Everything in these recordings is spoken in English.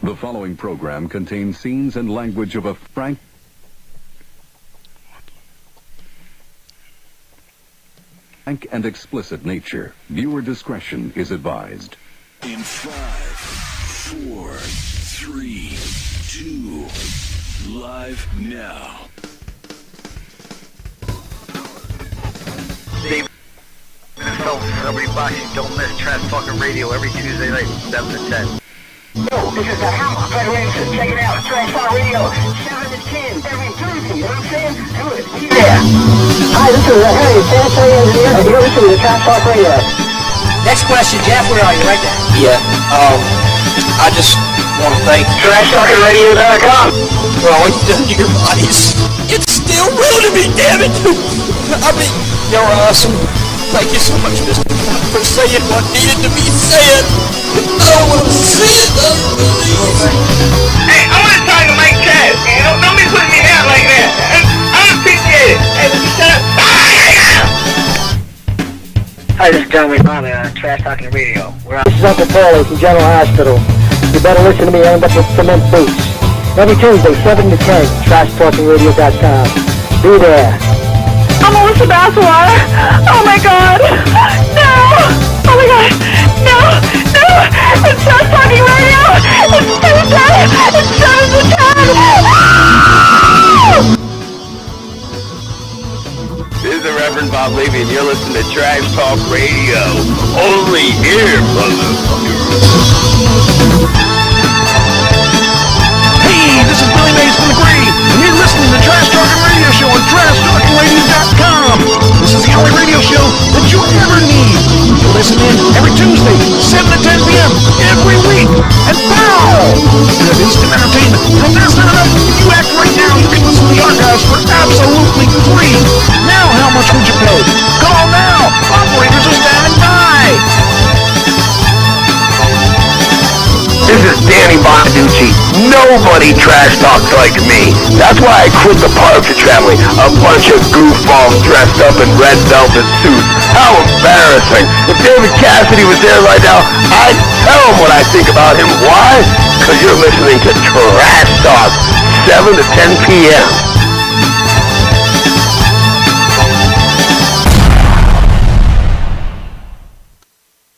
The following program contains scenes and language of a frank and explicit nature. Viewer discretion is advised. In 5, 4, 3, 2, live now. Dave, Celebrity Boxing, don't miss Trash Talking Radio every Tuesday night, 7 to 10. Yo, this is the House Federation. Check it out. Trash Talk Radio, 7 to 10 every Tuesday. You know what I'm saying? Do it. Be there. Hi, this is Harry, sanitary engineer, and you're listening to Trash Talk Radio. Next question, Jeff. Where are you? Right there. Yeah. I just want to thank TrashTalkingRadio.com. for all you've done to your bodies. It's still real to me, damn it! I mean, you're awesome. Thank you so much, Mr. for saying what needed to be said. I don't want to say it. Hey, I want to talk to Mike Chaz. Don't be putting me down like that. I appreciate it. Hey, shut up. Hi, this is John McConnell on Trash Talking Radio. This is Uncle Paulie from General Hospital. You better listen to me. I end up with cement boots. Every Tuesday, 7 to 10, TrashTalkingRadio.com. Be there. I'm Melissa Bacelar. Oh my God. No. Oh my God. No. No. It's Trash Talking Radio. It's Tuesday. It's 7 to 10. This is the Reverend Bob Levy, and you're listening to Trash Talk Radio. Only here, motherfucker. Hey, this is Billy Mays from the Grave, and you're listening to Trash Talking Radio Show on TrashTalkingRadio.com. This is the only radio show that you ever need. You listen in every Tuesday, 7 to 10 p.m. every week. And now, good instant entertainment. And if that's not enough, if you act right now, you can listen to the archives for absolutely free. Now, how much would you pay? Call now. Operators are standing by. This is Danny Bonaducci. Nobody trash talks like me. That's why I quit the Partridge Family. A bunch of goofballs dressed up in red velvet suits. How embarrassing. If David Cassidy was there right now, I'd tell him what I think about him. Why? Because you're listening to Trash Talk, 7 to 10 p.m.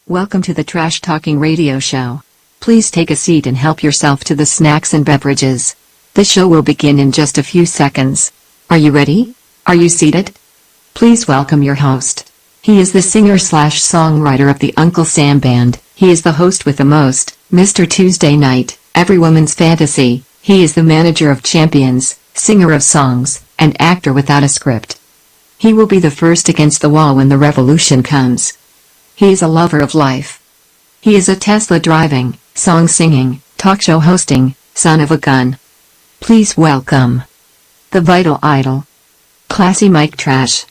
Welcome to the Trash Talking Radio Show. Please take a seat and help yourself to the snacks and beverages. The show will begin in just a few seconds. Are you ready? Are you seated? Please welcome your host. He is the singer/songwriter of the Uncle Sam Band. He is the host with the most, Mr. Tuesday Night, Every Woman's Fantasy. He is the manager of champions, singer of songs, and actor without a script. He will be the first against the wall when the revolution comes. He is a lover of life. He is a Tesla driving, song singing, talk show hosting, son of a gun. Please welcome the Vital Idol, Classy Mike Trash.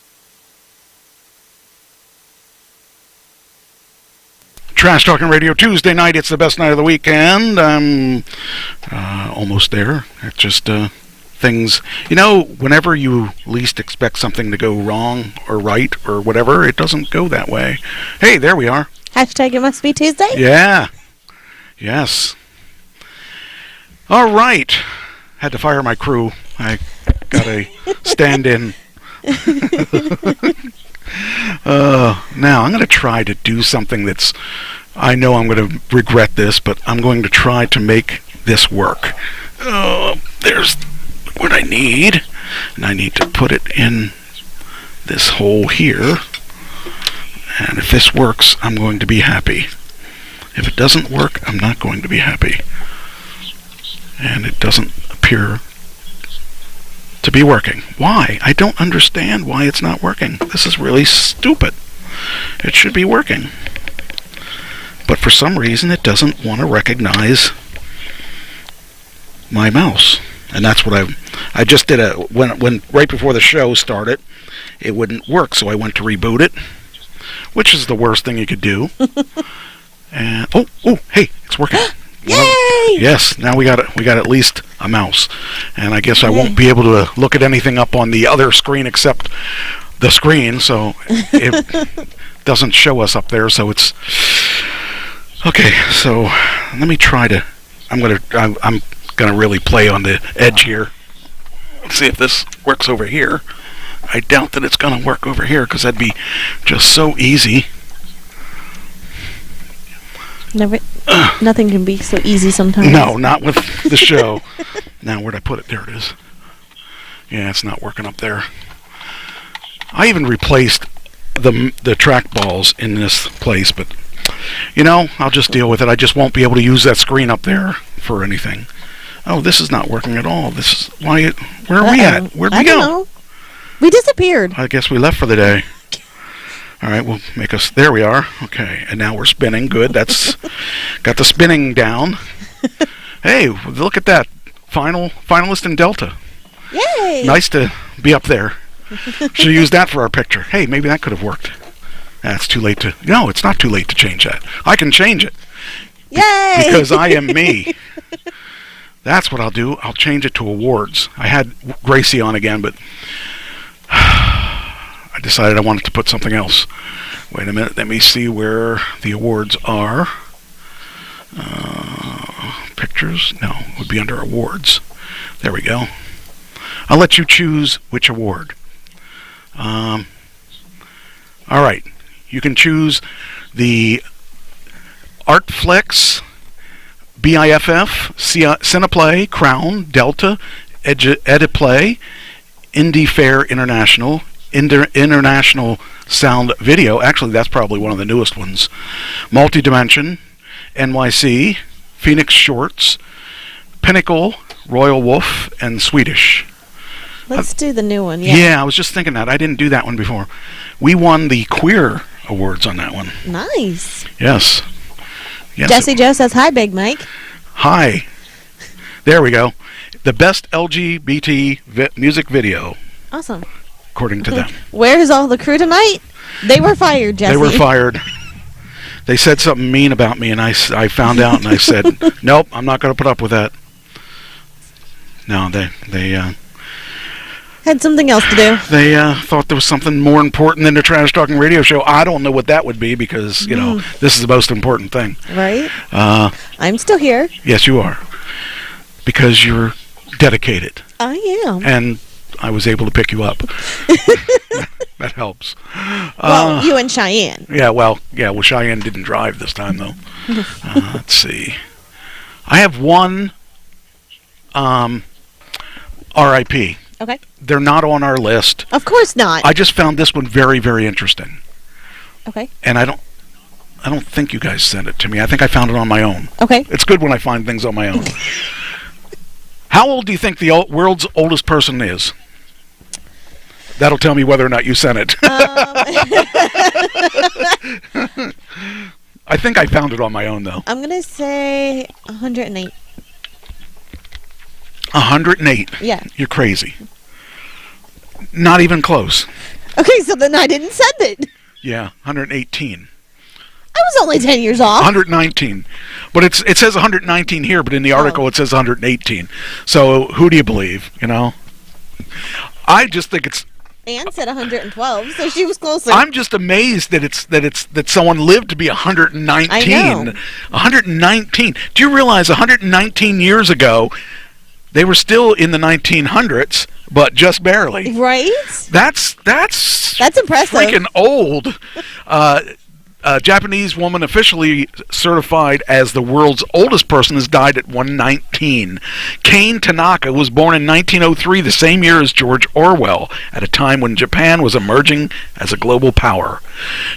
Trash Talking Radio Tuesday night. It's the best night of the weekend. I'm almost there. It's just things, whenever you least expect something to go wrong or right or whatever, it doesn't go that way. Hey, there we are. Hashtag it must be Tuesday? Yeah. Yes. All right. Had to fire my crew. I got a stand-in. Now, I'm going to try to do something that's... I know I'm going to regret this, but I'm going to try to make this work. There's what I need. And I need to put it in this hole here. And if this works, I'm going to be happy. If it doesn't work, I'm not going to be happy. And it doesn't appear to be working. Why? I don't understand why it's not working. This is really stupid. It should be working. But for some reason, it doesn't want to recognize my mouse. And that's what I just did when right before the show started, it wouldn't work, so I went to reboot it, which is the worst thing you could do. And hey, it's working. Yay! Yes, now we got at least a mouse, and I guess I won't be able to look at anything up on the other screen except the screen, so it doesn't show us up there. So it's okay. So let me try to. I'm gonna really play on the edge here. Let's see if this works over here. I doubt that it's gonna work over here because that'd be just so easy. Nothing can be so easy sometimes. No, not with the show. Now, where'd I put it? There it is. Yeah, it's not working up there. I even replaced the track balls in this place, but I'll just deal with it. I just won't be able to use that screen up there for anything. Oh, this is not working at all. This is why. Where are we at? Where'd we go? I don't know. We disappeared. I guess we left for the day. All right, we'll make us. There we are. Okay, and now we're spinning. Good. That's got the spinning down. Hey, look at that! Finalist in Delta. Yay! Nice to be up there. Should have used that for our picture. Hey, maybe that could have worked. That's too late to. No, it's not too late to change that. I can change it. Yay! Because I am me. That's what I'll do. I'll change it to awards. I had Gracie on again, but I decided I wanted to put something else. Wait a minute. Let me see where the awards are. Pictures? No, it would be under awards. There we go. I'll let you choose which award. All right. You can choose the Artflix, BIFF, Cineplay, Crown, Delta, Ediplay, Indie Fair International, International Sound Video. Actually, that's probably one of the newest ones. Multidimension, NYC, Phoenix Shorts, Pinnacle, Royal Wolf, and Swedish. Let's do the new one. Yeah, I was just thinking that. I didn't do that one before. We won the Queer Awards on that one. Nice. Yes. Jesse Joe says, hi, Big Mike. Hi. There we go. The best LGBT music video. Awesome. According to them. Where's all the crew tonight? They were fired, Jesse. They were fired. They said something mean about me, and I found out, and I said, nope, I'm not going to put up with that. No, they had something else to do. They thought there was something more important than the Trash Talking Radio Show. I don't know what that would be because, this is the most important thing. Right? I'm still here. Yes, you are. Because you're dedicated. I am. And I was able to pick you up. That helps. Well, you and Cheyenne. Well, Cheyenne didn't drive this time, though. Let's see. I have one RIP. Okay. They're not on our list. Of course not. I just found this one very, very interesting. Okay. And I don't think you guys sent it to me. I think I found it on my own. Okay. It's good when I find things on my own. How old do you think the world's oldest person is? That'll tell me whether or not you sent it. I think I found it on my own, though. I'm going to say 108. 108? Yeah. You're crazy. Not even close. Okay, so then I didn't send it. Yeah, 118. I was only 10 years off. 119. But it says 119 here, but in the article it says 118. So who do you believe, I just think it's... Anne said 112, so she was closer. I'm just amazed that someone lived to be 119. I know. 119. Do you realize 119 years ago, they were still in the 1900s, but just barely. Right? That's impressive. Freaking old. A Japanese woman officially certified as the world's oldest person has died at 119. Kane Tanaka was born in 1903, the same year as George Orwell, at a time when Japan was emerging as a global power.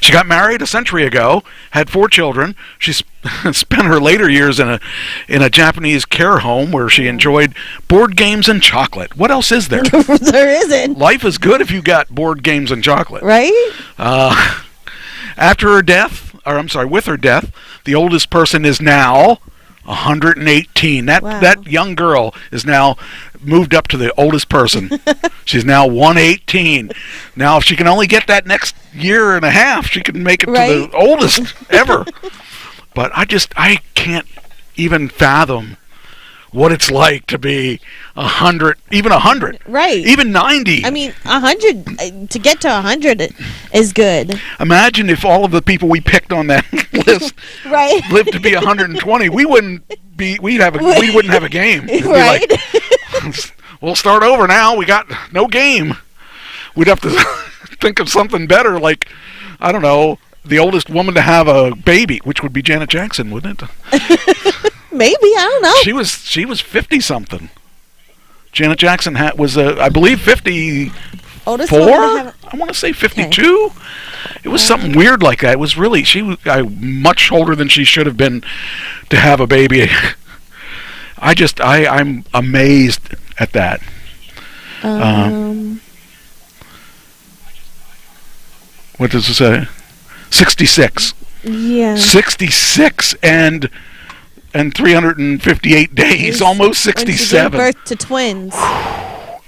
She got married a century ago, had 4 children. She spent her later years in a Japanese care home where she enjoyed board games and chocolate. What else is there? There isn't. Life is good if you got board games and chocolate. Right? After her death, with her death, the oldest person is now 118. That young girl is now moved up to the oldest person. She's now 118. Now, if she can only get that next year and a half, she can make it to the oldest ever. But I can't even fathom what it's like to be 100, even 100, Right. even 90. I mean, 100, to get to 100 is good. Imagine if all of the people we picked on that list Right. lived to be 120. We wouldn't have a game. It'd be Right. like, we'll start over now. We got no game. We'd have to think of something better, like, I don't know, the oldest woman to have a baby, which would be Janet Jackson, wouldn't it? Maybe, I don't know. She was 50 something. Janet Jackson was I believe 54. Oldest one to have I want to say 52. Okay. It was something weird like that. It was really much older than she should have been to have a baby. I'm amazed at that. What does it say? 66. Yeah. 66 and 358 days, almost 67. When she gave birth to twins. I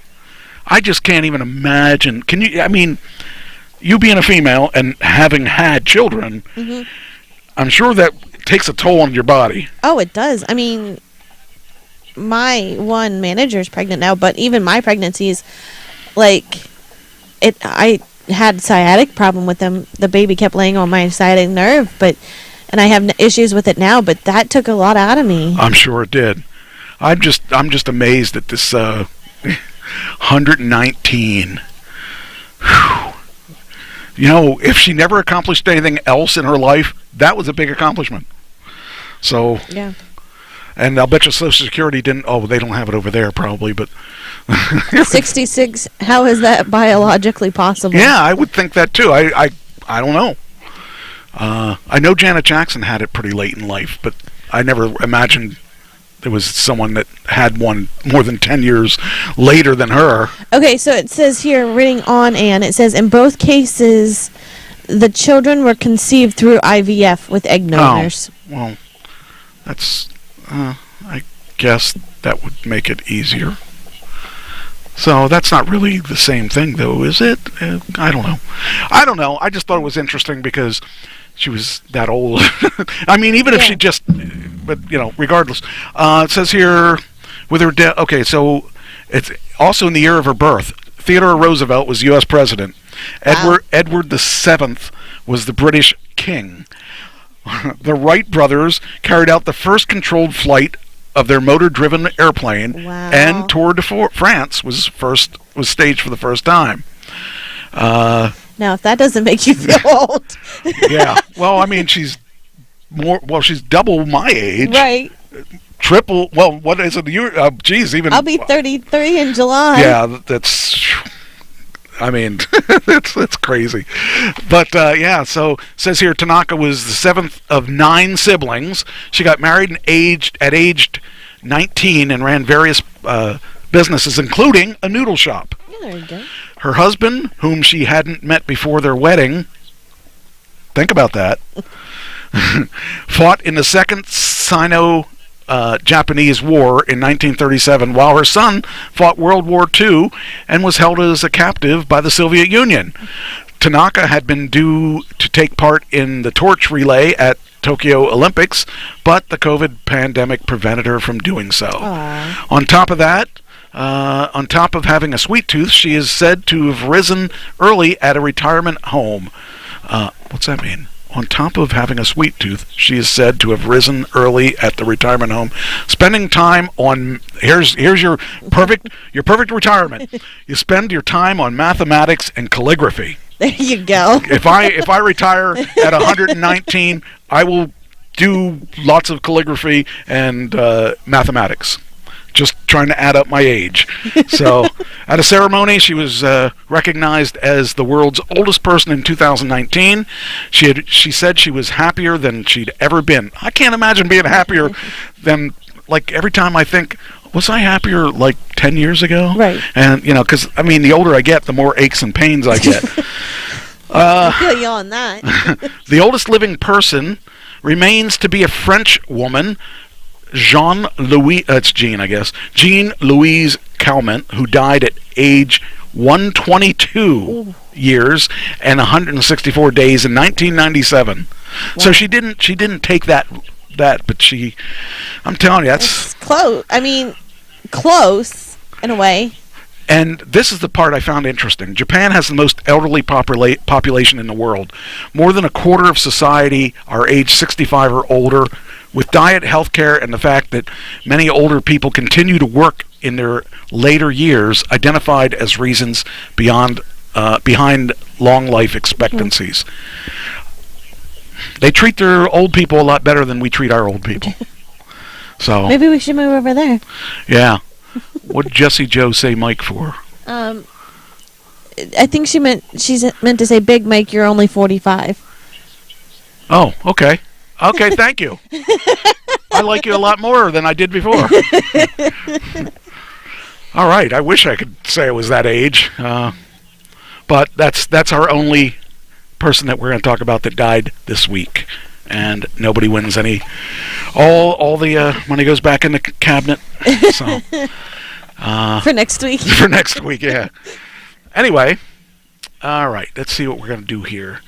just can't even imagine. Can you? I mean, you being a female and having had children, I'm sure that takes a toll on your body. Oh, it does. I mean, my one manager's pregnant now, but even my pregnancies, like, I had sciatic problem with them. The baby kept laying on my sciatic nerve, and I have issues with it now, but that took a lot out of me. I'm sure it did. I'm just amazed at this 119. Whew. You know, if she never accomplished anything else in her life, that was a big accomplishment. So, yeah. And I'll bet you Social Security didn't. Oh, they don't have it over there probably, but 66. How is that biologically possible? Yeah, I would think that too. I don't know. I know Janet Jackson had it pretty late in life, but I never imagined there was someone that had one more than 10 years later than her. Okay, so it says here, reading on, Anne, it says, in both cases, the children were conceived through IVF with egg donors. Oh, well, that's, I guess that would make it easier. So that's not really the same thing, though, is it? I don't know. I just thought it was interesting because she was that old. I mean, even if she just, but, you know, regardless. It says here, with her death, okay, so it's also in the year of her birth. Theodore Roosevelt was U.S. president. Wow. Edward VII was the British king. The Wright brothers carried out the first controlled flight of their motor-driven airplane, and Tour de France was staged for the first time. Now, if that doesn't make you feel old. Yeah. Well, I mean, she's double my age. Right. Triple. Well, what is it? Even I'll be 33 in July. Yeah, that's. I mean, that's crazy. But, yeah, so it says here Tanaka was the seventh of 9 siblings. She got married at age 19 and ran various businesses, including a noodle shop. Yeah, there you go. Her husband, whom she hadn't met before their wedding, think about that, fought in the Second Sino-Japanese War in 1937, while her son fought World War II and was held as a captive by the Soviet Union. Tanaka had been due to take part in the torch relay at Tokyo Olympics, but the COVID pandemic prevented her from doing so. Aww. On top of that, on top of having a sweet tooth, she is said to have risen early at a retirement home. What's that mean? On top of having a sweet tooth, she is said to have risen early at the retirement home, spending time on, here's your perfect retirement. You spend your time on mathematics and calligraphy. There you go. If I retire at 119, I will do lots of calligraphy and mathematics. Just trying to add up my age. So, at a ceremony, she was recognized as the world's oldest person in 2019. She said she was happier than she'd ever been. I can't imagine being happier than, like, every time I think, was I happier like 10 years ago? Right. And, you know, because, I mean, the older I get, the more aches and pains I get. I feel you on that. The oldest living person remains to be a French woman, Jean Louise Calment, who died at age 122 years and 164 days in 1997. Wow. So she didn't take that, but she I'm telling you, that's close. I mean, close in a way. And this is the part I found interesting. Japan has the most elderly population in the world. More than a quarter of society are age 65 or older. With diet, healthcare, and the fact that many older people continue to work in their later years, identified as reasons behind long life expectancies. They treat their old people a lot better than we treat our old people. So maybe we should move over there. Yeah. What did Jessie Joe say Mike for? I think she's meant to say, Big Mike, you're only 45. Oh, okay. Okay, thank you. I like you a lot more than I did before. All right, I wish I could say I was that age. But that's our only person that we're going to talk about that died this week. And nobody wins any. All the money goes back in the cabinet. So for next week. For next week, yeah. Anyway, all right. Let's see what we're going to do here.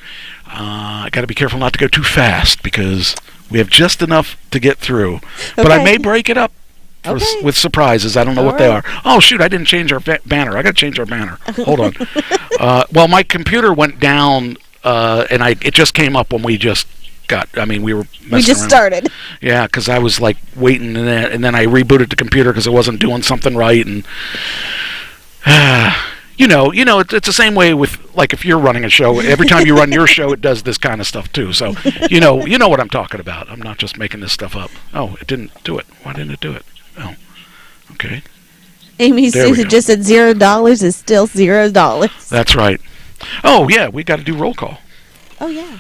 I got to be careful not to go too fast because we have just enough to get through. Okay. But I may break it up with surprises. I don't know what they are. Oh shoot! I didn't change our banner. I got to change our banner. Hold on. Well, my computer went down, and it just came up when we just. We were messing We just around. started. Yeah, because I was like waiting, and then I rebooted the computer because it wasn't doing something right, and it's the same way with like if you're running a show. Every time you run your show, it does this kind of stuff too. So you know what I'm talking about. I'm not just making this stuff up. Oh, it didn't do it. Why didn't it do it? Oh, okay. Amy Susan just said $0 is still $0. That's right. Oh yeah, we got to do roll call. Oh yeah.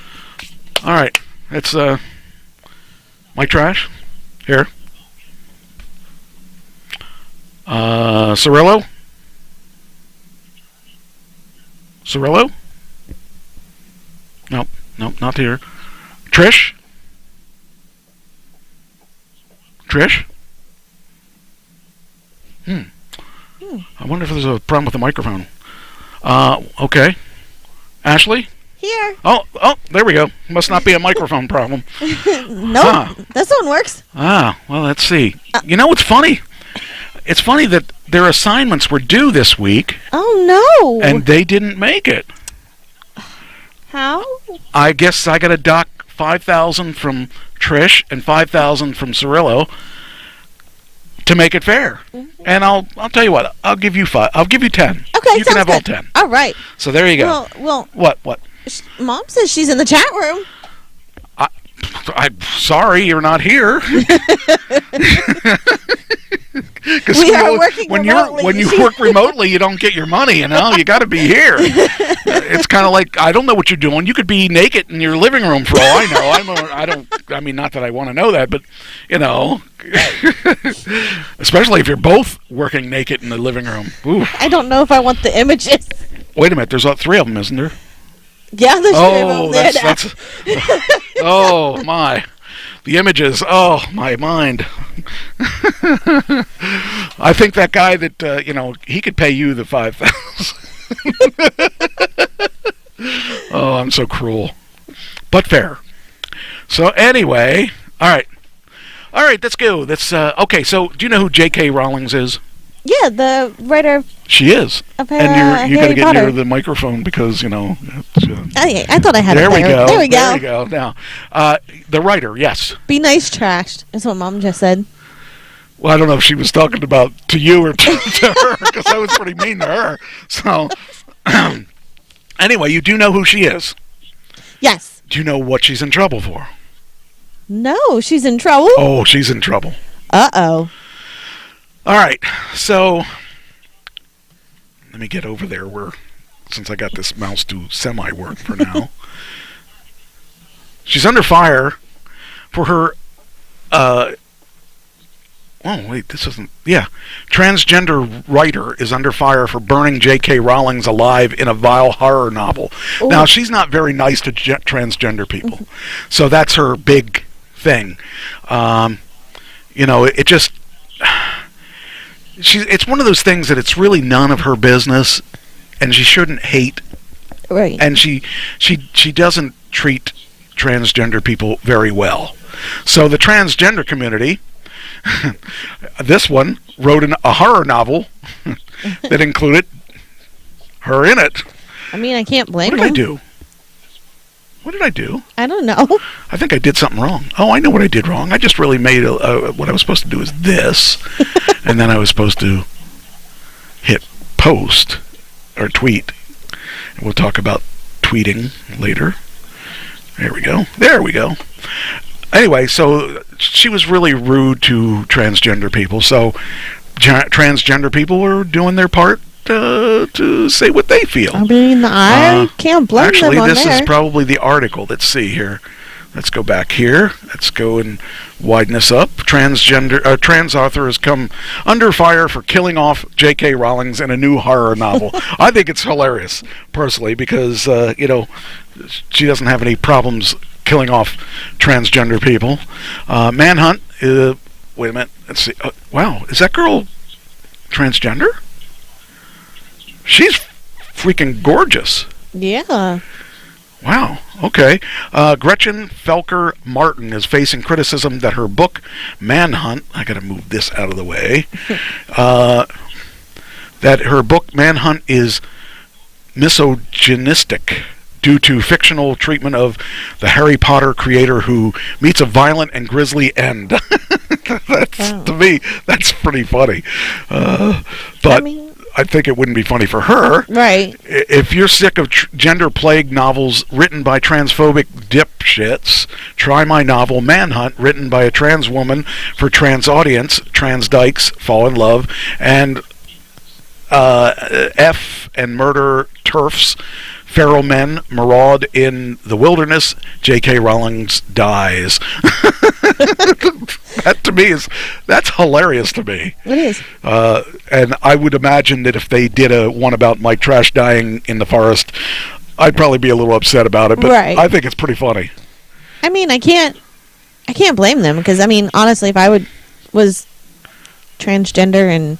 All right. It's my trash here. Cirillo? Nope, not here. Trish? I wonder if there's a problem with the microphone. Okay. Ashley? Here. Oh, there we go. Must not be a microphone problem. Nope. This one works. Well, let's see. You know what's funny? It's funny that their assignments were due this week. Oh, no. And they didn't make it. How? I guess I got to dock $5,000 from Trish and $5,000 from Cirillo to make it fair. Mm-hmm. And I'll tell you what. I'll give you 5. I'll give you 10. Okay, you can have good. all 10. All right. So there you go. Well. What? Mom says she's in the chat room. I'm sorry you're not here. We are working remotely. When you work remotely, you don't get your money. You got to be here. It's kind of like I don't know what you're doing. You could be naked in your living room for all I know. Not that I want to know that, but especially if you're both working naked in the living room. Oof. I don't know if I want the images. Wait a minute. There's 3 of them, isn't there? Yeah, there's 3 of them there. That's oh my. The images, oh, my mind. I think that guy that, he could pay you the $5,000. Oh, I'm so cruel. But fair. So anyway, all right, let's go. Okay, so do you know who J.K. Rowling is? Yeah, the writer. She is. And you got to get near the microphone because, I thought I had it there. We go. There we go. There we go. Now, the writer, yes. Be nice, trashed, is what Mom just said. Well, I don't know if she was talking about to you or to her because I was pretty mean to her. So, anyway, you do know who she is? Yes. Do you know what she's in trouble for? No, she's in trouble. Oh, she's in trouble. Uh-oh. All right, so let me get over there since I got this mouse to semi-work for now. She's under fire for her, transgender writer is under fire for burning J.K. Rowling alive in a vile horror novel. Ooh. Now, she's not very nice to transgender people, so that's her big thing. It just... It's one of those things that it's really none of her business, and she shouldn't hate. Right. And she doesn't treat transgender people very well. So the transgender community This one wrote a horror novel that included her in it. I mean, I can't blame What did him. I do? What did I do? I don't know. I think I did something wrong. Oh, I know what I did wrong. I just really made what I was supposed to do is this, and then I was supposed to hit post or tweet. And we'll talk about tweeting later. There we go. There we go. Anyway, so she was really rude to transgender people. So transgender people were doing their part to say what they feel. I mean, I can't blame actually, them on this there. is probably the article. Let's see here. Let's go back here. Let's go and widen this up. Trans author has come under fire for killing off J.K. Rowling in a new horror novel. I think it's hilarious, personally, because, she doesn't have any problems killing off transgender people. Manhunt. Wait a minute. Let's see. Wow. Is that girl transgender? She's freaking gorgeous. Yeah. Wow. Okay. Gretchen Felker Martin is facing criticism that her book Manhunt. I got to move this out of the way. That her book Manhunt is misogynistic due to fictional treatment of the Harry Potter creator who meets a violent and grisly end. To me, that's pretty funny. But I think it wouldn't be funny for her. Right. If you're sick of gender-plagued novels written by transphobic dipshits, try my novel Manhunt, written by a trans woman for trans audience. Trans dykes fall in love, and F and murder turfs. Feral men maraud in the wilderness. J.K. Rowling dies. That to me that's hilarious to me. It is. And I would imagine that if they did one about Mike Trash dying in the forest, I'd probably be a little upset about it. But right. I think it's pretty funny. I mean, I can't blame them because I mean, honestly, if I was transgender and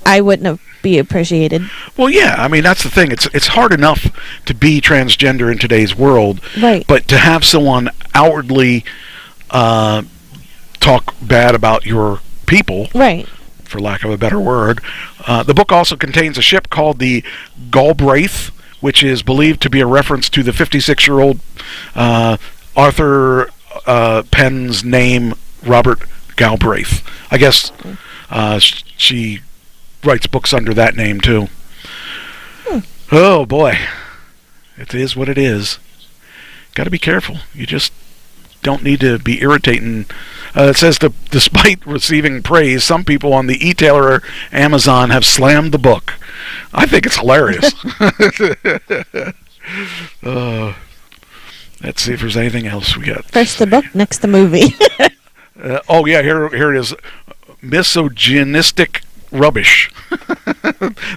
I wouldn't have be appreciated. Well, yeah, I mean that's the thing. It's hard enough to be transgender in today's world, right? But to have someone outwardly talk bad about your people, right? For lack of a better word. The book also contains a ship called the Galbraith, which is believed to be a reference to the 56-year-old Arthur Penn's name, Robert Galbraith. I guess she writes books under that name too. Oh boy, it is what it is. Got to be careful. You just don't need to be irritating. It says that despite receiving praise, some people on the e-tailer Amazon have slammed the book. I think it's hilarious. Let's see if there's anything else we got. First the book, next the movie. Oh yeah, here it is. Misogynistic rubbish.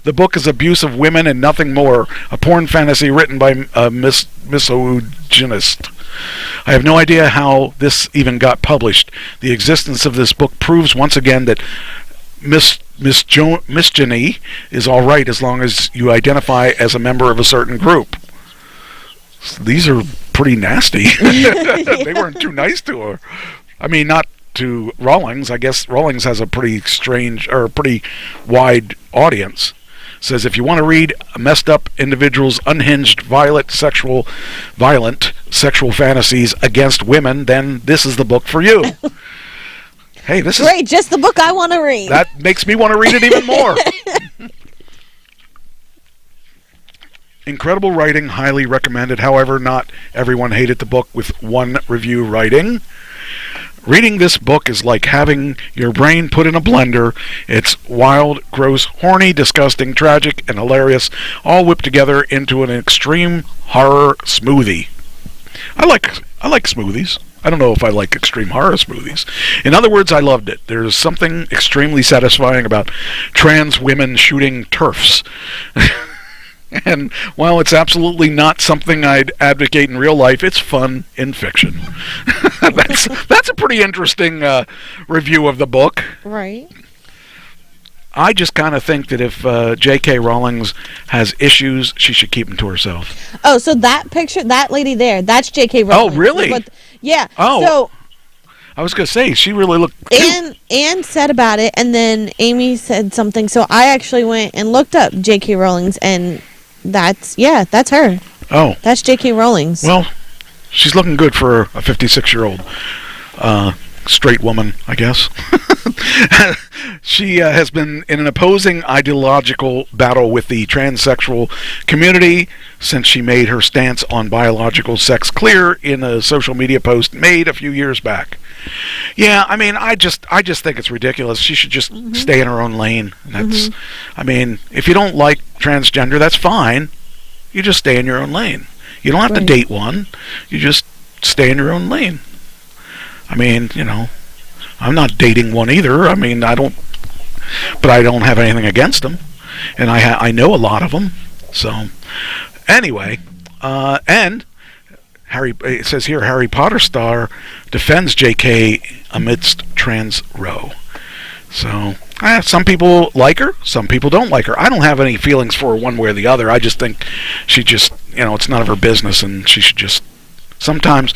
The book is abuse of women and nothing more. A porn fantasy written by a misogynist. I have no idea how this even got published. The existence of this book proves once again that misogyny is all right as long as you identify as a member of a certain group. So these are pretty nasty. They weren't too nice to her. I mean, not to Rawlings. I guess Rawlings has a pretty strange or pretty wide audience. Says if you want to read a messed up individual's unhinged violent sexual fantasies against women, then this is the book for you. Hey, this is great, just the book I want to read. That makes me want to read it even more. Incredible writing, highly recommended. However, not everyone hated the book, with one review writing, reading this book is like having your brain put in a blender. It's wild, gross, horny, disgusting, tragic, and hilarious, all whipped together into an extreme horror smoothie. I like smoothies. I don't know if I like extreme horror smoothies. In other words, I loved it. There's something extremely satisfying about trans women shooting turfs. And while it's absolutely not something I'd advocate in real life, it's fun in fiction. That's a pretty interesting review of the book. Right. I just kind of think that if J.K. Rowling has issues, she should keep them to herself. Oh, so that picture, that lady there, that's J.K. Rowling. Oh, really? Yeah. Oh. So I was going to say, she really looked cute. Anne said about it, and then Amy said something. So I actually went and looked up J.K. Rowling's, and that's her. Oh. That's J.K. Rowling's. Well, she's looking good for a 56-year-old straight woman, I guess. She has been in an opposing ideological battle with the transsexual community since she made her stance on biological sex clear in a social media post made a few years back. Yeah, I mean, I just think it's ridiculous. She should just stay in her own lane. That's, I mean, if you don't like transgender, that's fine. You just stay in your own lane. You don't have to date one. You just stay in your own lane. I mean, you know, I'm not dating one either. I mean, but I don't have anything against them, and I know a lot of them. So, anyway, and it says here, Harry Potter star defends J.K. amidst trans row. So, some people like her, some people don't like her. I don't have any feelings for her one way or the other. I just think she just, you know, it's none of her business, and she should just. Sometimes,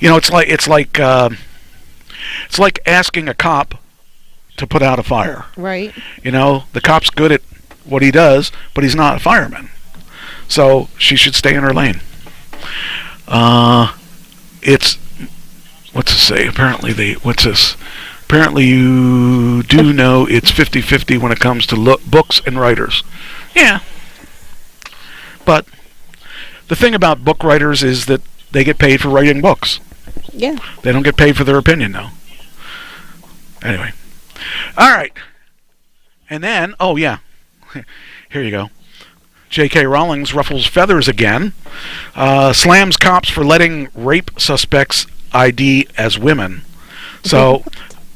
you know, it's like asking a cop to put out a fire. Right. You know, the cop's good at what he does, but he's not a fireman. So she should stay in her lane. It's, what's it say? Apparently Apparently you do know it's 50-50 when it comes to books and writers. Yeah. But the thing about book writers is that they get paid for writing books. Yeah. They don't get paid for their opinion, though. Anyway. All right. And then, oh, yeah. Here you go. J.K. Rowling's ruffles feathers again. Slams cops for letting rape suspects ID as women. So,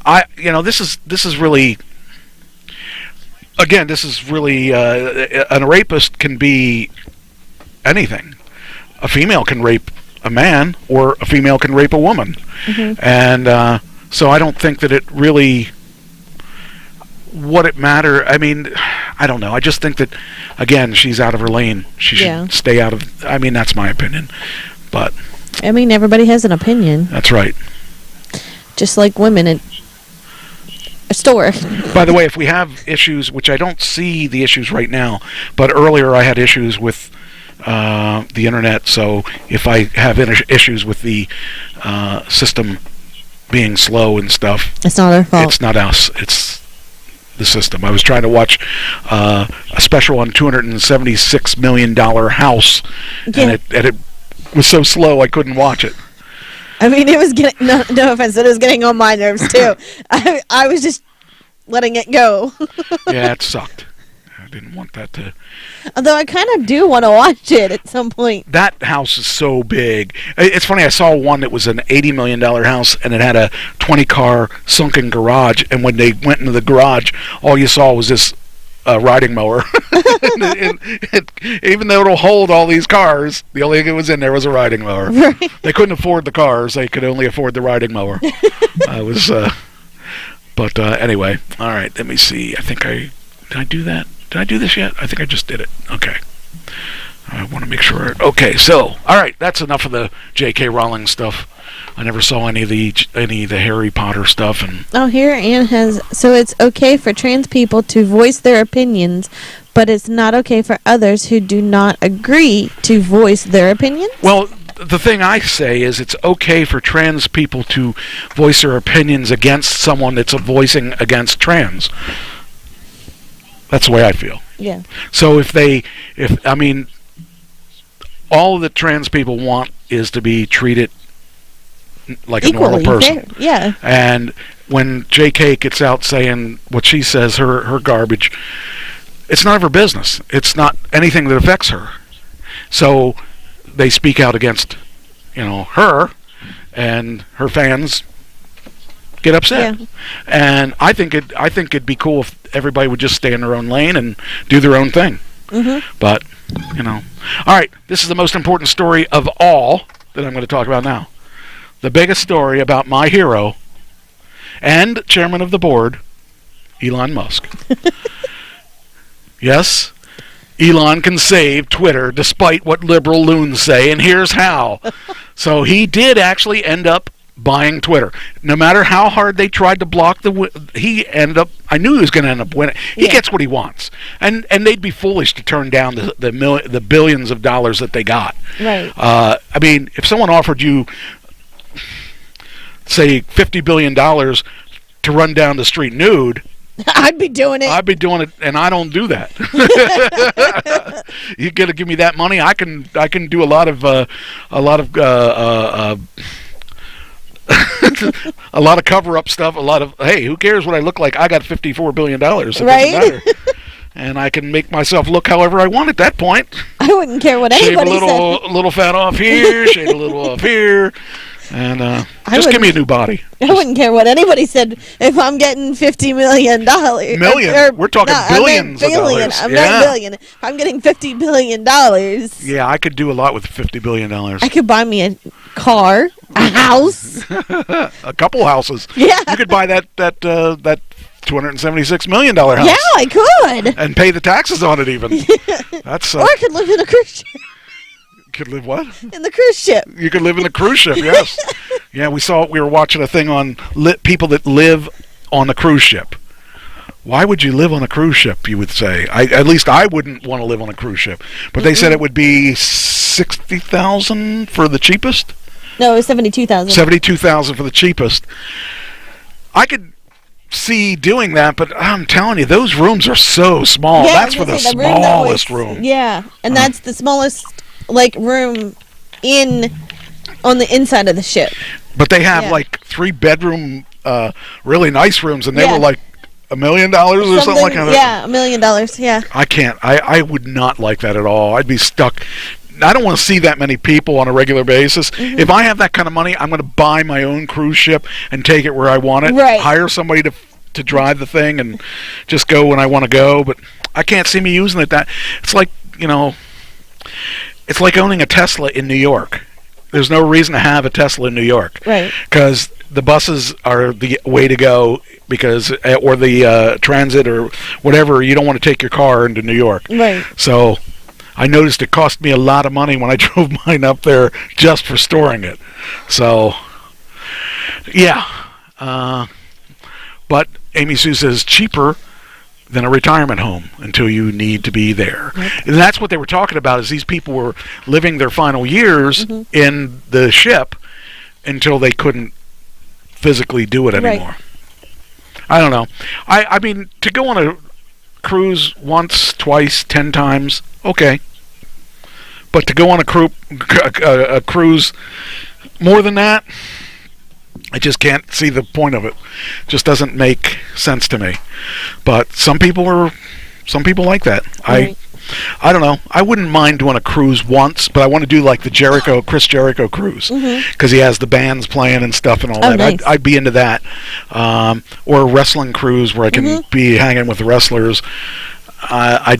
this is really... Again, this is really... a rapist can be anything. A female can rape a man, or a female can rape a woman. And so I don't think that it really I mean, I don't know. I just think that, again, she's out of her lane. She should stay out of, I mean, that's my opinion. But I mean, everybody has an opinion. That's right. Just like women at a store. By the way, if we have issues, which I don't see the issues right now, but earlier I had issues with the internet, so if I have issues with the system being slow and stuff, it's not our fault. It's not us, it's the system. I was trying to watch a special on $276 million house, and it was so slow I couldn't watch it. I mean, it was getting, no offense, it was getting on my nerves too. I was just letting it go. Yeah, it sucked. I didn't want that to... Although I kind of do want to watch it at some point. That house is so big. It's funny, I saw one that was an $80 million house, and it had a 20-car sunken garage, and when they went into the garage, all you saw was this riding mower. Even though it'll hold all these cars, the only thing that was in there was a riding mower. Right. They couldn't afford the cars, they could only afford the riding mower. But anyway, all right, let me see. Did I do that? Did I do this yet? I think I just did it. Okay. I want to make sure. Okay, so, all right, that's enough of the J.K. Rowling stuff. I never saw any of the Harry Potter stuff. And oh, here Anne has, so it's okay for trans people to voice their opinions, but it's not okay for others who do not agree to voice their opinions? Well, the thing I say is it's okay for trans people to voice their opinions against someone that's voicing against trans. That's the way I feel. Yeah. So I mean, all that trans people want is to be treated like equally, a normal person. Fair. Yeah. And when JK gets out saying what she says, her garbage, it's none of her business. It's not anything that affects her. So they speak out against, her, and her fans get upset. Yeah. And I think it'd be cool if everybody would just stay in their own lane and do their own thing. Mm-hmm. But, All right, this is the most important story of all that I'm going to talk about now. The biggest story about my hero and chairman of the board, Elon Musk. Yes, Elon can save Twitter despite what liberal loons say, and here's how. So he did actually end up buying Twitter. No matter how hard they tried to block he ended up. I knew he was going to end up winning. He gets what he wants, and they'd be foolish to turn down the billions of dollars that they got. Right. I mean, if someone offered you, say, $50 billion to run down the street nude, I'd be doing it. I'd be doing it, and I don't do that. You got to give me that money. I can do a lot of a lot of cover-up stuff. A lot of, hey, who cares what I look like? I got $54 billion. It doesn't matter. And I can make myself look however I want at that point. I wouldn't care what anybody said. Shave a little fat off here, shave a little off here, and just give me a new body. I wouldn't care what anybody said if I'm getting $50 million. Million? We're talking billions of dollars. I'm not billion. If I'm getting $50 billion. Yeah, I could do a lot with $50 billion. I could buy me a car, a house. A couple houses. Yeah. You could buy that $276 million house. Yeah, I could. And pay the taxes on it even. That's or I could live in a cruise ship. Could live what? In the cruise ship. You could live in the cruise ship, yes. Yeah, we were watching a thing on people that live on a cruise ship. Why would you live on a cruise ship, you would say? At least I wouldn't want to live on a cruise ship. But they said it would be $60,000 for the cheapest? No, it was $72,000. $72,000 for the cheapest. I could see doing that, but I'm telling you, those rooms are so small. Yeah, that's for the smallest room. Yeah, and that's the smallest room on the inside of the ship. But they have 3-bedroom really nice rooms, and they were like $1 million or something like that. Yeah, $1 million. Yeah. I can't. I would not like that at all. I'd be stuck. I don't want to see that many people on a regular basis. Mm-hmm. If I have that kind of money, I'm going to buy my own cruise ship and take it where I want it. Right. Hire somebody to drive the thing and just go when I want to go. But I can't see me using it. It's like, it's like owning a Tesla in New York. There's no reason to have a Tesla in New York. Right. Because the buses are the way to go, or the transit or whatever. You don't want to take your car into New York. Right. So I noticed it cost me a lot of money when I drove mine up there just for storing it. So, yeah. But Amy Sue says cheaper than a retirement home until you need to be there. Yep. And that's what they were talking about, is these people were living their final years in the ship until they couldn't physically do it anymore. Right. I don't know. I mean, to go on a cruise once, twice, 10 times, okay. But to go on a cruise more than that, I just can't see the point of it. Just doesn't make sense to me. But some people like that. Right. I don't know. I wouldn't mind doing a cruise once, but I want to do like the Chris Jericho cruise, because he has the bands playing and stuff and all that. Nice. I'd be into that. Or a wrestling cruise where I can be hanging with the wrestlers. I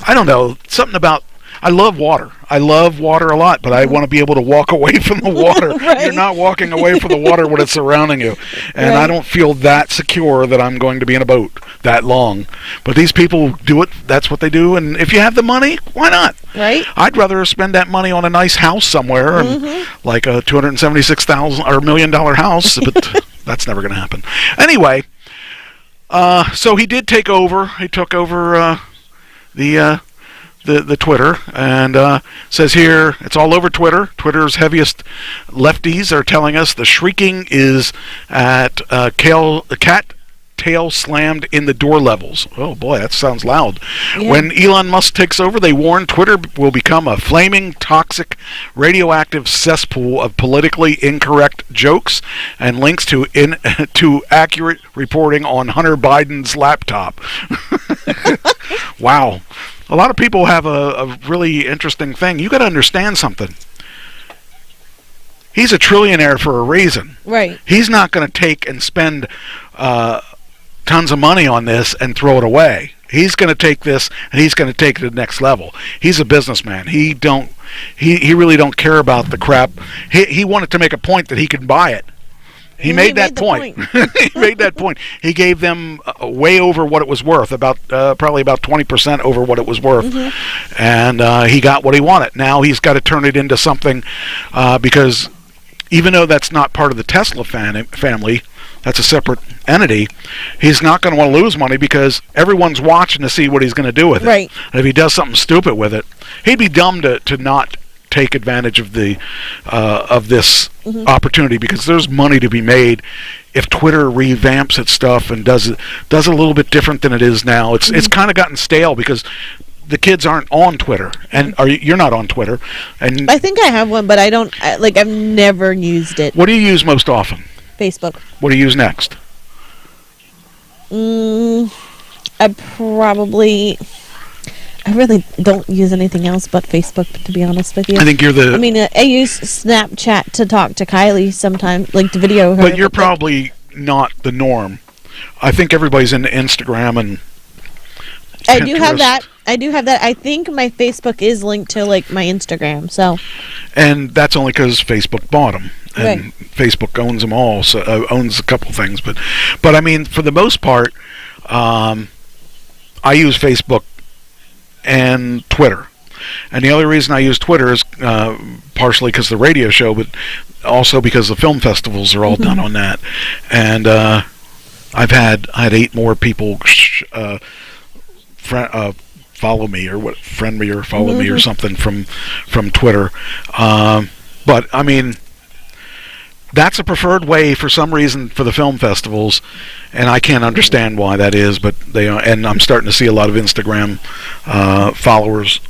don't know. Something about, I love water. I love water a lot, but I want to be able to walk away from the water. Right. You're not walking away from the water when it's surrounding you. And I don't feel that secure that I'm going to be in a boat that long. But these people do it. That's what they do. And if you have the money, why not? Right. I'd rather spend that money on a nice house somewhere, and like a $276,000 or $1 million house, but that's never going to happen. Anyway, so he did take over. He took over the Twitter, and says here, it's all over Twitter. Twitter's heaviest lefties are telling us the shrieking is at cat tail slammed in the door levels. Oh boy, that sounds loud. Yeah. When Elon Musk takes over, they warn Twitter will become a flaming, toxic, radioactive cesspool of politically incorrect jokes and links to accurate reporting on Hunter Biden's laptop. Wow. A lot of people have a really interesting thing. You got to understand something. He's a trillionaire for a reason. Right. He's not going to take and spend tons of money on this and throw it away. He's going to take this and he's going to take it to the next level. He's a businessman. He really don't care about the crap. He wanted to make a point that he could buy it. He made that point. He made that point. He gave them way over what it was worth, probably about 20% over what it was worth, and he got what he wanted. Now he's got to turn it into something, because even though that's not part of the Tesla family, that's a separate entity, he's not going to want to lose money because everyone's watching to see what he's going to do with it. Right. And if he does something stupid with it, he'd be dumb to not take advantage of the of this opportunity, because there's money to be made if Twitter revamps its stuff and does it a little bit different than it is now. It's kind of gotten stale because the kids aren't on Twitter, and you're not on Twitter. And I think I have one, but I've never used it. What do you use most often? Facebook. What do you use next? I really don't use anything else but Facebook, to be honest with you. I think you're the... I mean, I use Snapchat to talk to Kylie sometimes, like to video her. But you're probably not the norm. I think everybody's into Instagram and Pinterest. I do have that. I think my Facebook is linked to, like, my Instagram, so... And that's only because Facebook bought them. And right. Facebook owns them all, so owns a couple things. But I mean, for the most part, I use Facebook and Twitter. And the only reason I use Twitter is partially because of the radio show, but also because the film festivals are all done on that. And I had 8 more people follow me or friend me or follow me or something from Twitter. But I mean, that's a preferred way for some reason for the film festivals, and I can't understand why that is, but they are. And I'm starting to see a lot of Instagram followers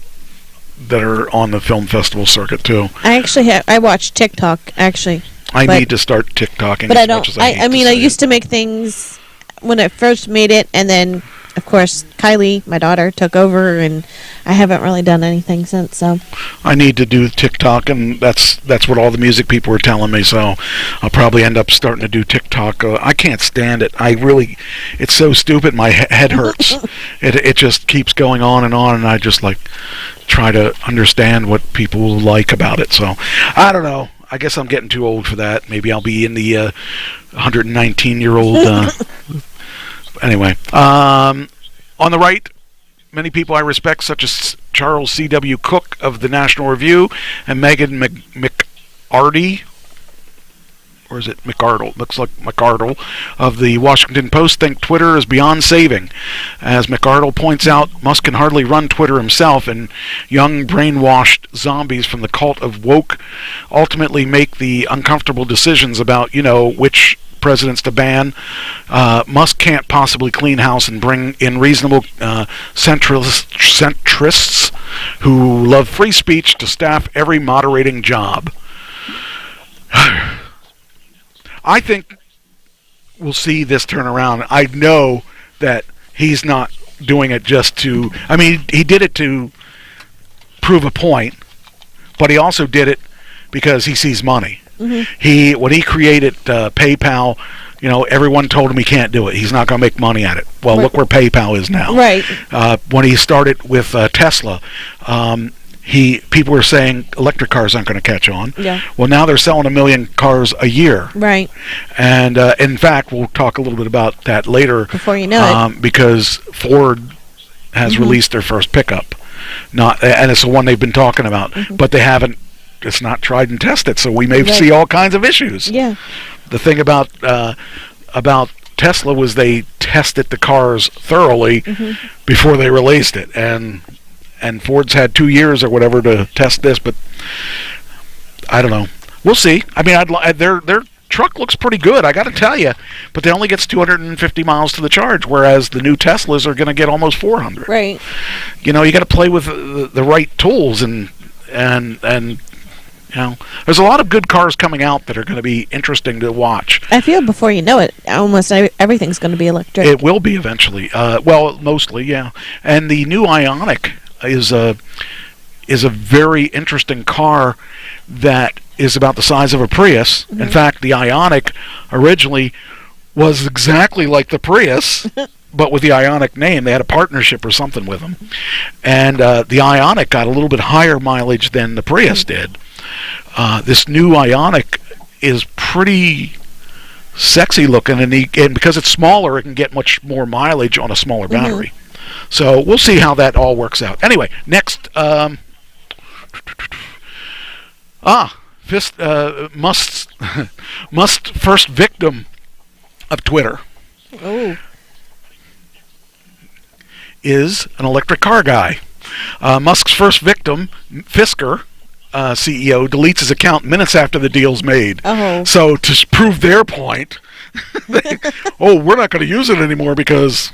that are on the film festival circuit too. I watch TikTok actually. I need to start TikToking, but as I don't. Much as I mean, I used to make things when I first made it, and then of course Kylie, my daughter, took over, and I haven't really done anything since. So I need to do TikTok, and that's what all the music people were telling me. So I'll probably end up starting to do TikTok. I can't stand it. It's so stupid. My head hurts. It just keeps going on, and I just like try to understand what people like about it. So I don't know. I guess I'm getting too old for that. Maybe I'll be in the 119-year-old. Anyway, on the right, many people I respect, such as Charles C.W. Cook of the National Review and Megan McArdle, or is it McArdle? Looks like McArdle of the Washington Post, think Twitter is beyond saving. As McArdle points out, Musk can hardly run Twitter himself, and young brainwashed zombies from the cult of woke ultimately make the uncomfortable decisions about, which presidents to ban. Musk can't possibly clean house and bring in reasonable centrists who love free speech to staff every moderating job. I think we'll see this turn around. I know that he's not doing it just to... I mean, he did it to prove a point, but he also did it because he sees money. When he created PayPal, everyone told him he can't do it. He's not going to make money at it. Well, look where PayPal is now. Right. When he started with Tesla, people were saying electric cars aren't going to catch on. Yeah. Well, now they're selling 1 million cars a year. Right. And in fact, we'll talk a little bit about that later. Before you know it, because Ford has released their first pickup, and it's the one they've been talking about, but they haven't. It's not tried and tested, so we may see all kinds of issues. Yeah. The thing about Tesla was they tested the cars thoroughly before they released it, and Ford's had 2 years or whatever to test this, but I don't know. We'll see. I mean, their truck looks pretty good, I got to tell you, but it only gets 250 miles to the charge, whereas the new Teslas are going to get almost 400. Right. You got to play with the right tools and there's a lot of good cars coming out that are going to be interesting to watch. I feel before you know it, almost everything's going to be electric. It will be eventually. Well, mostly, yeah. And the new Ioniq is a very interesting car that is about the size of a Prius. In fact, the Ioniq originally was exactly like the Prius, but with the Ioniq name. They had a partnership or something with them. And the Ioniq got a little bit higher mileage than the Prius did. This new Ioniq is pretty sexy looking, and because it's smaller, it can get much more mileage on a smaller battery. So we'll see how that all works out. Anyway, next, Musk's first victim of Twitter is an electric car guy. Musk's first victim, Fisker, CEO, deletes his account minutes after the deal's made. So to prove their point, we're not going to use it anymore because,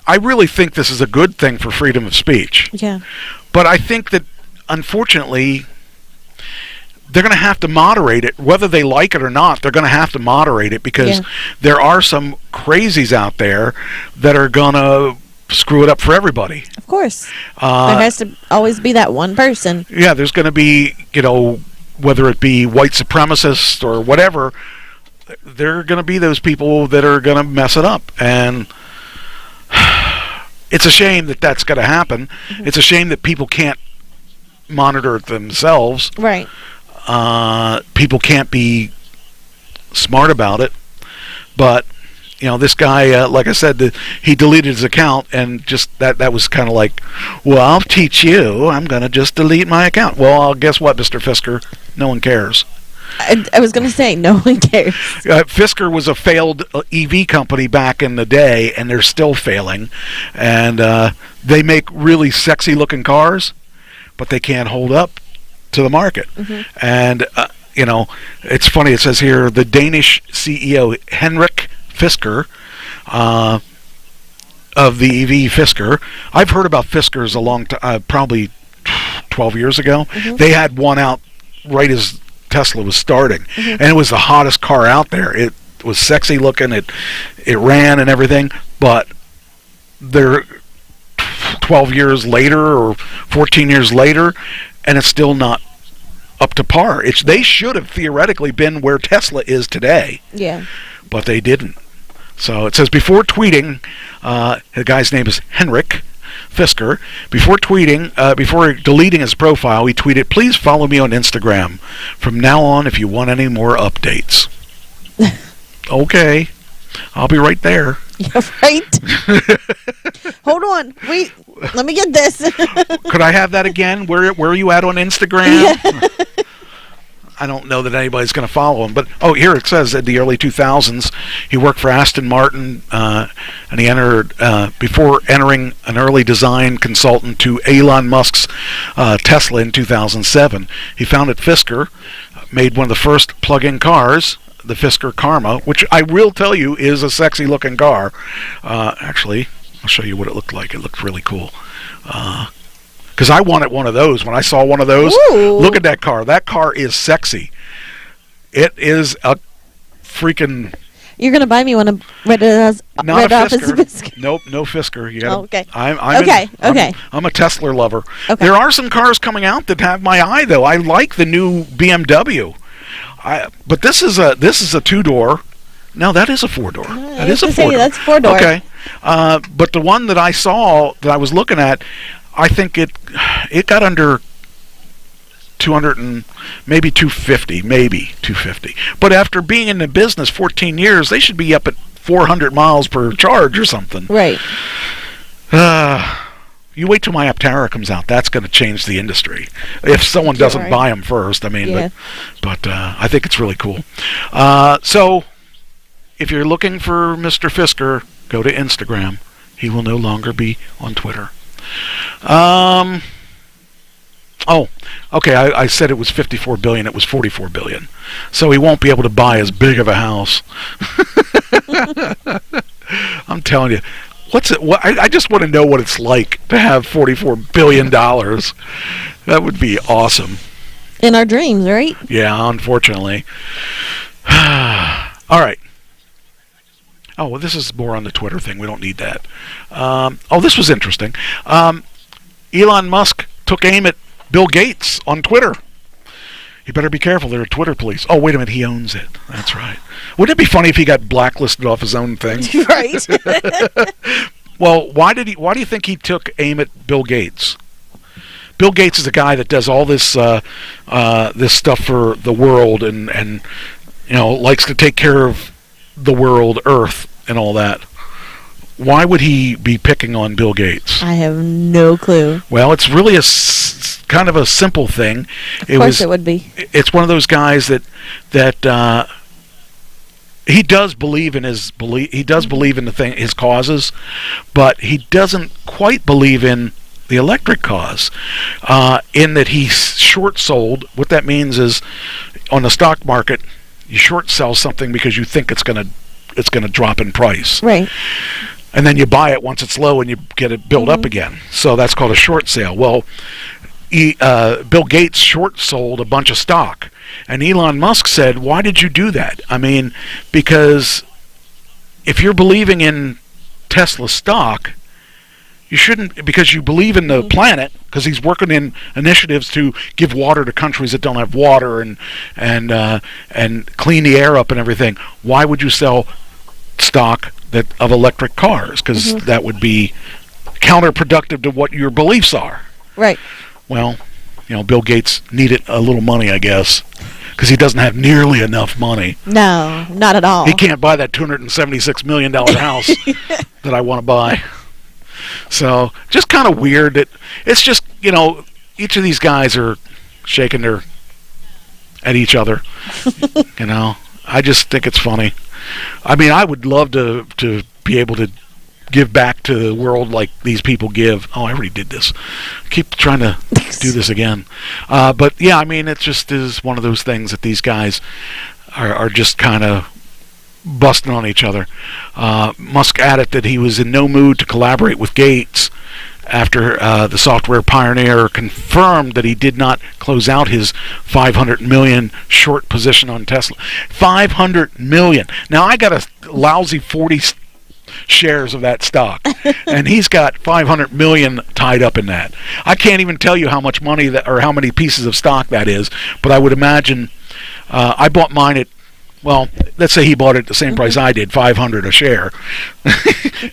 I really think this is a good thing for freedom of speech. Yeah. But I think that, unfortunately, they're going to have to moderate it. Whether they like it or not, they're going to have to moderate it because there are some crazies out there that are going to screw it up for everybody. Of course. There has to always be that one person. Yeah, there's going to be, whether it be white supremacists or whatever, there are going to be those people that are going to mess it up. And it's a shame that that's going to happen. Mm-hmm. It's a shame that people can't monitor it themselves. Right. People can't be smart about it. But, this guy, like I said, he deleted his account, and just that was kind of like, well, I'll teach you. I'm going to just delete my account. Well, guess what, Mr. Fisker? No one cares. I was going to say, no one cares. Fisker was a failed EV company back in the day, and they're still failing. And they make really sexy-looking cars, but they can't hold up to the market. Mm-hmm. And, it's funny. It says here, the Danish CEO, Henrik Fisker, of the EV Fisker. I've heard about Fiskers a long time, probably 12 years ago. Mm-hmm. They had one out right as Tesla was starting, and it was the hottest car out there. It was sexy looking, it ran and everything, but they're 12 years later or 14 years later, and it's still not up to par. They should have theoretically been where Tesla is today. Yeah. But they didn't. So it says before tweeting, the guy's name is Henrik Fisker. Before deleting his profile, he tweeted, "Please follow me on Instagram from now on if you want any more updates." Okay, I'll be right there. Yeah, right. Hold on, wait. Let me get this. Could I have that again? Where are you at on Instagram? Yeah. I don't know that anybody's going to follow him, but here it says in the early 2000s he worked for Aston Martin, and he entered before entering an early design consultant to Elon Musk's Tesla in 2007. He founded Fisker, made one of the first plug-in cars, the Fisker Karma, which I will tell you is a sexy-looking car. Actually, I'll show you what it looked like. It looked really cool. Because I wanted one of those. When I saw one of those, look at that car. That car is sexy. It is a freaking... You're going to buy me one of Red Office Fisker? Nope, no Fisker. You gotta, okay. I'm a Tesla lover. Okay. There are some cars coming out that have my eye, though. I like the new BMW. But this is a two-door. No, that is a four-door. That is a four-door. That's four-door. Okay. But the one that I saw, that I was looking at, I think it got under 200 and maybe 250. But after being in the business 14 years, they should be up at 400 miles per charge or something. Right. You wait till my Aptera comes out. That's going to change the industry. If someone doesn't buy them first, I mean. Yeah. But I think it's really cool. So if you're looking for Mr. Fisker, go to Instagram. He will no longer be on Twitter. Okay, I said it was 54 billion. It was 44 billion. So he won't be able to buy as big of a house. I'm telling you. I just want to know what it's like to have $44 billion. That would be awesome. In our dreams, right? Yeah, unfortunately. All right. Oh, well, this is more on the Twitter thing. We don't need that. This was interesting. Elon Musk took aim at Bill Gates on Twitter. You better be careful. They're Twitter police. Oh, wait a minute. He owns it. That's right. Wouldn't it be funny if he got blacklisted off his own thing? Right. Well, why do you think he took aim at Bill Gates? Bill Gates is a guy that does all this this stuff for the world and likes to take care of the world, Earth, and all that. Why would he be picking on Bill Gates? I have no clue. Well, it's really kind of a simple thing. Of course it would be. It's one of those guys that he does believe in his belief. He does believe in his causes, but he doesn't quite believe in the electric cause. In that he short sold. What that means is, on the stock market, you short sell something because you think it's gonna drop in price. Right. And then you buy it once it's low and you get it build up again. So that's called a short sale. Well, Bill Gates short sold a bunch of stock. And Elon Musk said, why did you do that? I mean, because if you're believing in Tesla stock, you shouldn't, because you believe in the planet, because he's working in initiatives to give water to countries that don't have water and clean the air up and everything. Why would you sell stock of electric cars? Because that would be counterproductive to what your beliefs are. Right. Well, Bill Gates needed a little money, I guess, because he doesn't have nearly enough money. No, not at all. He can't buy that $276 million house that I want to buy. So, just kind of weird that it's just, each of these guys are shaking at each other. I just think it's funny. I mean, I would love to be able to give back to the world like these people give. Oh, I already did this. I keep trying to do this again. But yeah, I mean, it just is one of those things that these guys are just kind of busting on each other. Musk added that he was in no mood to collaborate with Gates after the software pioneer confirmed that he did not close out his 500 million short position on Tesla. 500 million. Now, I got a lousy 40 shares of that stock, and he's got 500 million tied up in that. I can't even tell you how much money or how many pieces of stock that is, but I would imagine I bought mine at, well, let's say he bought it at the same price I did, 500 a share.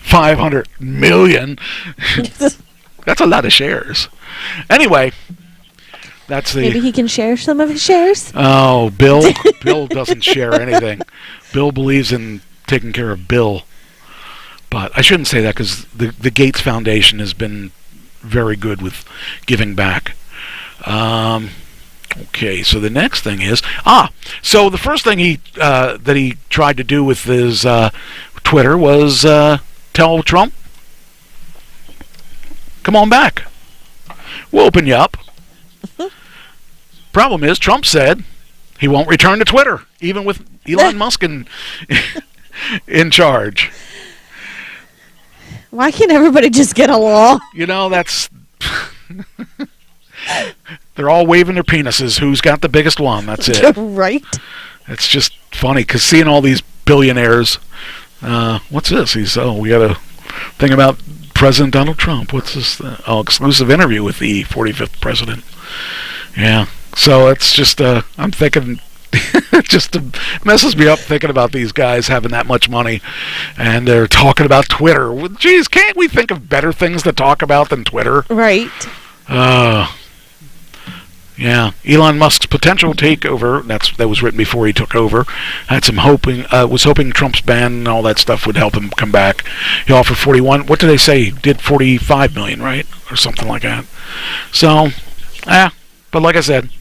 500 million. That's a lot of shares. Anyway, that's the... Maybe he can share some of his shares? Oh, Bill doesn't share anything. Bill believes in taking care of Bill. But I shouldn't say that, because the Gates Foundation has been very good with giving back. Okay, so the next thing is... so the first thing that he tried to do with his Twitter was tell Trump, come on back. We'll open you up. Problem is, Trump said he won't return to Twitter, even with Elon Musk in charge. Why can't everybody just get along? That's... They're all waving their penises. Who's got the biggest one? That's it. Right. It's just funny, because seeing all these billionaires... what's this? We got a thing about President Donald Trump. What's this? Exclusive interview with the 45th president. Yeah. So it's just... I'm thinking... it just messes me up thinking about these guys having that much money, and they're talking about Twitter. Well, geez, can't we think of better things to talk about than Twitter? Right. Yeah. Elon Musk's potential takeover, that was written before he took over, had some was hoping Trump's ban and all that stuff would help him come back. He offered 41, what did they say? He did 45 million, right? Or something like that. So, but like I said,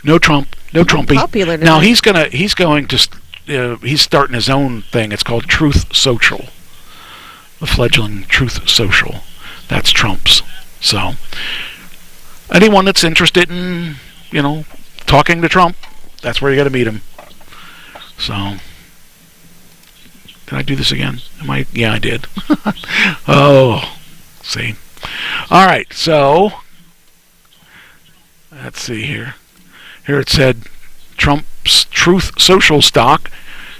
no Trump. No Trumpy. Popular now he's going to he's starting his own thing. It's called Truth Social. The fledgling Truth Social. That's Trump's. So anyone that's interested in, talking to Trump, that's where you got to meet him. So did I do this again? Yeah, I did. Oh, see. All right, so let's see here. Here it said, Trump's Truth Social stock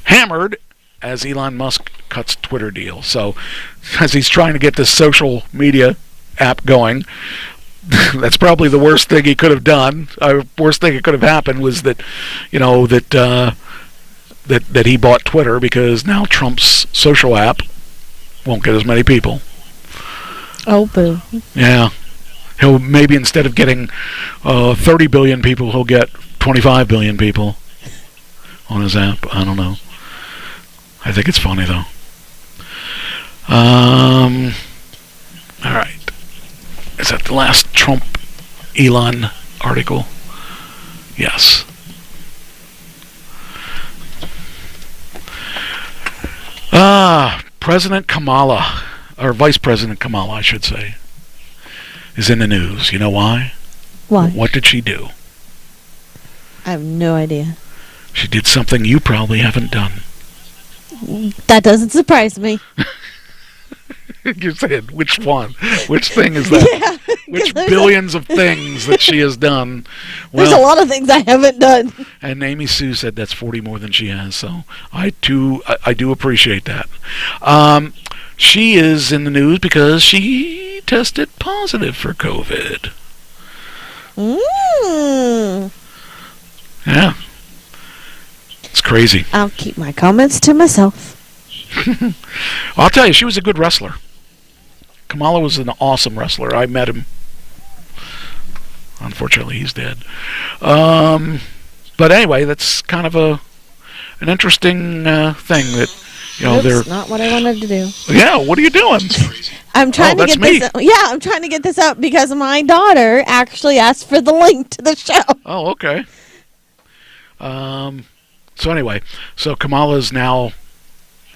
hammered as Elon Musk cuts Twitter deal. So, as he's trying to get this social media app going, that's probably the worst thing he could have done. Worst thing that could have happened was that, that he bought Twitter, because now Trump's social app won't get as many people. Oh, boo. Yeah. He'll maybe, instead of getting 30 billion people, he'll get 25 billion people on his app. I don't know. I think it's funny, though. All right. Is that the last Trump-Elon article? Yes. President Kamala, or Vice President Kamala, I should say, is in the news. You know why? Why? What did she do? I have no idea. She did something you probably haven't done. That doesn't surprise me. You said, which one? Which thing is that? Yeah, which billions of things that she has done? There's a lot of things I haven't done. And Amy Sue said that's 40 more than she has, so I do appreciate that. She is in the news because she tested positive for COVID. Yeah. It's crazy. I'll keep my comments to myself. I'll tell you, she was a good wrestler. Kamala was an awesome wrestler. I met him. Unfortunately, he's dead. But anyway, that's kind of an interesting thing that, you know, That's not what I wanted to do. Yeah, what are you doing? I'm trying to get this. Yeah, I'm trying to get this up because my daughter actually asked for the link to the show. Oh, okay. So anyway, so Kamala's now.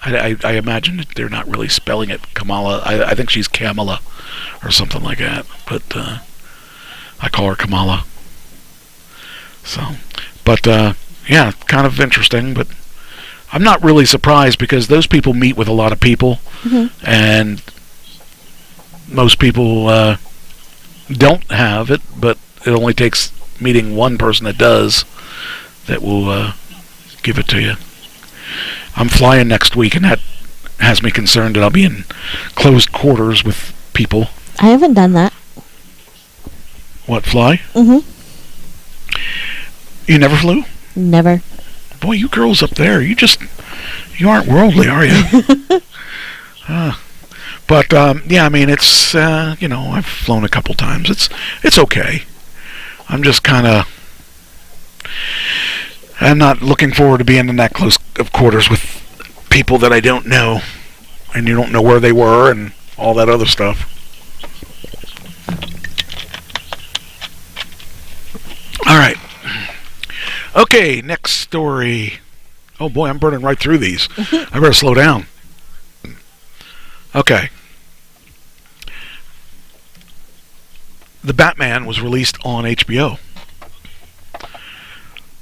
I imagine that they're not really spelling it Kamala. I think she's Kamala or something like that. But I call her Kamala. So, but yeah, kind of interesting. But I'm not really surprised because those people meet with a lot of people, and most people don't have it. But it only takes meeting one person that does that will give it to you. I'm flying next week, and that has me concerned that I'll be in closed quarters with people. I haven't done that. What, fly? You never flew? Never. Boy, you girls up there, you aren't worldly, are you? But yeah, I mean, it's you know, I've flown a couple times. It's okay. I'm just kind of. I'm not looking forward to being in that close of quarters with people that I don't know, and you don't know where they were and all that other stuff. All right. Okay, next story. Oh boy, I'm burning right through these. I better slow down. Okay. The Batman was released on HBO.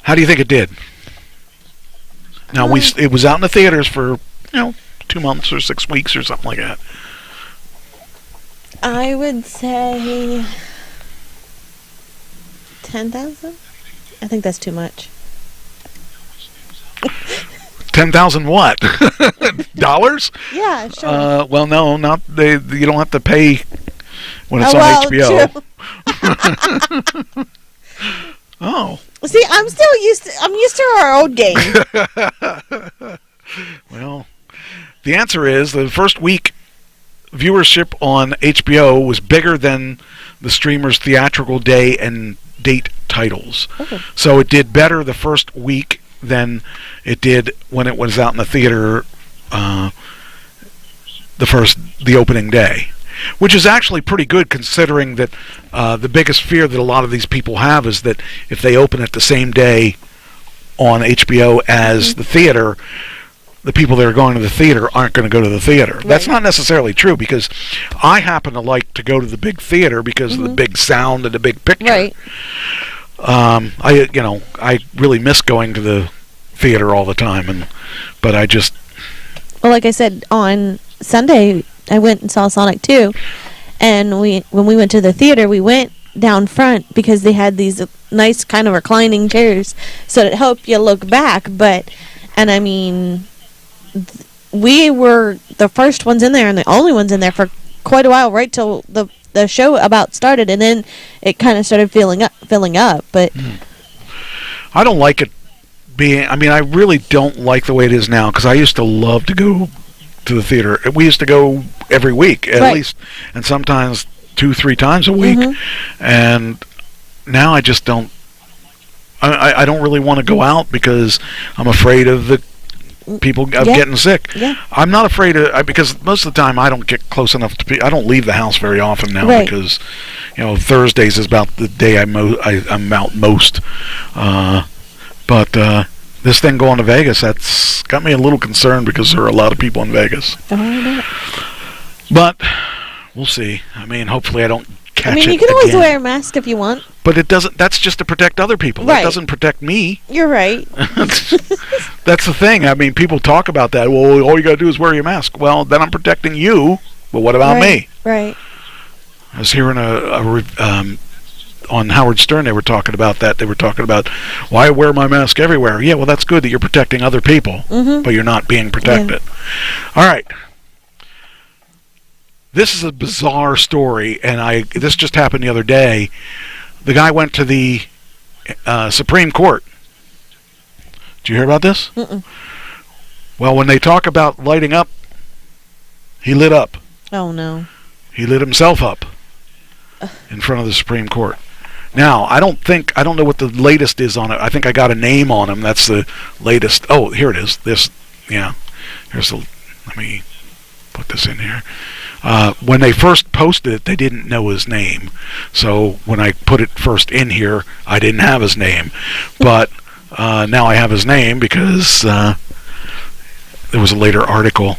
How do you think it did? Now it was out in the theaters for 2 months or 6 weeks or something like that. I would say 10,000. I think that's too much. 10,000 what? Dollars? Yeah, sure. Well, no, not they. You don't have to pay when it's on HBO. Oh. See, I'm used to our old game. Well, the answer is the first week viewership on HBO was bigger than the streamer's theatrical day and date titles. Okay. So it did better the first week than it did when it was out in the theater the opening day. Which is actually pretty good considering that the biggest fear that a lot of these people have is that if they open it the same day on HBO as the theater, the people that are going to the theater aren't going to go to the theater. Right. That's not necessarily true because I happen to like to go to the big theater because of the big sound and the big picture. Right. I really miss going to the theater all the time, but I just. Well, like I said, on Sunday I went and saw Sonic 2, and when we went to the theater, we went down front because they had these nice kind of reclining chairs, so it helped you look back. And I mean, we were the first ones in there and the only ones in there for quite a while, right till the show about started, and then it kind of started filling up. But I don't like it being. I mean, I really don't like the way it is now because I used to love to go to the theater. We used to go every week at least, and sometimes 2-3 times a week. And now I just don't. I don't really want to go out because I'm afraid of the people of Yeah. getting sick. Yeah. I'm not afraid of because most of the time I don't get close enough to. I don't leave the house very often now Right. because Thursdays is about the day I'm out most. But this thing going to Vegas, that's got me a little concerned because there are a lot of people in Vegas. But we'll see. I mean, hopefully I don't catch it. you can always again. wear a mask if you want. But it doesn't. That's just to protect other people. Right. That doesn't protect me. You're right. That's the thing. I mean, people talk about that. Well, all you got to do is wear your mask. Well, then I'm protecting you. But what about me? Right. I was hearing on Howard Stern. They were talking about that. They were talking about why I wear my mask everywhere. Yeah, well, that's good that you're protecting other people, but you're not being protected. Yeah. All right. This is a bizarre story, and this just happened the other day. The guy went to the Supreme Court. Did you hear about this? Mm-mm. Well, when they talk about lighting up, he lit up. Oh, no. He lit himself up in front of the Supreme Court. Now, I don't know what the latest is on it. I think I got a name on him. That's the latest. Oh, here it is. Let me put this in here. When they first posted it, they didn't know his name. So when I put it first in here, I didn't have his name. But now I have his name because there was a later article.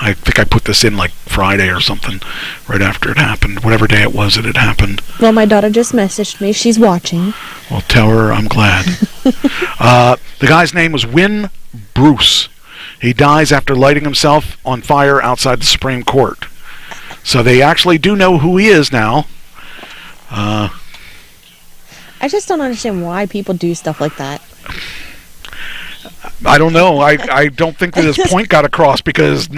I think I put this in like Friday or something, right after it happened, whatever day it was that it happened. Well, my daughter just messaged me. She's watching. Well, tell her I'm glad. The guy's name was Win Bruce. He dies after lighting himself on fire outside the Supreme Court. So they actually do know who he is now. I just don't understand why people do stuff like that. I don't know. I don't think that his point got across because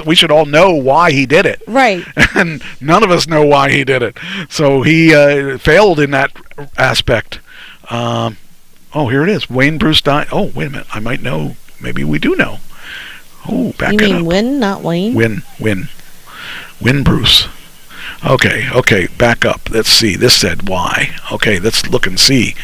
we should all know why he did it. Right. And none of us know why he did it. So he failed in that aspect. Here it is. Wayne Bruce died. Oh, wait a minute. I might know. Maybe we do know. Oh, back it up. You mean Win, not Wayne? Win Bruce. Okay, back up. Let's see. This said why. Okay, let's look and see.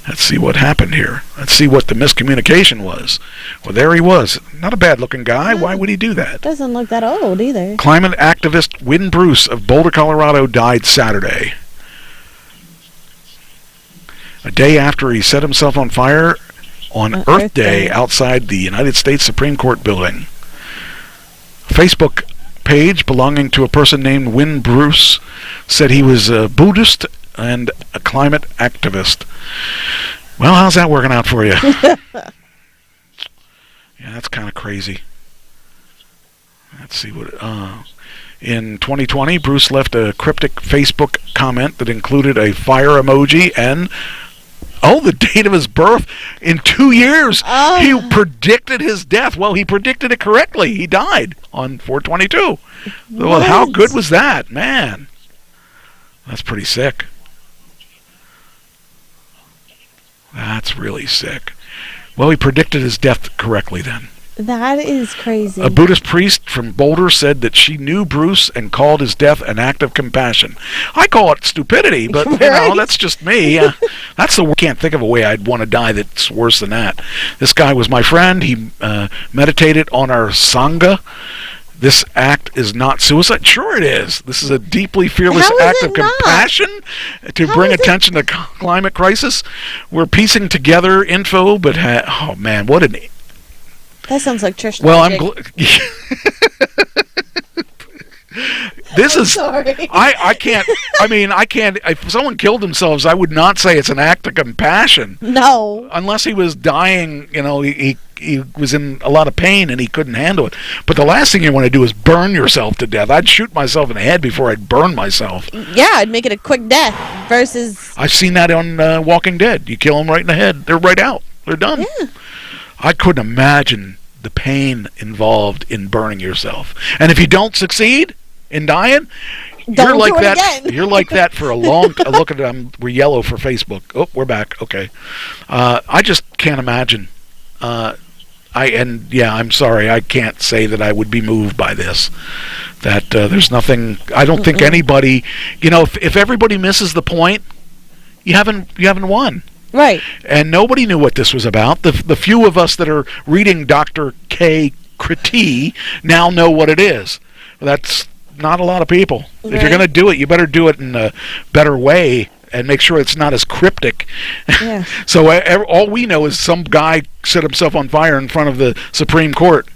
Let's see what happened here. Let's see what the miscommunication was. Well, there he was. Not a bad-looking guy. Why would he do that? Doesn't look that old either. Climate activist Win Bruce of Boulder, Colorado died Saturday. A day after he set himself on fire on Earth Day outside the United States Supreme Court building. A Facebook page belonging to a person named Win Bruce said he was a Buddhist and a climate activist. Well, how's that working out for you? Yeah, that's kind of crazy. Let's see what... In 2020, Bruce left a cryptic Facebook comment that included a fire emoji and... the date of his birth. In 2 years, he predicted his death. Well, he predicted it correctly. He died on 4/22. Well, how good was that? Man, that's pretty sick. That's really sick. Well, he predicted his death correctly then. That is crazy. A Buddhist priest from Boulder said that she knew Bruce and called his death an act of compassion. I call it stupidity, but that's just me. Can't think of a way I'd want to die that's worse than that. This guy was my friend. He meditated on our Sangha. This act is not suicide. Sure it is. This is a deeply fearless act of compassion to bring attention to climate crisis. We're piecing together info, but oh man, what an... That sounds like Trish. Well, this is... Sorry. I can't... I can't... If someone killed themselves, I would not say it's an act of compassion. No. Unless he was dying, he was in a lot of pain and he couldn't handle it. But the last thing you want to do is burn yourself to death. I'd shoot myself in the head before I'd burn myself. Yeah, I'd make it a quick death versus... I've seen that on Walking Dead. You kill them right in the head. They're right out. They're done. Yeah. I couldn't imagine the pain involved in burning yourself. And if you don't succeed in dying, you're like that. You're like that for a long. Look at them. We're yellow for Facebook. Oh, we're back. Okay. I just can't imagine. I'm sorry. I can't say that I would be moved by this. That there's nothing. I don't think anybody. If everybody misses the point, you haven't won. Right. And nobody knew what this was about. The few of us that are reading Dr. K. Critique now know what it is. That's not a lot of people. Right. If you're going to do it, you better do it in a better way and make sure it's not as cryptic. Yeah. So all we know is some guy set himself on fire in front of the Supreme Court.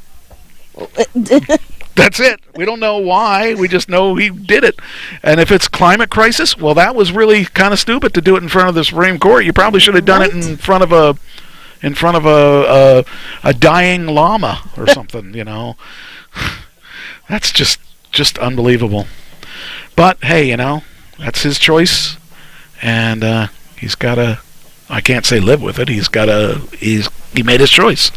That's it. We don't know why. We just know he did it. And if it's climate crisis, well, that was really kind of stupid to do it in front of the Supreme Court. You probably should have done it in front of a dying llama or something. That's just unbelievable. But hey, that's his choice, and he's got to. I can't say live with it. He made his choice.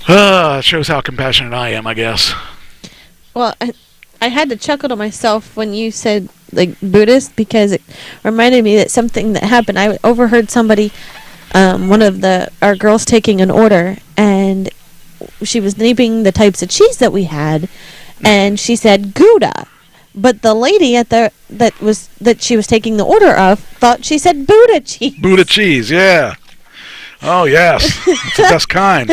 It shows how compassionate I am, I guess. Well, I had to chuckle to myself when you said, like, Buddhist, because it reminded me that something that happened. I overheard somebody, one of our girls taking an order, and she was naming the types of cheese that we had, and she said Gouda. But the lady that she was taking the order of thought she said Buddha cheese. Buddha cheese, yeah. Oh, yes. It's the best kind.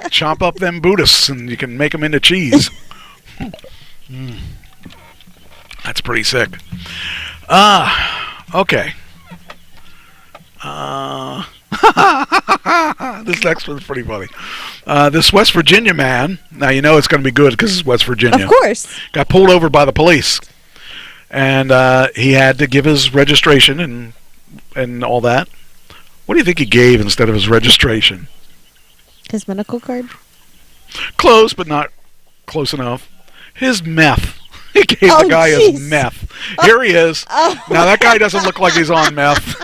Chop up them Buddhists and you can make them into cheese. That's pretty sick. Okay. This next one's pretty funny. This West Virginia man, now you know it's going to be good because it's West Virginia. Of course. Got pulled over by the police. And he had to give his registration and all that. What do you think he gave instead of his registration? His medical card? Close, but not close enough. His meth. He gave the guy his meth. Here he is. Now that guy doesn't look like he's on meth.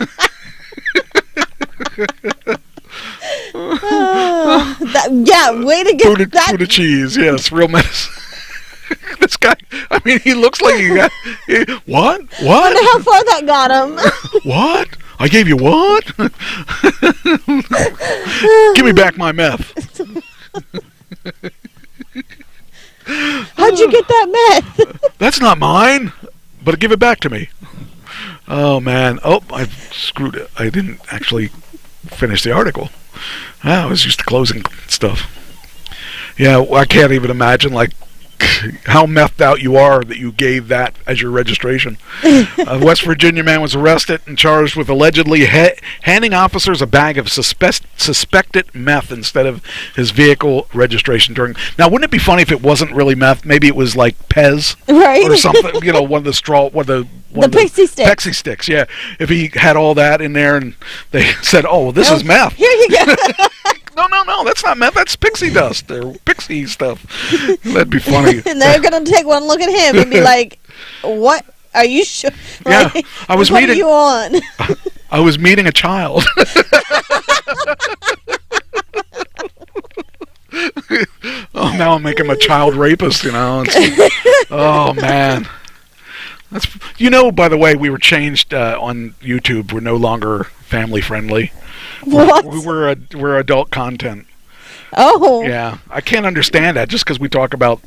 Way to get that. Buddha cheese, yes, real medicine. This guy, I mean, he looks like he got... What? I wonder how far that got him. What? I gave you what? Give me back my meth. How'd you get that meth? That's not mine, but give it back to me. Oh, man. Oh, I screwed it. I didn't actually finish the article. I was used to closing stuff. Yeah, I can't even imagine, like, how methed out you are that you gave that as your registration. A West Virginia man was arrested and charged with allegedly handing officers a bag of suspected meth instead of his vehicle registration during... Now, wouldn't it be funny if it wasn't really meth? Maybe it was like Pez, right? Or something. One of the straw, the Pixie sticks. Pixie sticks, yeah. If he had all that in there and they said, "Oh, well, this is meth." Here you go. No, that's not meth. That's pixie dust or pixie stuff. That'd be funny. And they're gonna take one look at him and be like, "What? Are you sure?" Yeah, like, I was what meeting. Are you on? I was meeting a child. Oh, now I'm making him a child rapist. Oh man. That's, by the way, we were changed on YouTube. We're no longer family friendly. What? We're adult content. Oh. Yeah, I can't understand that just because we talk about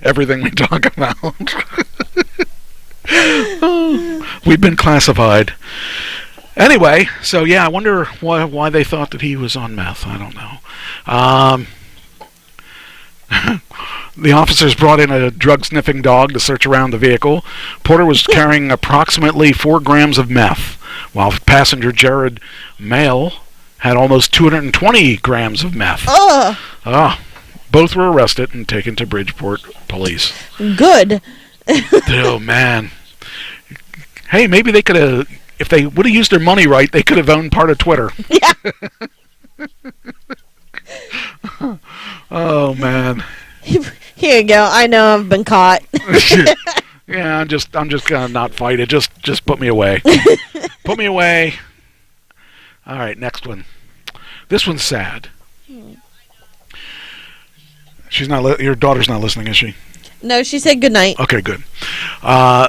everything we talk about. We've been classified. Anyway, so yeah, I wonder why they thought that he was on meth. I don't know. The officers brought in a drug-sniffing dog to search around the vehicle. Porter was carrying approximately 4 grams of meth, while passenger Jared Mail had almost 220 grams of meth. Both were arrested and taken to Bridgeport police. Good. Oh, man. Hey, maybe they could have... If they would have used their money right, they could have owned part of Twitter. Yeah. Oh, man. Here you go. I know I've been caught. Yeah, I'm just gonna not fight it. Just put me away. Put me away. All right, next one. This one's sad. She's not. Your daughter's not listening, is she? No, she said goodnight. Okay, good.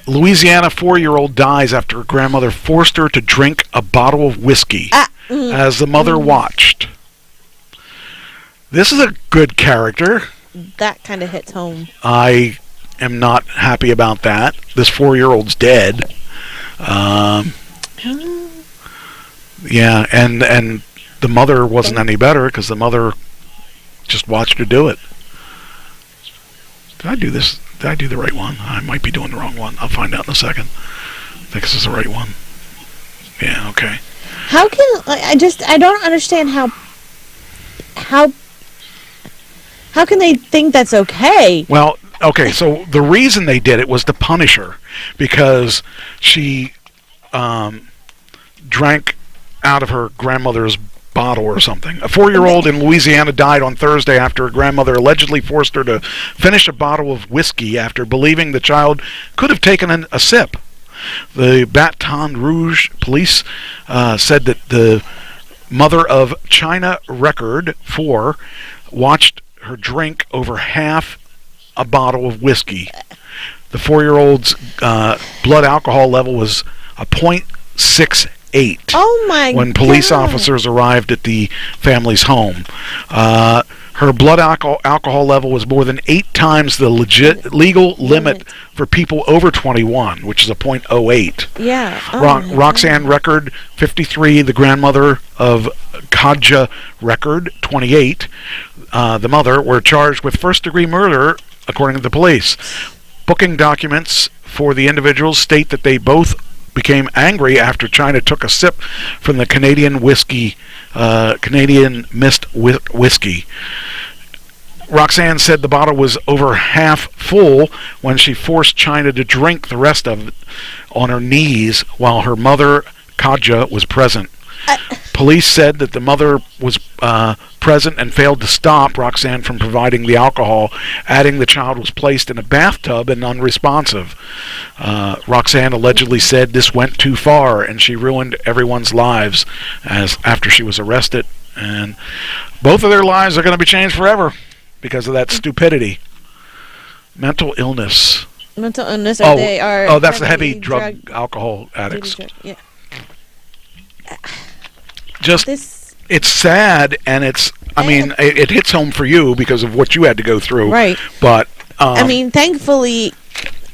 Louisiana 4-year-old dies after her grandmother forced her to drink a bottle of whiskey as the mother watched. This is a good character. That kind of hits home. I am not happy about that. This 4-year-old's dead. Yeah, and the mother wasn't any better because the mother just watched her do it. Did I do this? Did I do the right one? I might be doing the wrong one. I'll find out in a second. I think this is the right one. Yeah, okay. How can I don't understand how can they think that's okay? Well, okay, so the reason they did it was to punish her because she drank out of her grandmother's bottle or something. A 4-year-old in Louisiana died on Thursday after her grandmother allegedly forced her to finish a bottle of whiskey after believing the child could have taken a sip. The Baton Rouge police said that the mother of China Record 4 watched her drink over half a bottle of whiskey. The 4-year-old's blood alcohol level was a .68. Oh my! When police officers arrived at the family's home, her blood alcohol level was more than 8 times the legal limit for people over 21, which is a .08. Yeah. Roxanne Record, 53, the grandmother of Kadja Record, 28, the mother, were charged with first-degree murder, according to the police. Booking documents for the individuals state that they both became angry after China took a sip from the Canadian Mist whiskey. Roxanne said the bottle was over half full when she forced China to drink the rest of it on her knees while her mother, Kadja, was present. Police said that the mother was present and failed to stop Roxanne from providing the alcohol, adding the child was placed in a bathtub and unresponsive. Roxanne allegedly said this went too far and she ruined everyone's lives after she was arrested. And both of their lives are going to be changed forever because of that stupidity. Mental illness. Mental illness, they are... Oh, that's the heavy drug alcohol addicts. Yeah. It's sad, and it hits home for you because of what you had to go through. Right. But thankfully,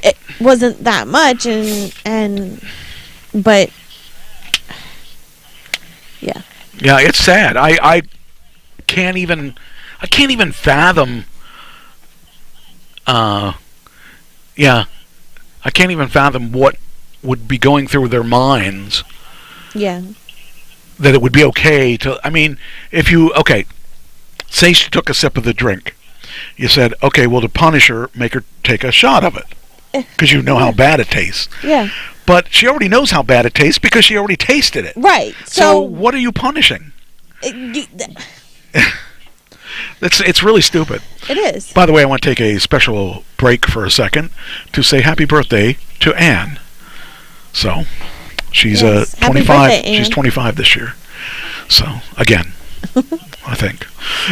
it wasn't that much, but yeah. Yeah, it's sad. I can't even fathom. I can't even fathom what would be going through their minds. Yeah. That it would be okay to, say she took a sip of the drink. You said, okay, well, to punish her, make her take a shot of it. Because you know how bad it tastes. Yeah. But she already knows how bad it tastes because she already tasted it. Right. So what are you punishing? It's really stupid. It is. By the way, I want to take a special break for a second to say happy birthday to Anne. So... She's 25. Birthday, she's 25 this year. So again, I think.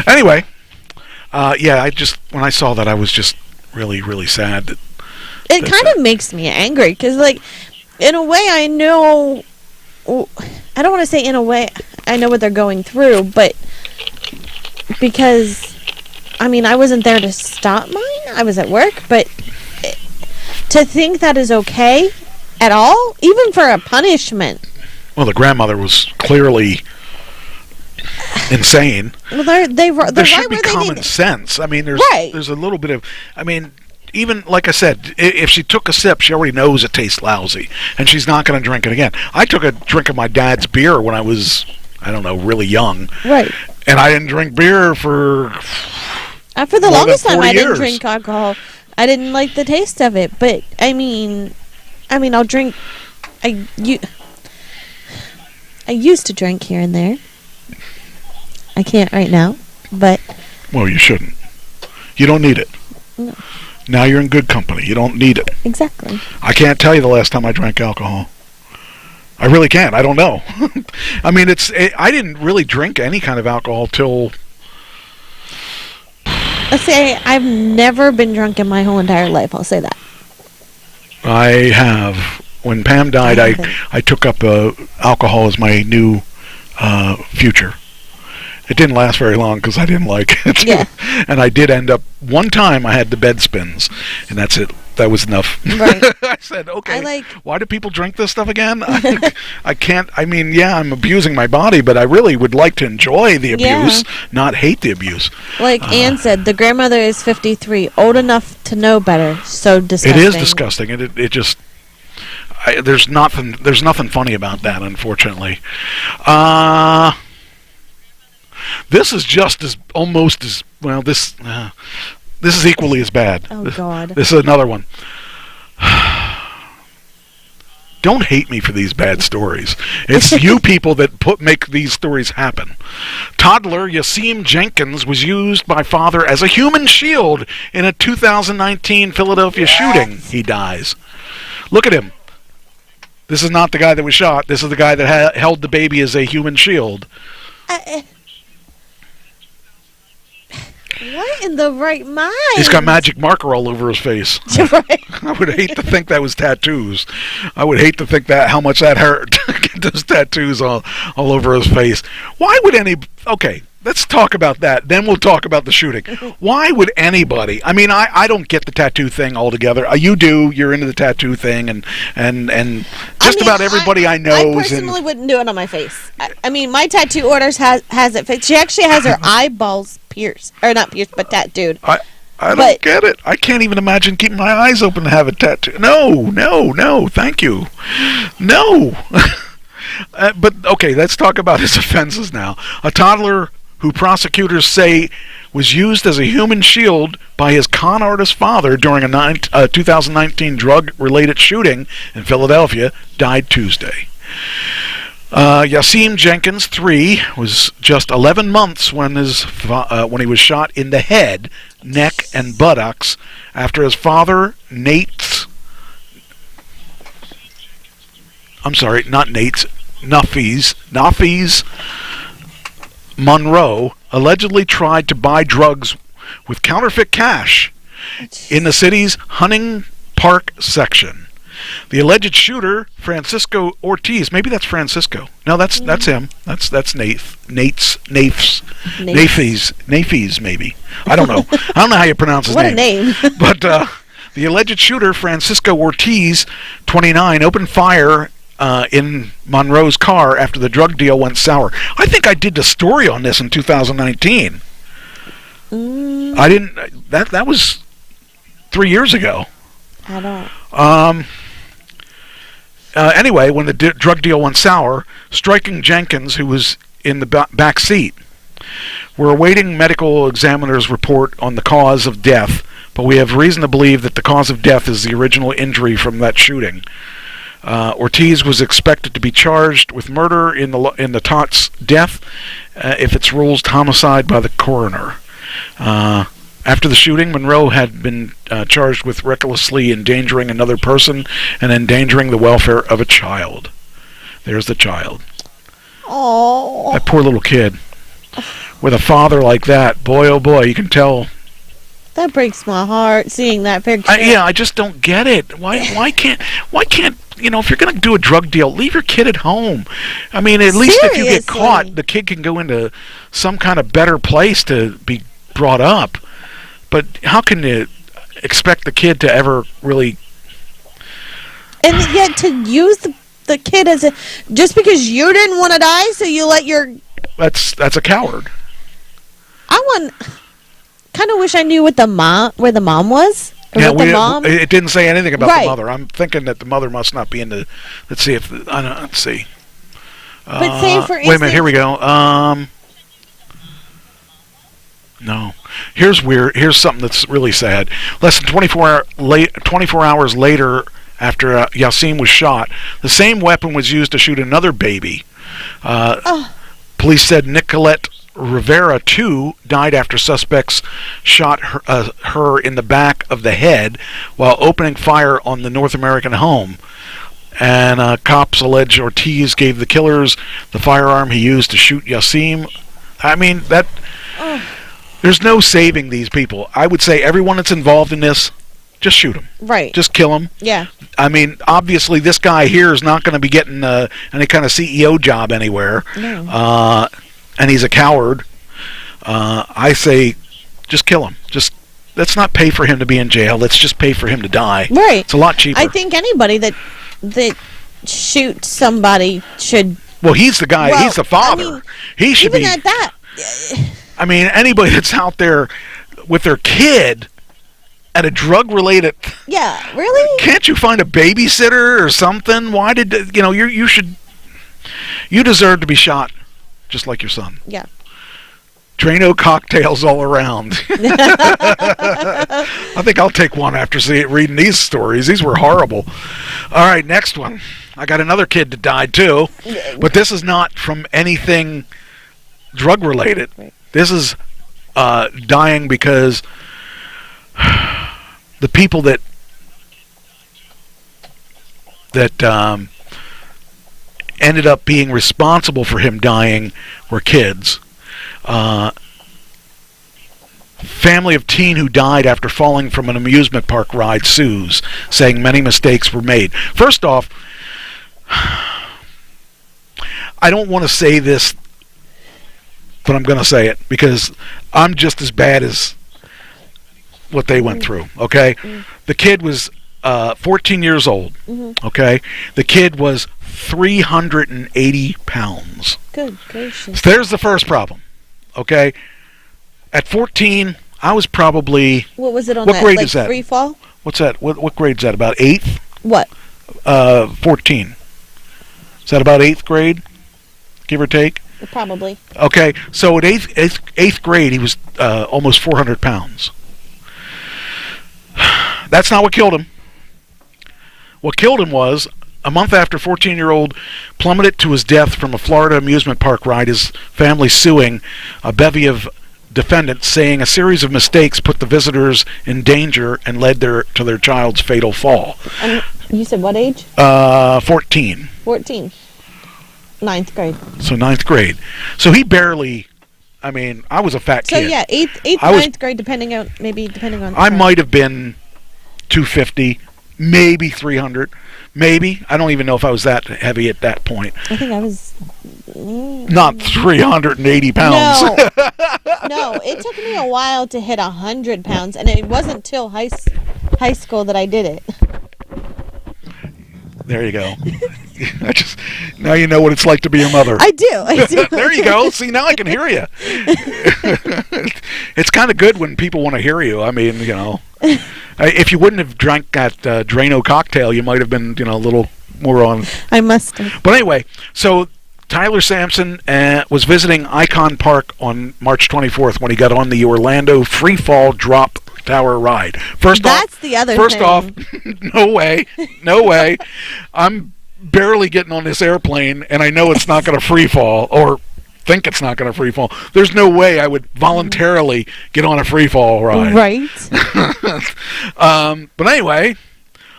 Anyway, when I saw that, I was just really, really sad. It kind of makes me angry because, in a way, I know. I don't want to say in a way I know what they're going through, but because, I wasn't there to stop mine. I was at work, but to think that is okay. At all? Even for a punishment? Well, the grandmother was clearly insane. Well, there should be common sense. There's a little bit of... even, like I said, if she took a sip, she already knows it tastes lousy, and she's not going to drink it again. I took a drink of my dad's beer when I was, really young. Right. And I didn't drink beer for... For the longest time, I didn't drink alcohol. I didn't like the taste of it, but, I'll drink. I used to drink here and there. I can't right now, but... Well, you shouldn't. You don't need it. No. Now you're in good company. You don't need it. Exactly. I can't tell you the last time I drank alcohol. I really can't. I don't know. I didn't really drink any kind of alcohol till... Let's say I've never been drunk in my whole entire life. I'll say that. I have. When Pam died, I took up alcohol as my new future. It didn't last very long because I didn't like it. Yeah. And I did end up, one time I had the bed spins, and that's it. that was enough. Right. I said, okay, I like- why do people drink this stuff again? I can't, I mean, yeah, I'm abusing my body, but I really would like to enjoy the abuse, not hate the abuse. Like Ann said, the grandmother is 53, old enough to know better. So disgusting. It is disgusting. It just, there's nothing funny about that, unfortunately. This is just as, almost as, well, this is equally as bad. Oh, God. This is another one. Don't hate me for these bad stories. It's you people that make these stories happen. Toddler Yasim Jenkins was used by father as a human shield in a 2019 Philadelphia shooting. He dies. Look at him. This is not the guy that was shot. This is the guy that held the baby as a human shield. What in the right mind? He's got magic marker all over his face. Right. I would hate to think that was tattoos. I would hate to think that how much that hurt to get those tattoos all over his face. Why would okay, let's talk about that. Then we'll talk about the shooting. Why would anybody? I mean, I don't get the tattoo thing altogether. You do. You're into the tattoo thing, and just about everybody I know. I personally wouldn't do it on my face. I mean, my tattoo artist has it fixed. She actually has her eyeballs pierced, or not pierced, but tattooed. I don't get it. I can't even imagine keeping my eyes open to have a tattoo. No, thank you. No. But, okay, let's talk about his offenses now. A toddler who prosecutors say was used as a human shield by his con artist father during a 2019 drug-related shooting in Philadelphia died Tuesday. Yasim Jenkins, 3, was just 11 months when he was shot in the head, neck, and buttocks after his father, Nafees Monroe, allegedly tried to buy drugs with counterfeit cash in the city's Hunting Park section. The alleged shooter, Francisco Ortiz, maybe that's Francisco. No, that's him. That's Nafees, maybe. I don't know. I don't know how you pronounce his name. What a name. But the alleged shooter, Francisco Ortiz, 29, opened fire in Monroe's car after the drug deal went sour. I think I did the story on this in 2019. I didn't. That was 3 years ago. I don't. Anyway, when the drug deal went sour, striking Jenkins, who was in the back seat. We're awaiting medical examiner's report on the cause of death, but we have reason to believe that the cause of death is the original injury from that shooting. Ortiz was expected to be charged with murder in the tot's death if it's ruled homicide by the coroner. After the shooting, Monroe had been charged with recklessly endangering another person and endangering the welfare of a child. There's the child. Oh. That poor little kid. With a father like that, boy, oh boy, you can tell. That breaks my heart seeing that picture. I just don't get it. Why can't if you're going to do a drug deal, leave your kid at home. I mean, at least if you get caught, the kid can go into some kind of better place to be brought up. But how can you expect the kid to ever really... And yet to use the kid as a... Just because you didn't want to die, so you let your... That's a coward. Kind of wish I knew where the mom was. It didn't say anything about the mother. I'm thinking that the mother must not be in the... Let's see if... let's see. But say, for instance... Wait a minute, here we go. No. Here's weird. Here's something that's really sad. Less than 24 hours later, after Yasim was shot, the same weapon was used to shoot another baby. Police said Nicolette Rivera, 2, died after suspects shot her in the back of the head while opening fire on the North American home. And cops allege Ortiz gave the killers the firearm he used to shoot Yasim. I mean, that... There's no saving these people. I would say everyone that's involved in this, just shoot them. Right. Just kill them. Yeah. I mean, obviously, this guy here is not going to be getting any kind of CEO job anywhere. No. And he's a coward. I say, just kill him. Just let's not pay for him to be in jail. Let's just pay for him to die. Right. It's a lot cheaper. I think anybody that shoots somebody should. Well, he's the guy. He's the father. I mean, he should even be. at that. I mean, anybody that's out there with their kid at a drug-related. Yeah, really? Can't you find a babysitter or something? Why did you should? You deserve to be shot, just like your son. Yeah. Drano cocktails all around. I think I'll take one after reading these stories. These were horrible. All right, next one. I got another kid that died too, but this is not from anything drug-related. Right. This is dying because the people that ended up being responsible for him dying were kids. Family of teen who died after falling from an amusement park ride sues, saying many mistakes were made. First off, I don't want to say this, but I'm going to say it because I'm just as bad as what they went through, okay? The kid was 14 years old, okay? The kid was 380 pounds. Good gracious. So there's the first problem, okay? At 14, I was probably... What was it on what that? grade Like is that? free fall? What's that? What grade is that? About 8th? What? 14. Is that about 8th grade? Give or take? Probably. Okay, so at eighth grade, he was almost 400 pounds. That's not what killed him. What killed him was, a month after 14-year-old plummeted to his death from a Florida amusement park ride, his family suing a bevy of defendants, saying a series of mistakes put the visitors in danger and led to their child's fatal fall. You said what age? 14. 14. 9th grade. So 9th grade. So he barely... I mean, I was a fat kid. So yeah, 8th, 9th grade, depending on... I might have been 250, maybe 300, maybe. I don't even know if I was that heavy at that point. I think I was... Not 380 pounds. No, it took me a while to hit 100 pounds, and it wasn't till high school that I did it. There you go. Now you know what it's like to be a mother. I do. There you go. See, now I can hear you. It's kind of good when people want to hear you. I mean, if you wouldn't have drank that Drano cocktail, you might have been, a little more on. I must have. But anyway, so Tyler Sampson was visiting Icon Park on March 24th when he got on the Orlando Free Fall Drop Tower ride. First off, no way. I'm barely getting on this airplane, and I know it's not going to free fall, or think it's not going to free fall. There's no way I would voluntarily get on a free fall ride. Right. But anyway,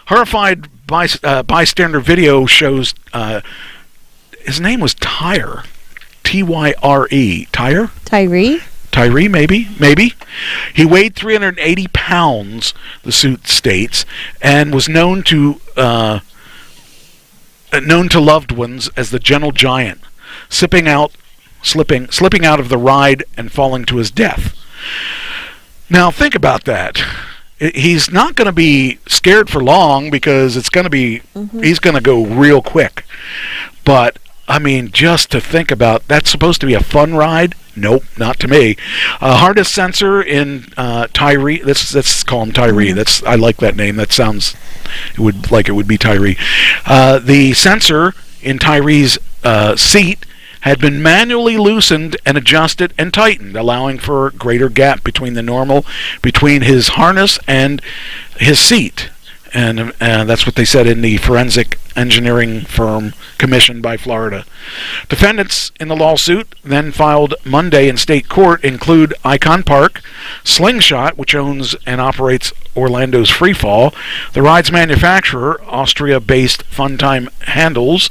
horrified bystander video shows his name was Tyre. Tyre. Tyre? Tyree, maybe. He weighed 380 pounds, the suit states, and was known to loved ones as the Gentle Giant, slipping out of the ride and falling to his death. Now think about that. He's not going to be scared for long because it's going to be he's going to go real quick. But I mean, just to think about, that's supposed to be a fun ride? Nope, not to me. Hardest sensor in Tyree. Let's call him Tyree. I like that name. That sounds it would be Tyree. The sensor in Tyree's seat had been manually loosened and adjusted and tightened, allowing for a greater gap between his harness and his seat. And that's what they said in the forensic engineering firm commissioned by Florida. Defendants in the lawsuit then filed Monday in state court include Icon Park, Slingshot, which owns and operates Orlando's Free Fall, the ride's manufacturer, Austria-based Funtime Handels,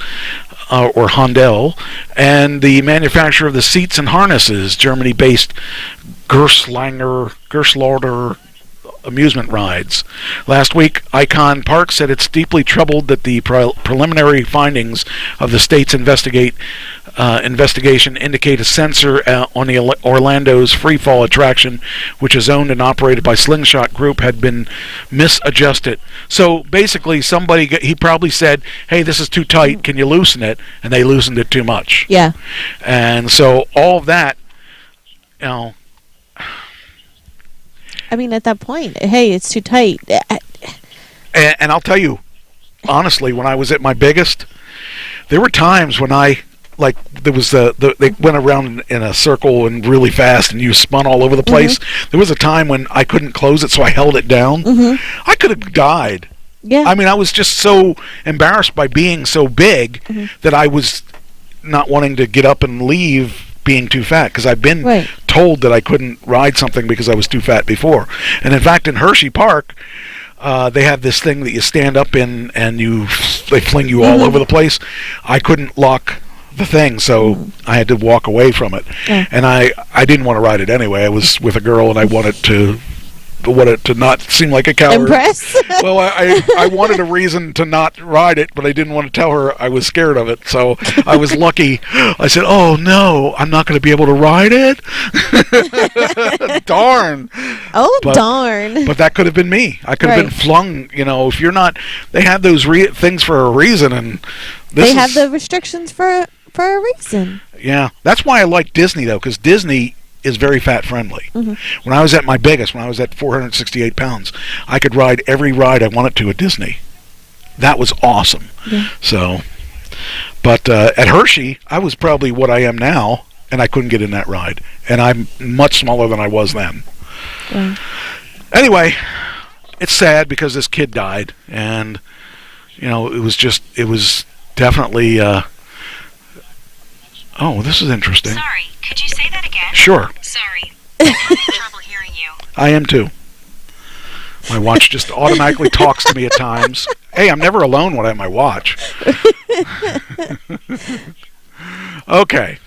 or Handel, and the manufacturer of the seats and harnesses, Germany-based Gerslauder amusement rides. Last week, Icon Park said it's deeply troubled that the preliminary findings of the state's investigation investigation indicate a sensor on the Orlando's free fall attraction, which is owned and operated by Slingshot Group, had been misadjusted. So basically, he probably said, "Hey, this is too tight. Can you loosen it?" And they loosened it too much. Yeah. And so all of that, I mean, at that point, hey, it's too tight. And I'll tell you, honestly, when I was at my biggest, there were times when there was they went around in a circle and really fast, and you spun all over the place. There was a time when I couldn't close it, so I held it down. I could have died. Yeah. I mean, I was just so embarrassed by being so big that I was not wanting to get up and leave being too fat, because I've been told that I couldn't ride something because I was too fat before. And in fact, in Hershey Park, they have this thing that you stand up in and they fling you all over the place. I couldn't lock the thing, so I had to walk away from it. And I didn't want to ride it anyway. I was with a girl, and I wanted to not seem like a coward. Impress? Well, I wanted a reason to not ride it, but I didn't want to tell her I was scared of it. So I was lucky. I said, "Oh no, I'm not going to be able to ride it." Darn. Darn. But that could have been me. I could have been flung. If you're not, they have those things for a reason, and they have the restrictions for a reason. Yeah, that's why I like Disney though, because Disney is very fat friendly. When I was at my biggest, when I was at 468 pounds, I could ride every ride I wanted to at Disney. That was awesome. So, but at Hershey, I was probably what I am now, and I couldn't get in that ride. And I'm much smaller than I was then. Anyway, it's sad because this kid died, and it was definitely. Oh, this is interesting. Sorry, could you say that again? Sure. Sorry, I'm having trouble hearing you. I am too. My watch just automatically talks to me at times. Hey, I'm never alone when I have my watch. Okay.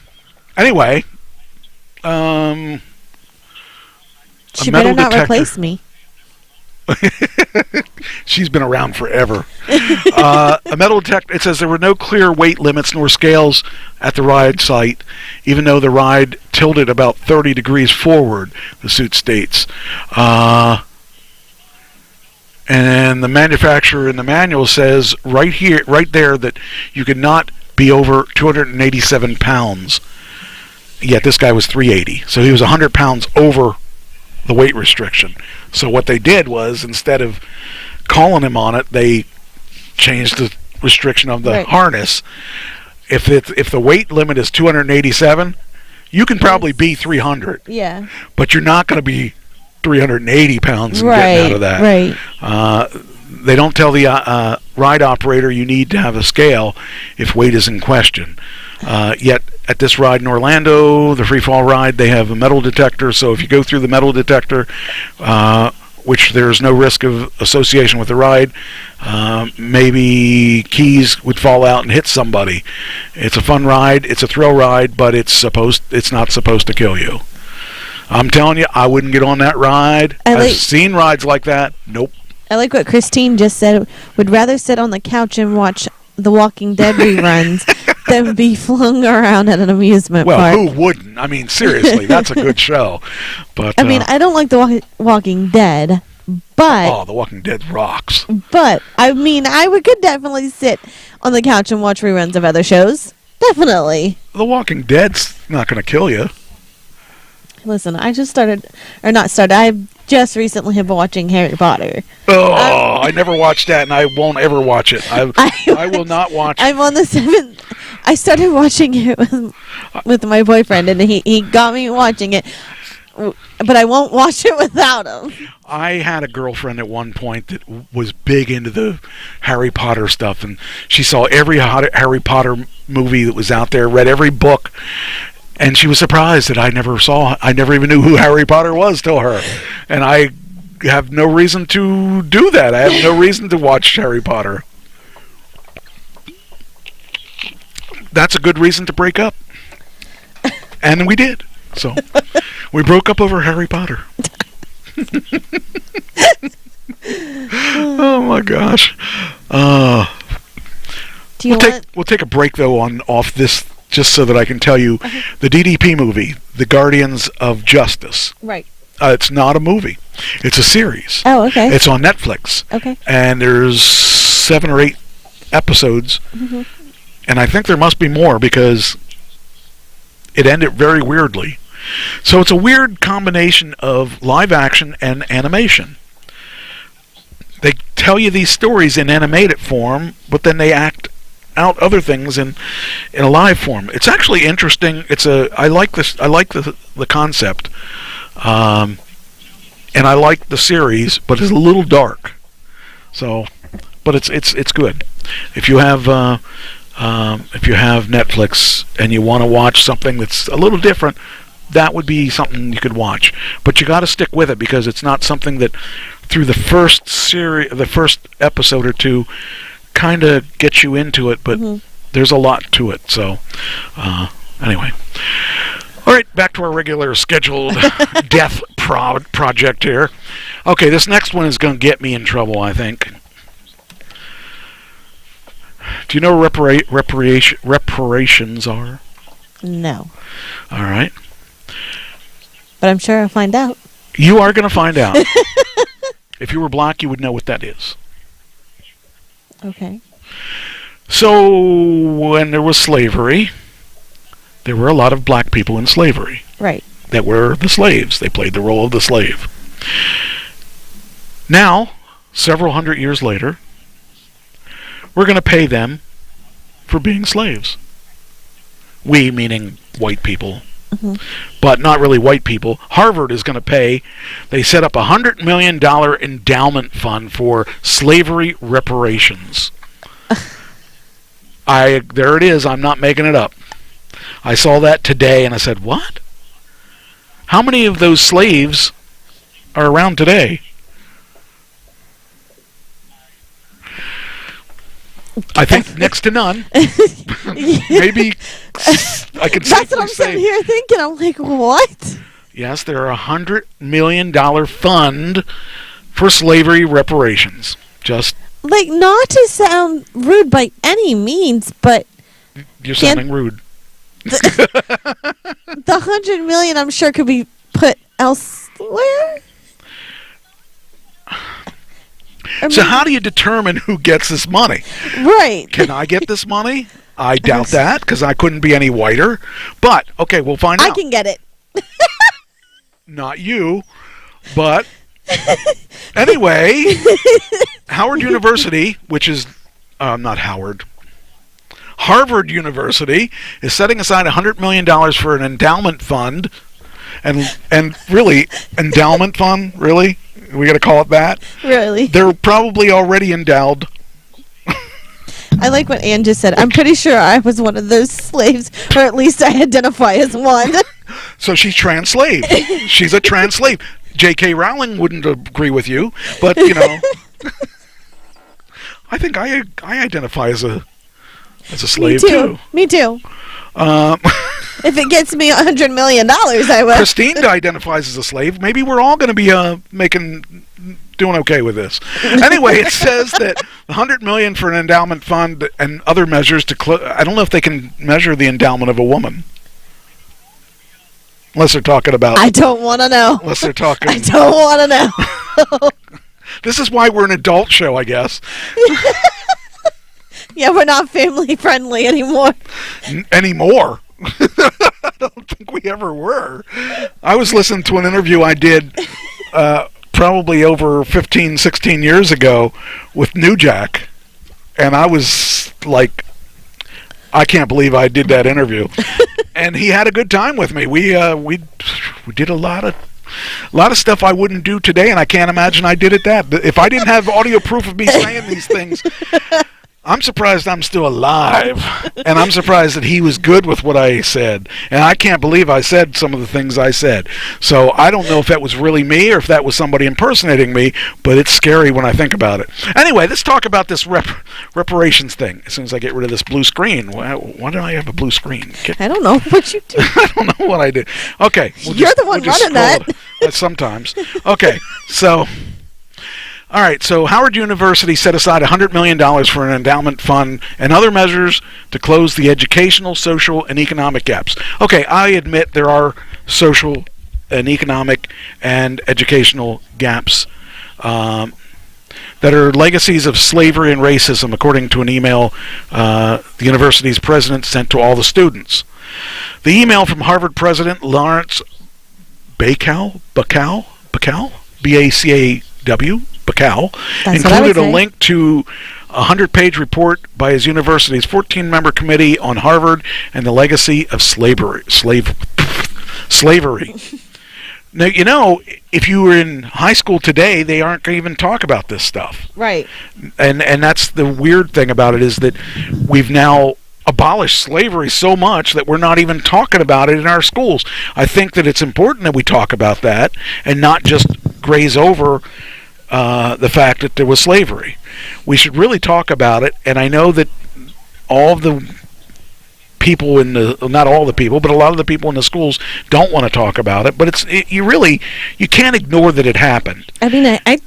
Anyway, she better not replace me. She's been around forever. A metal detector. It says there were no clear weight limits nor scales at the ride site, even though the ride tilted about 30 degrees forward, the suit states. And the manufacturer in the manual says right there, that you could not be over 287 pounds. Yet this guy was 380, so he was 100 pounds over the weight restriction. So what they did was, instead of calling him on it, they changed the restriction of the harness. If the weight limit is 287, you can probably be 300. Yeah. But you're not going to be 380 pounds and getting out of that. Right. They don't tell the ride operator you need to have a scale if weight is in question. Yet at this ride in Orlando, the free fall ride, they have a metal detector. So if you go through the metal detector, which there's no risk of association with the ride, maybe keys would fall out and hit somebody. It's a fun ride. It's a thrill ride, but it's not supposed to kill you. I'm telling you, I wouldn't get on that ride. I've seen rides like that. Nope. I like what Christine just said. Would rather sit on the couch and watch The Walking Dead reruns than be flung around at an amusement park. Well, who wouldn't? I mean, seriously, that's a good show. But I mean, I don't like The Walking Dead, but... The Walking Dead rocks. But, I mean, could definitely sit on the couch and watch reruns of other shows. Definitely. The Walking Dead's not going to kill you. Listen, I just recently have been watching Harry Potter. Oh, I never watched that, and I won't ever watch it. I will not watch it. I'm on the 7th. I started watching it with my boyfriend, and he got me watching it, but I won't watch it without him. I had a girlfriend at one point that was big into the Harry Potter stuff, and she saw every Harry Potter movie that was out there, read every book. And she was surprised that I never even knew who Harry Potter was till her. And I have no reason to do that. I have no reason to watch Harry Potter. That's a good reason to break up. And we did. So, we broke up over Harry Potter. Oh my gosh. We'll take a break though off this just so that I can tell you, the DDP movie, The Guardians of Justice. Right. It's not a movie. It's a series. Oh, okay. It's on Netflix. Okay. And there's 7 or 8 episodes. Mm-hmm. And I think there must be more because it ended very weirdly. So it's a weird combination of live action and animation. They tell you these stories in animated form, but then they act out other things in a live form. It's actually interesting. I like this. I like the concept. And I like the series, but it's a little dark. So, but it's good. If you have Netflix and you want to watch something that's a little different, that would be something you could watch. But you got to stick with it because it's not something that through the first episode or two kind of gets you into it, but there's a lot to it. So, anyway. All right, back to our regular scheduled death project here. Okay, this next one is going to get me in trouble, I think. Do you know what reparations are? No. All right. But I'm sure I'll find out. You are going to find out. If you were black, you would know what that is. Okay. So, when there was slavery, there were a lot of black people in slavery. Right. That were the slaves. They played the role of the slave. Now, several hundred years later, we're going to pay them for being slaves. We, meaning white people. Mm-hmm. But not really white people. Harvard is going to pay. They set up a $100 million endowment fund for slavery reparations. There it is. I'm not making it up. I saw that today and I said, what? How many of those slaves are around today? I think next to none. Maybe I could That's what I'm sitting here thinking. I'm like, what? Yes, there are $100 million fund for slavery reparations. Just like, not to sound rude by any means, but you're sounding rude. The $100 million, I'm sure, could be put elsewhere. So how do you determine who gets this money? Right. Can I get this money? I doubt that because I couldn't be any whiter. But, okay, we'll find out. I can get it. Not you, but anyway, Howard University, which is not Howard, Harvard University is setting aside $100 million for an endowment fund. And really, endowment fund, really? We got to call it that? Really? They're probably already endowed. I like what Ann just said. I'm pretty sure I was one of those slaves, or at least I identify as one. So she's trans-slave. She's a trans-slave. J.K. Rowling wouldn't agree with you, but, you know, I think I identify as a slave, too. Me too. If it gets me $100 million, I will. Christine identifies as a slave. Maybe we're all going to be doing okay with this. Anyway, it says that $100 million for an endowment fund and other measures I don't know if they can measure the endowment of a woman. Unless they're talking about... I don't want to know. Unless they're talking... I don't want to know. This is why we're an adult show, I guess. Yeah, we're not family friendly anymore. Anymore? I don't think we ever were. I was listening to an interview I did probably over 15, 16 years ago with New Jack, and I was like, I can't believe I did that interview. And he had a good time with me. We did a lot of stuff I wouldn't do today, and I can't imagine I did it that. If I didn't have audio proof of me saying these things, I'm surprised I'm still alive, and I'm surprised that he was good with what I said, and I can't believe I said some of the things I said. So I don't know if that was really me or if that was somebody impersonating me, but it's scary when I think about it. Anyway, let's talk about this reparations thing as soon as I get rid of this blue screen. Why do I have a blue screen? I don't know what you do. I don't know what I did. Okay. You're the one running that. Sometimes. Okay, so... All right, so Howard University set aside $100 million for an endowment fund and other measures to close the educational, social, and economic gaps. Okay, I admit there are social and economic and educational gaps that are legacies of slavery and racism, according to an email the university's president sent to all the students. The email from Harvard President Lawrence Bacow, B-A-C-A-W, included a link to a 100-page report by his university's 14-member committee on Harvard and the legacy of slavery. Now, you know, if you were in high school today, they aren't going to even talk about this stuff. Right. And that's the weird thing about it, is that we've now abolished slavery so much that we're not even talking about it in our schools. I think that it's important that we talk about that and not just graze over the fact that there was slavery. We should really talk about it, and I know that all of the people not all the people, but a lot of the people in the schools don't want to talk about it, but you can't ignore that it happened. I mean, I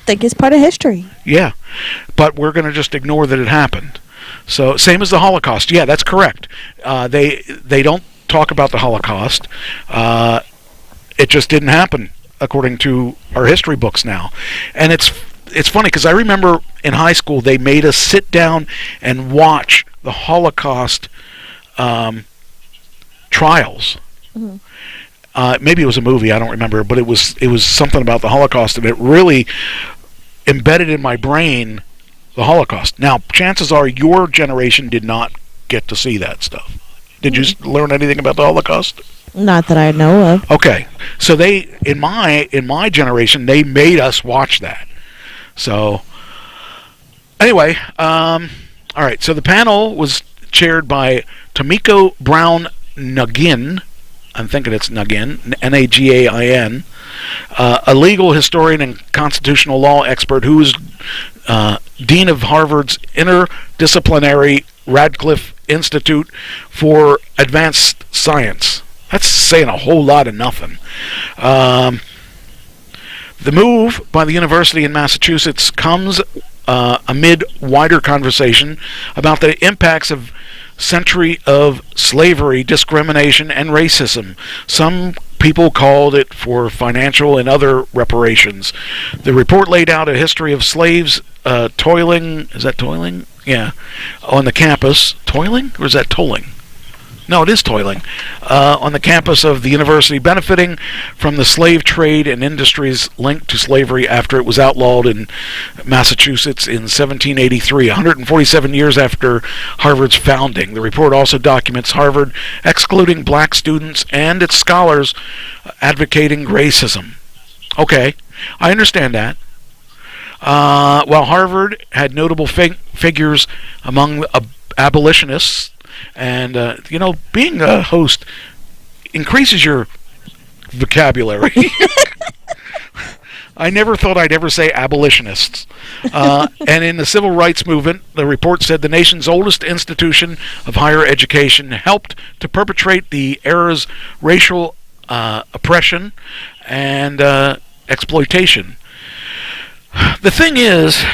think it's part of history. Yeah, but we're going to just ignore that it happened. So, same as the Holocaust. Yeah, that's correct. They don't talk about the Holocaust. It just didn't happen, according to our history books now. And it's funny, because I remember in high school they made us sit down and watch the Holocaust trials. Mm-hmm. Maybe it was a movie, I don't remember, but it was something about the Holocaust, and it really embedded in my brain the Holocaust. Now, chances are your generation did not get to see that stuff. Did you learn anything about the Holocaust? Not that I know of. Okay, so they in my generation they made us watch that. So anyway, all right. So the panel was chaired by Tomiko Brown Nagin. I'm thinking it's Nagin, N-A-G-A-I-N, a legal historian and constitutional law expert who is dean of Harvard's Interdisciplinary Radcliffe Institute for Advanced Science. That's saying a whole lot of nothing. The move by the university in Massachusetts comes amid wider conversation about the impacts of century of slavery, discrimination, and racism. Some people called it for financial and other reparations. The report laid out a history of slaves toiling. Is that toiling? Yeah. On the campus. Toiling? Or is that tolling? No, it is toiling. On the campus of the university, benefiting from the slave trade and industries linked to slavery after it was outlawed in Massachusetts in 1783, 147 years after Harvard's founding. The report also documents Harvard excluding black students and its scholars advocating racism. Okay, I understand that. While Harvard had notable figures among abolitionists, and, being a host increases your vocabulary. I never thought I'd ever say abolitionists. And in the civil rights movement, the report said the nation's oldest institution of higher education helped to perpetrate the era's racial oppression and exploitation. The thing is,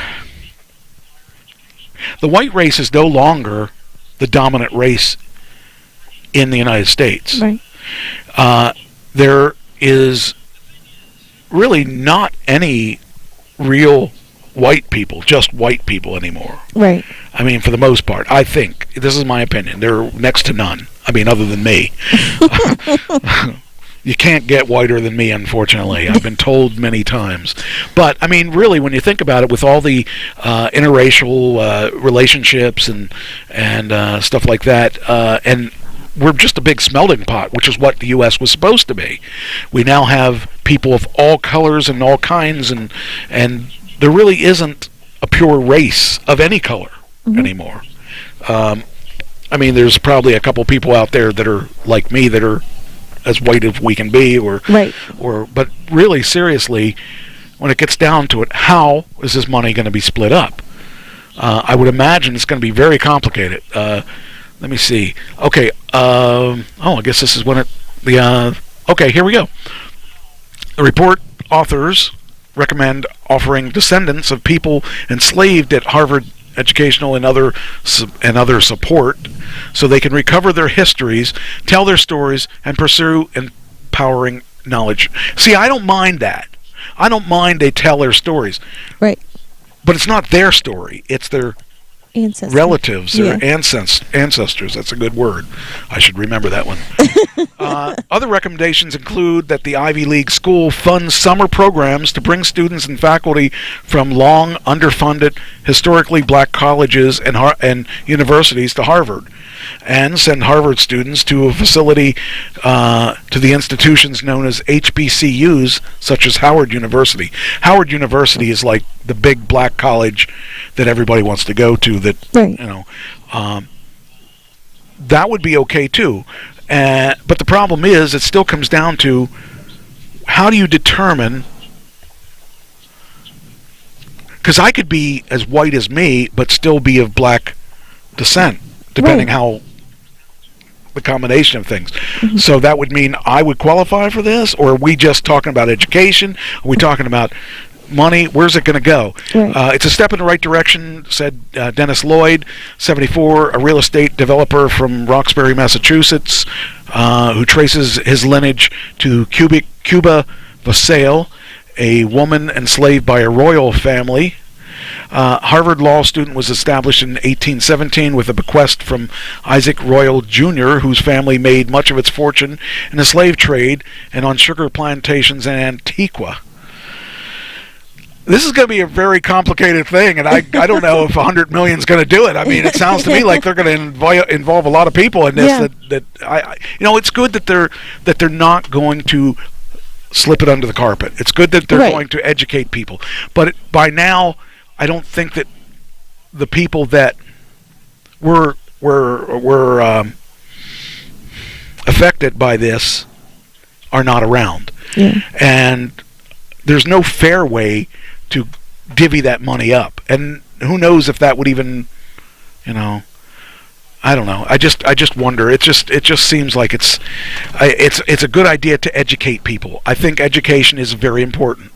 the white race is no longer the dominant race in the United States. Right. There is really not any real white people, just white people anymore. Right. I mean, for the most part, I think. This is my opinion. There are next to none. I mean, other than me. You can't get whiter than me, unfortunately. I've been told many times. But, I mean, really, when you think about it, with all the interracial relationships and stuff like that, and we're just a big smelting pot, which is what the U.S. was supposed to be. We now have people of all colors and all kinds, and there really isn't a pure race of any color anymore. I mean, there's probably a couple people out there that are like me that are as white as we can be, but really, seriously, when it gets down to it, how is this money going to be split up? I would imagine it's going to be very complicated. Let me see. Okay. I guess this is when okay, here we go. The report authors recommend offering descendants of people enslaved at Harvard educational and other support so they can recover their histories, tell their stories, and pursue empowering knowledge. See, I don't mind that. I don't mind they tell their stories. Right. But it's not their story. It's their relatives, their ancestors. That's a good word. I should remember that one. Other recommendations include that the Ivy League school funds summer programs to bring students and faculty from long underfunded, historically black colleges and universities to Harvard, and send Harvard students to a facility, to the institutions known as HBCUs, such as Howard University. Howard University is like the big black college that everybody wants to go to. That that would be okay too. But the problem is, it still comes down to how do you determine? Because I could be as white as me, but still be of black descent, depending how the combination of things. Mm-hmm. So that would mean I would qualify for this, or are we just talking about education? Are we talking about money? Where's it going to go? Right. It's a step in the right direction, said Dennis Lloyd, 74, a real estate developer from Roxbury, Massachusetts, who traces his lineage to Cuba Vasile, a woman enslaved by a royal family. Harvard law student was established in 1817 with a bequest from Isaac Royal Jr., whose family made much of its fortune in the slave trade and on sugar plantations in Antigua. This is going to be a very complicated thing, and I don't know if 100 million is going to do it. I mean, it sounds to me like they're going to involve a lot of people in this. Yeah. It's good that they're not going to slip it under the carpet. It's good that they're going to educate people. But by now, I don't think that the people that were affected by this are not around. Yeah. And there's no fair way to divvy that money up. And who knows if that would even, I don't know. I just wonder. It just seems like it's a good idea to educate people. I think education is very important,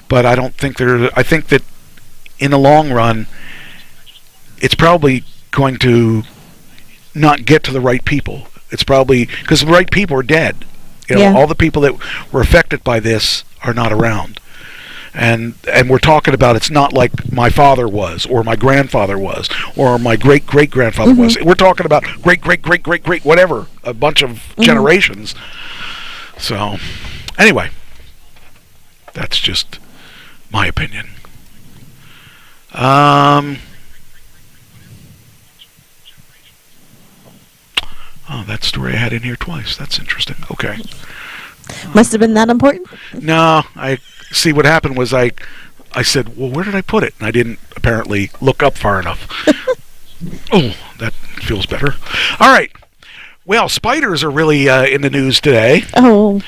but I don't think I think that in the long run, it's probably going to not get to the right people. It's probably because the right people are dead. All the people that were affected by this are not around. And we're talking about, it's not like my father was, or my grandfather was, or my great-great-grandfather was. We're talking about great-great-great-great-great, whatever, a bunch of generations. So, anyway, that's just my opinion. Oh, that story I had in here twice. That's interesting. Okay. Must have been that important? No, I see what happened was I said, well, where did I put it? And I didn't apparently look up far enough. Oh, that feels better. All right. Well, spiders are really in the news today. Oh,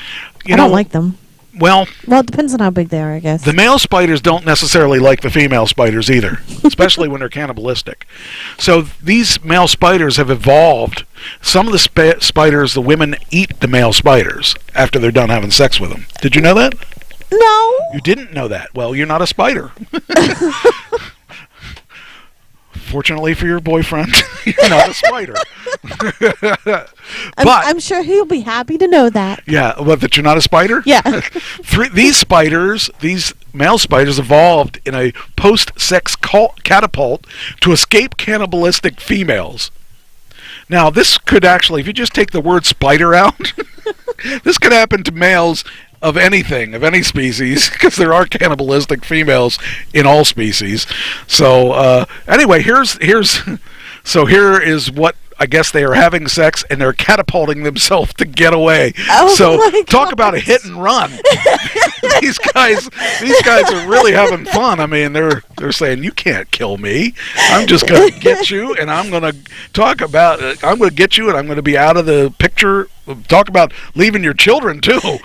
I don't like them. Well, it depends on how big they are, I guess. The male spiders don't necessarily like the female spiders either, especially when they're cannibalistic. So these male spiders have evolved. Some of the spiders, the women eat the male spiders after they're done having sex with them. Did you know that? No. You didn't know that. Well, you're not a spider. Fortunately for your boyfriend, you're not a spider. I'm sure he'll be happy to know that. Yeah, that you're not a spider? Yeah. These male spiders evolved in a post-sex catapult to escape cannibalistic females. Now, this could actually, if you just take the word spider out, this could happen to males of anything, of any species, because there are cannibalistic females in all species. So anyway, here is what I guess they are having sex and they're catapulting themselves to get away. Oh, so talk about a hit and run. These guys are really having fun. I mean, they're saying, you can't kill me. I'm just going to get you, and I'm going to get you, and I'm going to be out of the picture. Talk about leaving your children too.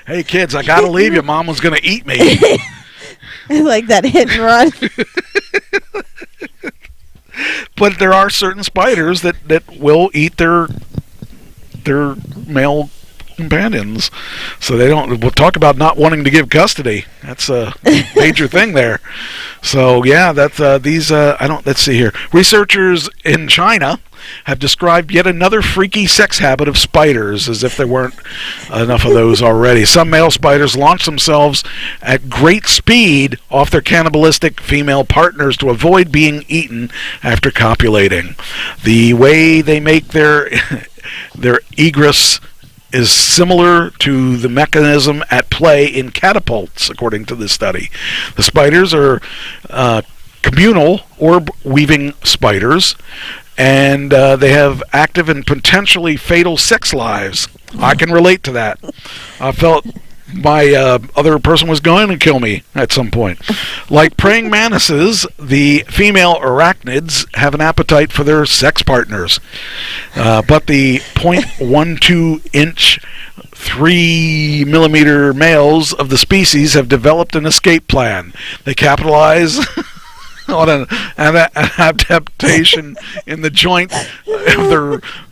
Hey kids, I got to leave you. Mom was going to eat me. I like that hit and run. But there are certain spiders that will eat their male companions. So they don't. We'll talk about not wanting to give custody. That's a major thing there. So yeah, that's these. I don't. Let's see here. Researchers in China have described yet another freaky sex habit of spiders, as if there weren't enough of those already. Some male spiders launch themselves at great speed off their cannibalistic female partners to avoid being eaten after copulating. The way they make their egress is similar to the mechanism at play in catapults, according to this study. The spiders are communal orb-weaving spiders, and they have active and potentially fatal sex lives. I can relate to that. I felt my other person was going to kill me at some point. Like praying mantises, the female arachnids have an appetite for their sex partners. But the 0.12-inch 3-millimeter males of the species have developed an escape plan. They capitalize on an adaptation in the joint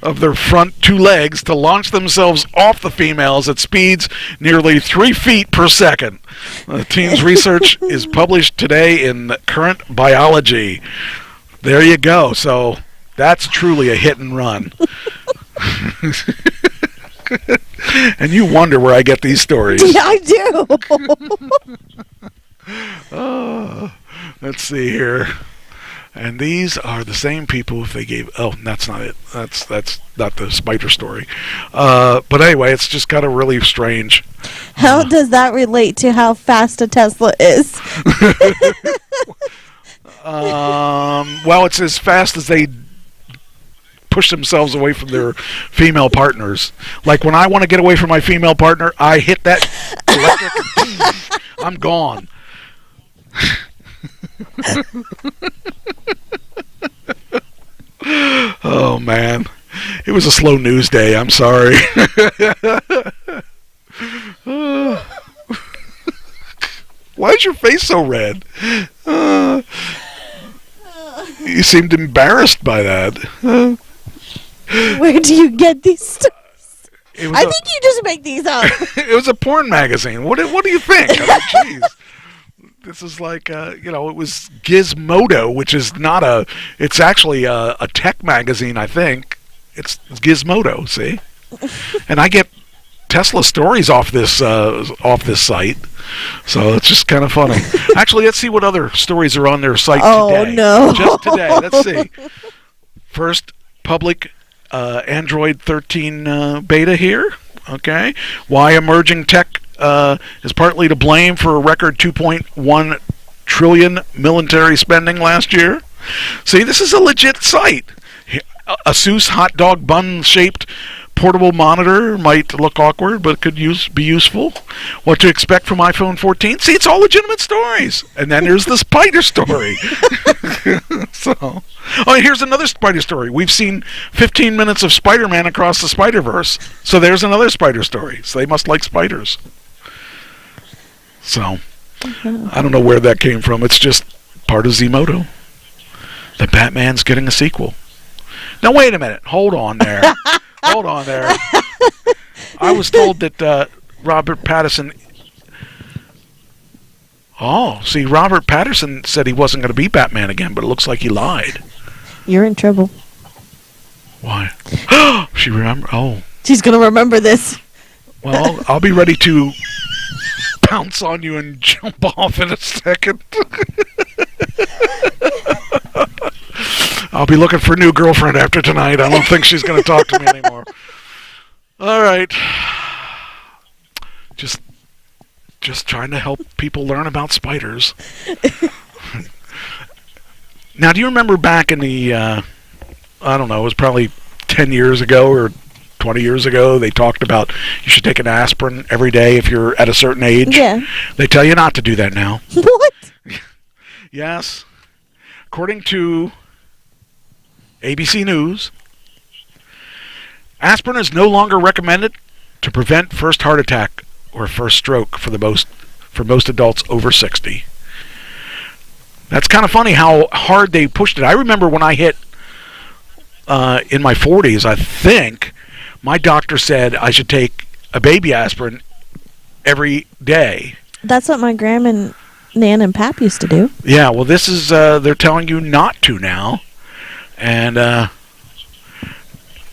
of their front two legs to launch themselves off the females at speeds nearly 3 feet per second. The team's research is published today in Current Biology. There you go. So that's truly a hit and run. And you wonder where I get these stories. Yeah, I do. Let's see here. And these are the same people if they gave... Oh, that's not it. That's not the spider story. But anyway, it's just kind of really strange. How does that relate to how fast a Tesla is? Well, it's as fast as they push themselves away from their female partners. Like when I want to get away from my female partner, I hit that electric... I'm gone. Oh man, it was a slow news day. I'm sorry. Why is your face so red? You seemed embarrassed by that. Where do you get these stories? I think you just make these up. It was a porn magazine. What do you think? I mean, jeez. This is like, it was Gizmodo, which is not it's actually a tech magazine, I think. It's Gizmodo, see? And I get Tesla stories off this site. So it's just kind of funny. Actually, let's see what other stories are on their site today. Oh, no. Just today. Let's see. First, public Android 13 beta here. Okay. Why emerging tech is partly to blame for a record 2.1 trillion military spending last year. See, this is a legit site. Asus hot dog bun shaped portable monitor might look awkward, but could be useful. What to expect from iPhone 14? See, it's all legitimate stories. And then there's the spider story. Here's another spider story. We've seen 15 minutes of Spider-Man across the Spider-Verse. So there's another spider story. So they must like spiders. So, I don't know where that came from. It's just part of Zmodo. The Batman's getting a sequel. Now, wait a minute. Hold on there. Hold on there. I was told that Robert Pattinson... Oh, see, Robert Pattinson said he wasn't going to be Batman again, but it looks like he lied. You're in trouble. Why? She remember? Oh. She's going to remember this. Well, I'll be ready to pounce on you and jump off in a second. I'll be looking for a new girlfriend after tonight. I don't think she's going to talk to me anymore. All right. Just trying to help people learn about spiders. Now, do you remember back in the, I don't know, it was probably 10 years ago or 20 years ago, they talked about you should take an aspirin every day if you're at a certain age. Yeah. They tell you not to do that now. What? Yes. According to ABC News, aspirin is no longer recommended to prevent first heart attack or first stroke for most adults over 60. That's kind of funny how hard they pushed it. I remember when I hit in my 40s, I think, my doctor said I should take a baby aspirin every day. That's what my grandma and Nan and Pap used to do. Yeah, well, this is, they're telling you not to now. And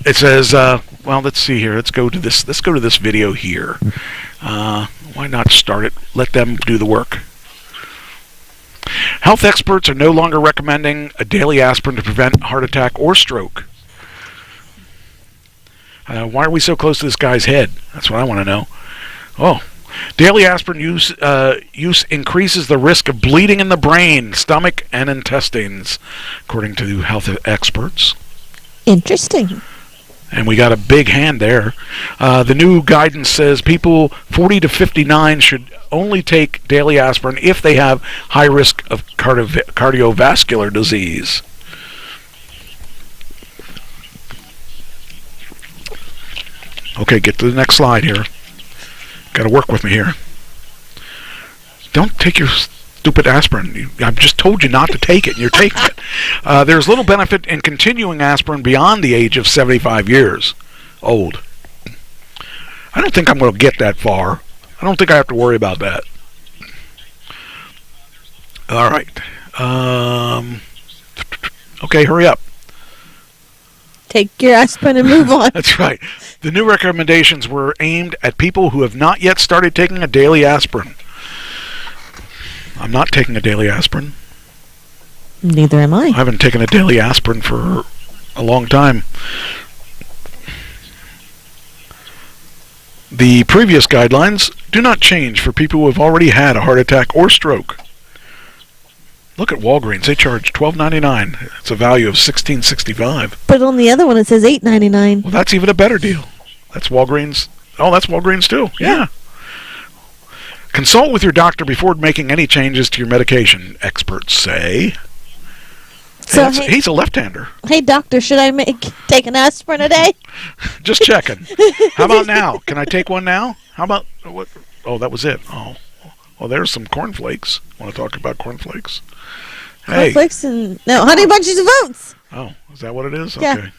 it says, well, let's see here. Let's go to this video here. Why not start it? Let them do the work. Health experts are no longer recommending a daily aspirin to prevent heart attack or stroke. Why are we so close to this guy's head? That's what I want to know. Oh. Daily aspirin use increases the risk of bleeding in the brain, stomach, and intestines, according to health experts. Interesting. And we got a big hand there. The new guidance says people 40 to 59 should only take daily aspirin if they have high risk of cardiovascular disease. Okay, get to the next slide here. Got to work with me here. Don't take your stupid aspirin. I've just told you not to take it, and you're taking it. There's little benefit in continuing aspirin beyond the age of 75 years old. I don't think I'm going to get that far. I don't think I have to worry about that. All right. Okay, hurry up. Take your aspirin and move on. That's right. The new recommendations were aimed at people who have not yet started taking a daily aspirin. I'm not taking a daily aspirin. Neither am I. I haven't taken a daily aspirin for a long time. The previous guidelines do not change for people who have already had a heart attack or stroke. Look at Walgreens. They charge $12.99. It's a value of $16.65. But on the other one it says $8.99. Well, that's even a better deal. That's Walgreens. Oh, that's Walgreens too. Yeah. Consult with your doctor before making any changes to your medication, experts say. So He's a left-hander. Hey, doctor, should I take an aspirin a day? Just checking. How about now? Can I take one now? How about what? Oh, that was it. Oh, well, there's some cornflakes. Want to talk about cornflakes? Hey. Cornflakes and Honey Bunches of Oats. Oh, is that what it is? Yeah. Okay.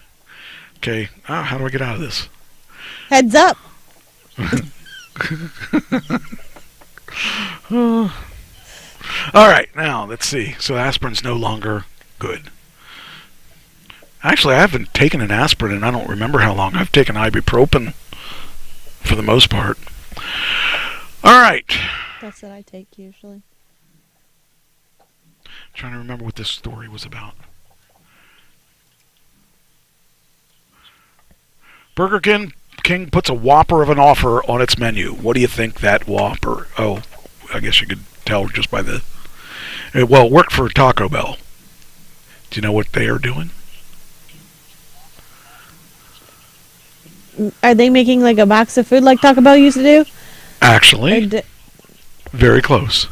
Okay. How do I get out of this? Heads up. All right, now let's see. So aspirin's no longer good. Actually, I haven't taken an aspirin and I don't remember how long. I've taken ibuprofen for the most part. All right. That's what I take usually. Trying to remember what this story was about. Burger King puts a Whopper of an offer on its menu. What do you think that Whopper? Oh, I guess you could tell just by the... Well, it worked for Taco Bell. Do you know what they are doing? Are they making like a box of food like Taco Bell used to do? Actually, very close.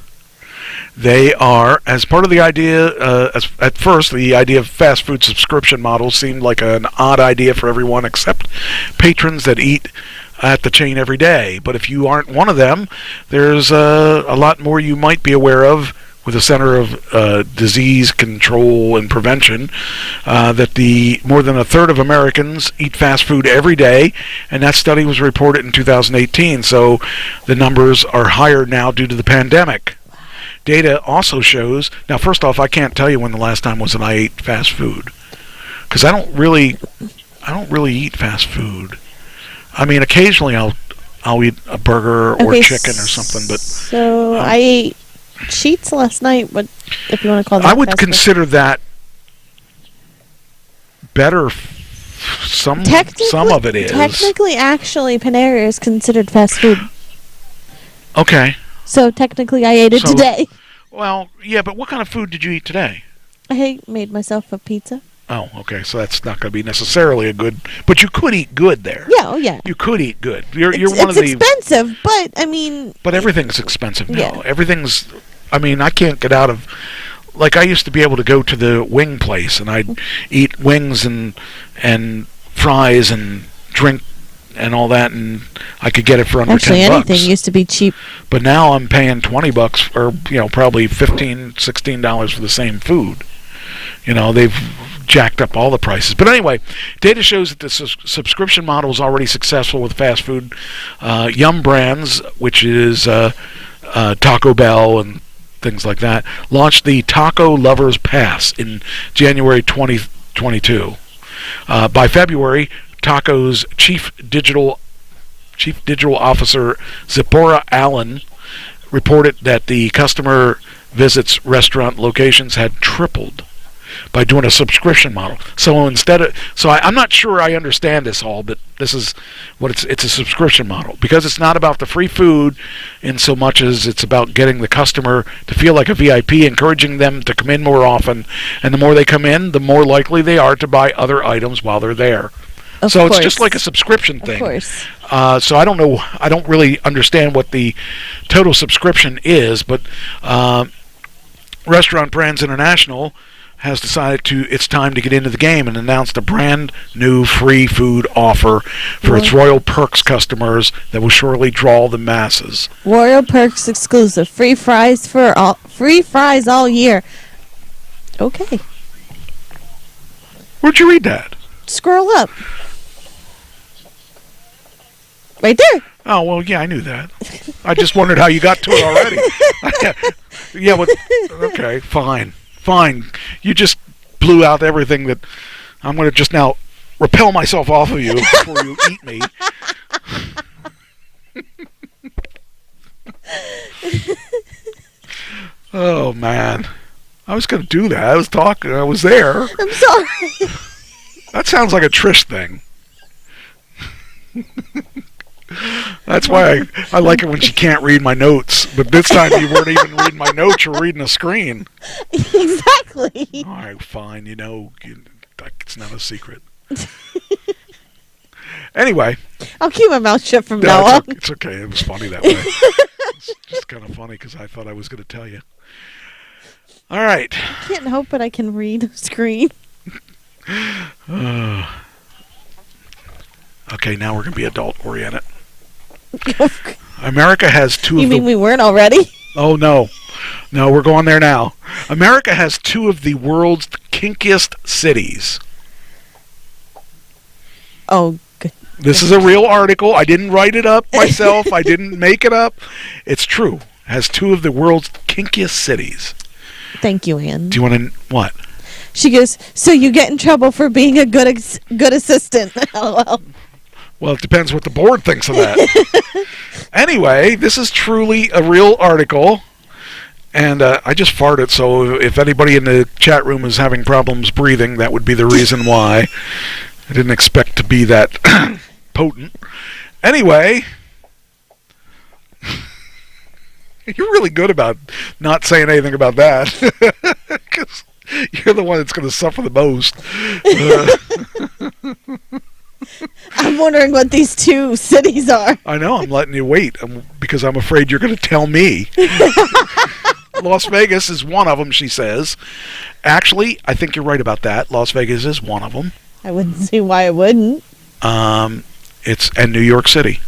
They are, as part of the idea, at first, the idea of fast food subscription models seemed like an odd idea for everyone except patrons that eat at the chain every day. But if you aren't one of them, there's a lot more you might be aware of with the Center of Disease Control and Prevention, that more than a third of Americans eat fast food every day, and that study was reported in 2018, so the numbers are higher now due to the pandemic. Data also shows, now first off, I can't tell you when the last time was that I ate fast food, because I don't really eat fast food. I mean, occasionally I'll eat a burger or chicken or something, but so I ate Sheets last night, but if you want to call that, I would consider that better. Some of it is technically. Actually, Panera is considered fast food. Okay. So technically, I ate it today. Well, yeah, but what kind of food did you eat today? I made myself a pizza. Oh, okay. So that's not going to be necessarily a good, but you could eat good there. Yeah, oh yeah. You could eat good. You're one of the. It's expensive, but I mean. But everything's expensive now. Yeah. Everything's. I mean, I can't get out of. Like I used to be able to go to the wing place and I'd eat wings and fries and drink and all that, and I could get it for under $10. Anything used to be cheap. But now I'm paying $20 or probably $15, $16 for the same food. They've jacked up all the prices. But anyway, data shows that the subscription model is already successful with fast food. Yum Brands, which is Taco Bell and things like that, launched the Taco Lovers Pass in January 2022. By February, Taco's Chief Digital Officer Zipporah Allen reported that the customer visits restaurant locations had tripled by doing a subscription model. So I'm not sure I understand this all, but this is what it's a subscription model, because it's not about the free food in so much as it's about getting the customer to feel like a VIP, encouraging them to come in more often, and the more they come in, the more likely they are to buy other items while they're there. Of course. It's just like a subscription thing. Of course. So I don't know. I don't really understand what the total subscription is, but Restaurant Brands International has decided it's time to get into the game and announced a brand new free food offer for its Royal Perks customers that will surely draw the masses. Royal Perks exclusive. Free fries all year. Okay. Where'd you read that? Scroll up. Right there. Oh, well, yeah, I knew that. I just wondered how you got to it already. Yeah, okay, fine. You just blew out everything that I'm going to just now repel myself off of you before you eat me. Oh, man. I was going to do that. I was talking. I was there. I'm sorry. That sounds like a Trish thing. That's why I like it when she can't read my notes. But this time you weren't even reading my notes, you were reading a screen. Exactly. All right, fine. It's not a secret. Anyway. I'll keep my mouth shut from now on. It's okay. It was funny that way. It's just kind of funny because I thought I was going to tell you. All right. I can't help it. I can read a screen. Okay, now we're going to be adult-oriented. America has two of the... You mean we weren't already? Oh, no. No, we're going there now. America has two of the world's kinkiest cities. Oh, good. This is a real article. I didn't write it up myself. I didn't make it up. It's true. Has two of the world's kinkiest cities. Thank you, Ann. Do you want to... What? She goes, so you get in trouble for being a good assistant. LOL. Well, it depends what the board thinks of that. Anyway, this is truly a real article. And I just farted, so if anybody in the chat room is having problems breathing, that would be the reason why. I didn't expect to be that potent. Anyway, you're really good about not saying anything about that. 'Cause you're the one that's going to suffer the most. I'm wondering what these two cities are. I know. I'm letting you wait because I'm afraid you're going to tell me. Las Vegas is one of them, she says. Actually, I think you're right about that. Las Vegas is one of them. I wouldn't see why it wouldn't. And New York City.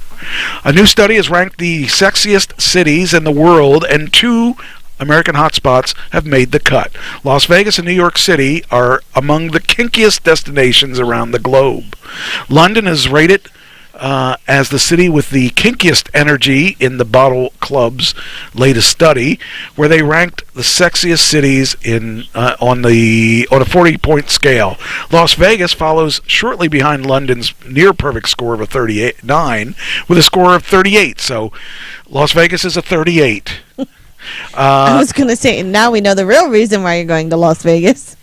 A new study has ranked the sexiest cities in the world, and two American hotspots have made the cut. Las Vegas and New York City are among the kinkiest destinations around the globe. London is rated as the city with the kinkiest energy in the Bottle Club's latest study, where they ranked the sexiest cities on a 40-point scale. Las Vegas follows shortly behind London's near-perfect score of a 39, with a score of 38. So Las Vegas is a 38. I was going to say, now we know the real reason why you're going to Las Vegas.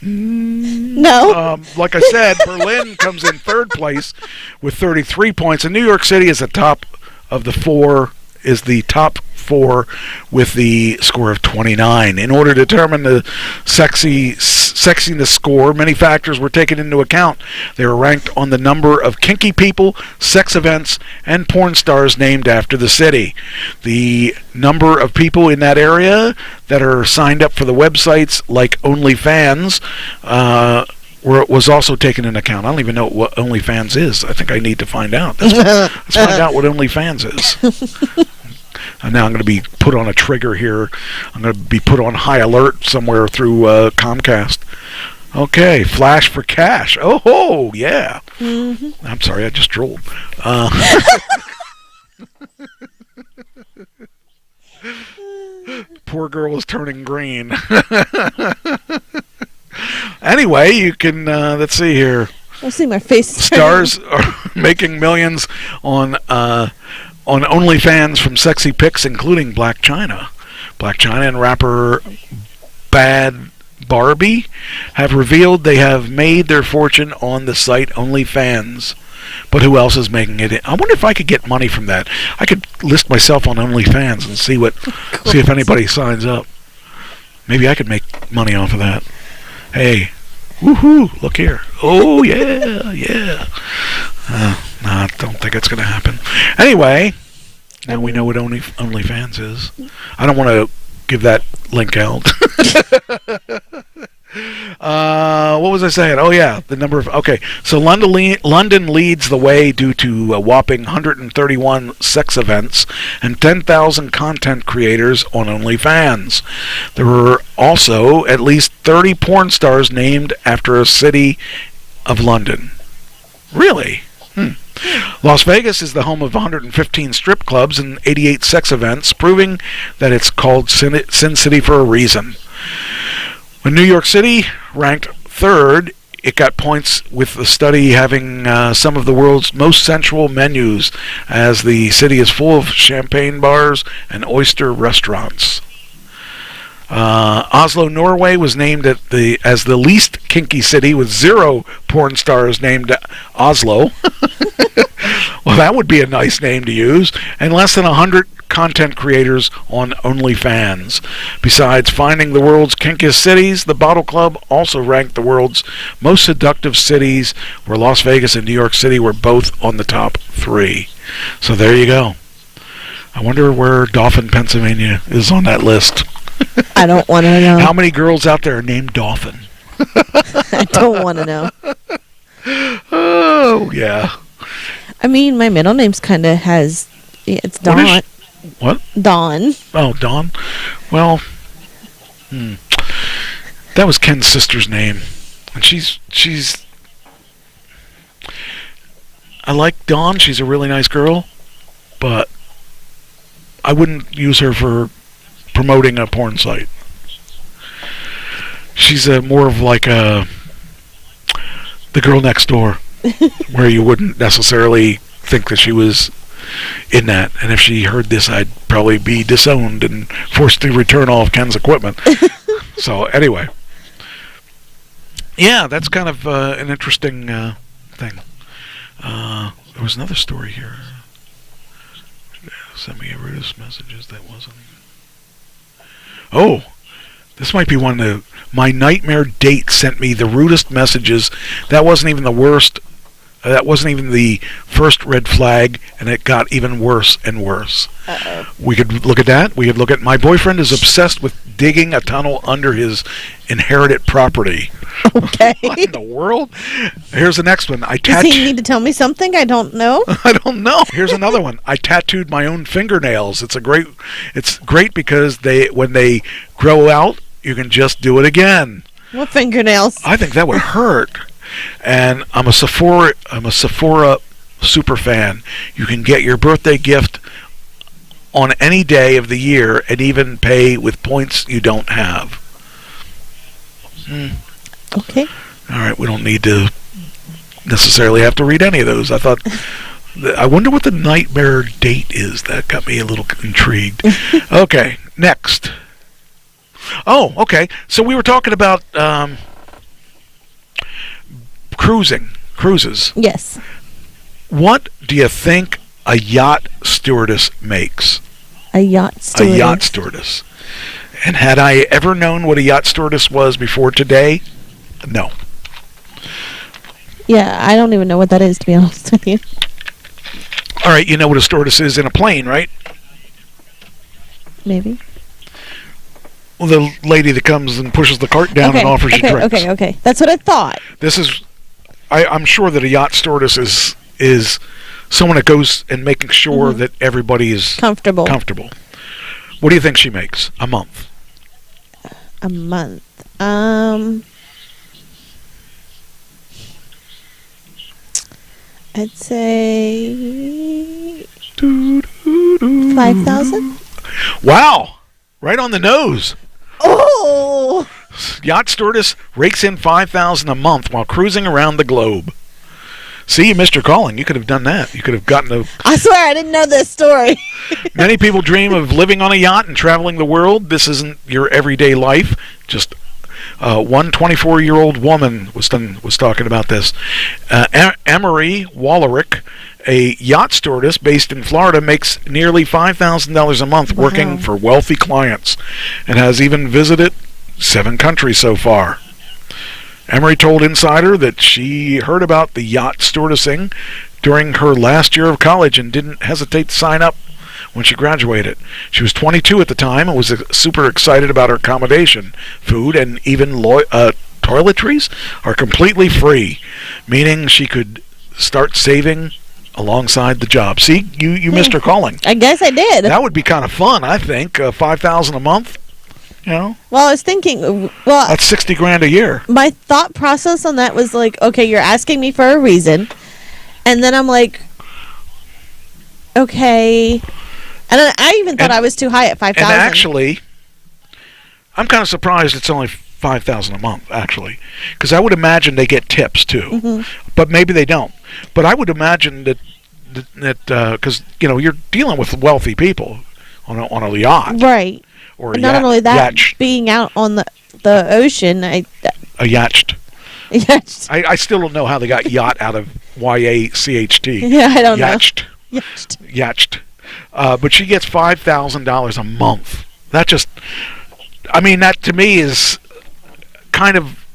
No. Like I said, Berlin comes in third place with 33 points, and New York City is the top of the four, is the top four with the score of 29. In order to determine the sexiness score, many factors were taken into account. They were ranked on the number of kinky people, sex events, and porn stars named after the city. The number of people in that area that are signed up for the websites like OnlyFans was also taken into account. I don't even know what OnlyFans is. I think I need to find out. Let's find out what OnlyFans is. And now I'm going to be put on a trigger here. I'm going to be put on high alert somewhere through Comcast. Okay, flash for cash. Oh, yeah. Mm-hmm. I'm sorry, I just drooled. Poor girl is turning green. Anyway, you can, let's see here. I'll see my face. Stars are making millions on OnlyFans from sexy pics, including Blac Chyna. Blac Chyna and rapper Bad Barbie have revealed they have made their fortune on the site OnlyFans. But who else is making it? I wonder if I could get money from that. I could list myself on OnlyFans and see if anybody signs up. Maybe I could make money off of that. Hey, woohoo! Look here. Oh yeah, yeah. No, I don't think it's going to happen. Anyway, now we know what OnlyFans is. I don't want to give that link out. What was I saying? Oh yeah, the number of... Okay, so London leads the way due to a whopping 131 sex events and 10,000 content creators on OnlyFans. There were also at least 30 porn stars named after a city of London. Really? Las Vegas is the home of 115 strip clubs and 88 sex events, proving that it's called Sin City for a reason. When New York City ranked third, it got points with the study having some of the world's most sensual menus, as the city is full of champagne bars and oyster restaurants. Oslo, Norway was named as the least kinky city, with 0 porn stars named Oslo. Well, that would be a nice name to use. And less than 100 content creators on OnlyFans. Besides finding the world's kinkiest cities, the Bottle Club also ranked the world's most seductive cities, where Las Vegas and New York City were both on the top 3. So there you go. I wonder where Dauphin, Pennsylvania is on that list. I don't want to know. How many girls out there are named Dauphin? I don't want to know. Oh, yeah. I mean, my middle name's kind of has... It's Dawn. What? Dawn. Oh, Dawn. Well, that was Ken's sister's name. And she's... I like Dawn. She's a really nice girl. But I wouldn't use her for promoting a porn site. She's more of like the girl next door, where you wouldn't necessarily think that she was in that. And if she heard this, I'd probably be disowned and forced to return all of Ken's equipment. So anyway, yeah, that's kind of an interesting thing. There was another story here. Send me a rudest messages. That wasn't. Oh, this might be one of my nightmare date sent me the rudest messages. That wasn't even the worst. That wasn't even the first red flag, and it got even worse and worse. Uh-oh. We could look at that. We could look at my boyfriend is obsessed with digging a tunnel under his inherited property. Okay. What in the world? Here's the next one. Does he need to tell me something I don't know? I don't know. Here's another one. I tattooed my own fingernails. It's great because when they grow out, you can just do it again. What fingernails? I think that would hurt. And I'm a Sephora super fan. You can get your birthday gift on any day of the year and even pay with points you don't have. Okay. All right, we don't need to necessarily have to read any of those. I wonder what the nightmare date is. That got me a little intrigued. Okay, next. Oh, okay. So we were talking about cruises. Yes. What do you think a yacht stewardess makes? A yacht stewardess. A yacht stewardess. And had I ever known what a yacht stewardess was before today? No. Yeah, I don't even know what that is, to be honest with you. All right, you know what a stewardess is in a plane, right? Maybe. Well, the lady that comes and pushes the cart down and offers you drinks. Okay. That's what I thought. This is... I'm sure that a yacht stewardess is someone that goes and making sure that everybody is comfortable. What do you think she makes a month? A month. I'd say 5,000. Wow, right on the nose. Oh! Yacht stewardess rakes in $5,000 a month while cruising around the globe. See, you missed your calling. You could have done that. You could have gotten a... I swear I didn't know this story. Many people dream of living on a yacht and traveling the world. This isn't your everyday life. Just one 24-year-old woman was talking about this. Emery Wallerick, a yacht stewardess based in Florida, makes nearly $5,000 a month working for wealthy clients and has even visited 7 countries so far. Emery told Insider that she heard about the yacht stewardessing during her last year of college and didn't hesitate to sign up when she graduated. She was 22 at the time and was super excited about her accommodation. Food and even toiletries are completely free, meaning she could start saving alongside the job. See, you missed her calling. I guess I did. That would be kind of fun, I think. $5,000 a month. You know? Well, I was thinking, that's $60,000 a year. My thought process on that was like, okay, you're asking me for a reason, and then I'm like, okay, and I even thought I was too high at 5,000. And actually, I'm kind of surprised it's only $5,000 a month. Actually, because I would imagine they get tips too, but maybe they don't. But I would imagine that because you're dealing with wealthy people on a yacht, right? Or not only that, being out on the ocean, a yacht. I still don't know how they got yacht out of Y-A-C-H-T. Yeah, I don't know. Yacht. But she gets $5,000 a month. That to me is kind of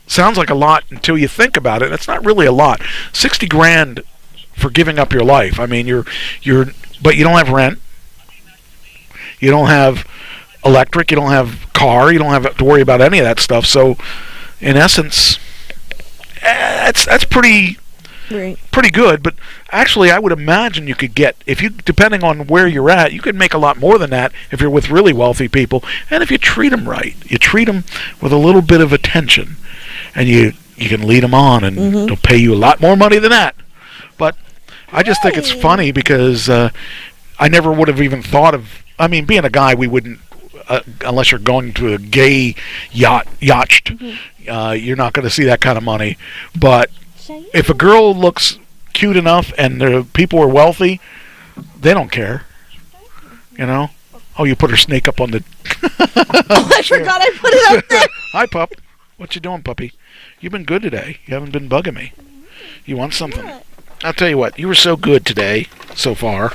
sounds like a lot until you think about it. It's not really a lot. $60,000 for giving up your life. I mean, but you don't have rent. You don't have electric, you don't have car, you don't have to worry about any of that stuff. So, in essence, that's pretty good. But actually, I would imagine you could get, depending on where you're at, you could make a lot more than that if you're with really wealthy people, and if you treat them right, you treat them with a little bit of attention, and you can lead them on, and they'll pay you a lot more money than that. But I just think it's funny because I never would have even thought of. I mean, being a guy, we wouldn't. Unless you're going to a gay yacht, you're not going to see that kind of money. But if a girl looks cute enough and the people are wealthy, they don't care. Oh, you put her snake up on the... I forgot I put it up there. Hi, pup. What you doing, puppy? You've been good today. You haven't been bugging me. You want something? I'll tell you what. You were so good today, so far.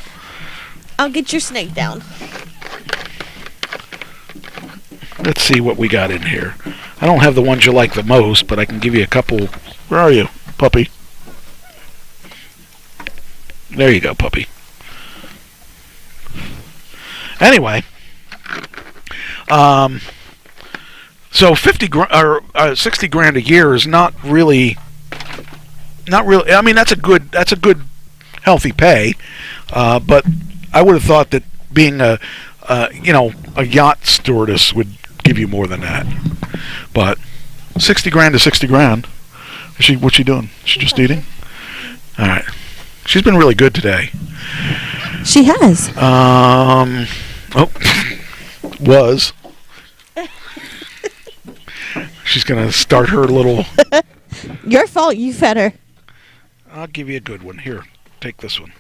I'll get your snake down. Let's see what we got in here. I don't have the ones you like the most, but I can give you a couple. Where are you, puppy? There you go, puppy. Anyway, so $60,000 a year is not really. I mean, that's a good, healthy pay. But I would have thought that being a yacht stewardess would give you more than that. But $60,000 to $60,000. What's she doing? She just eating? All right. She's been really good today. She has. Was. She's gonna start her little. Your fault. You fed her. I'll give you a good one. Here, take this one.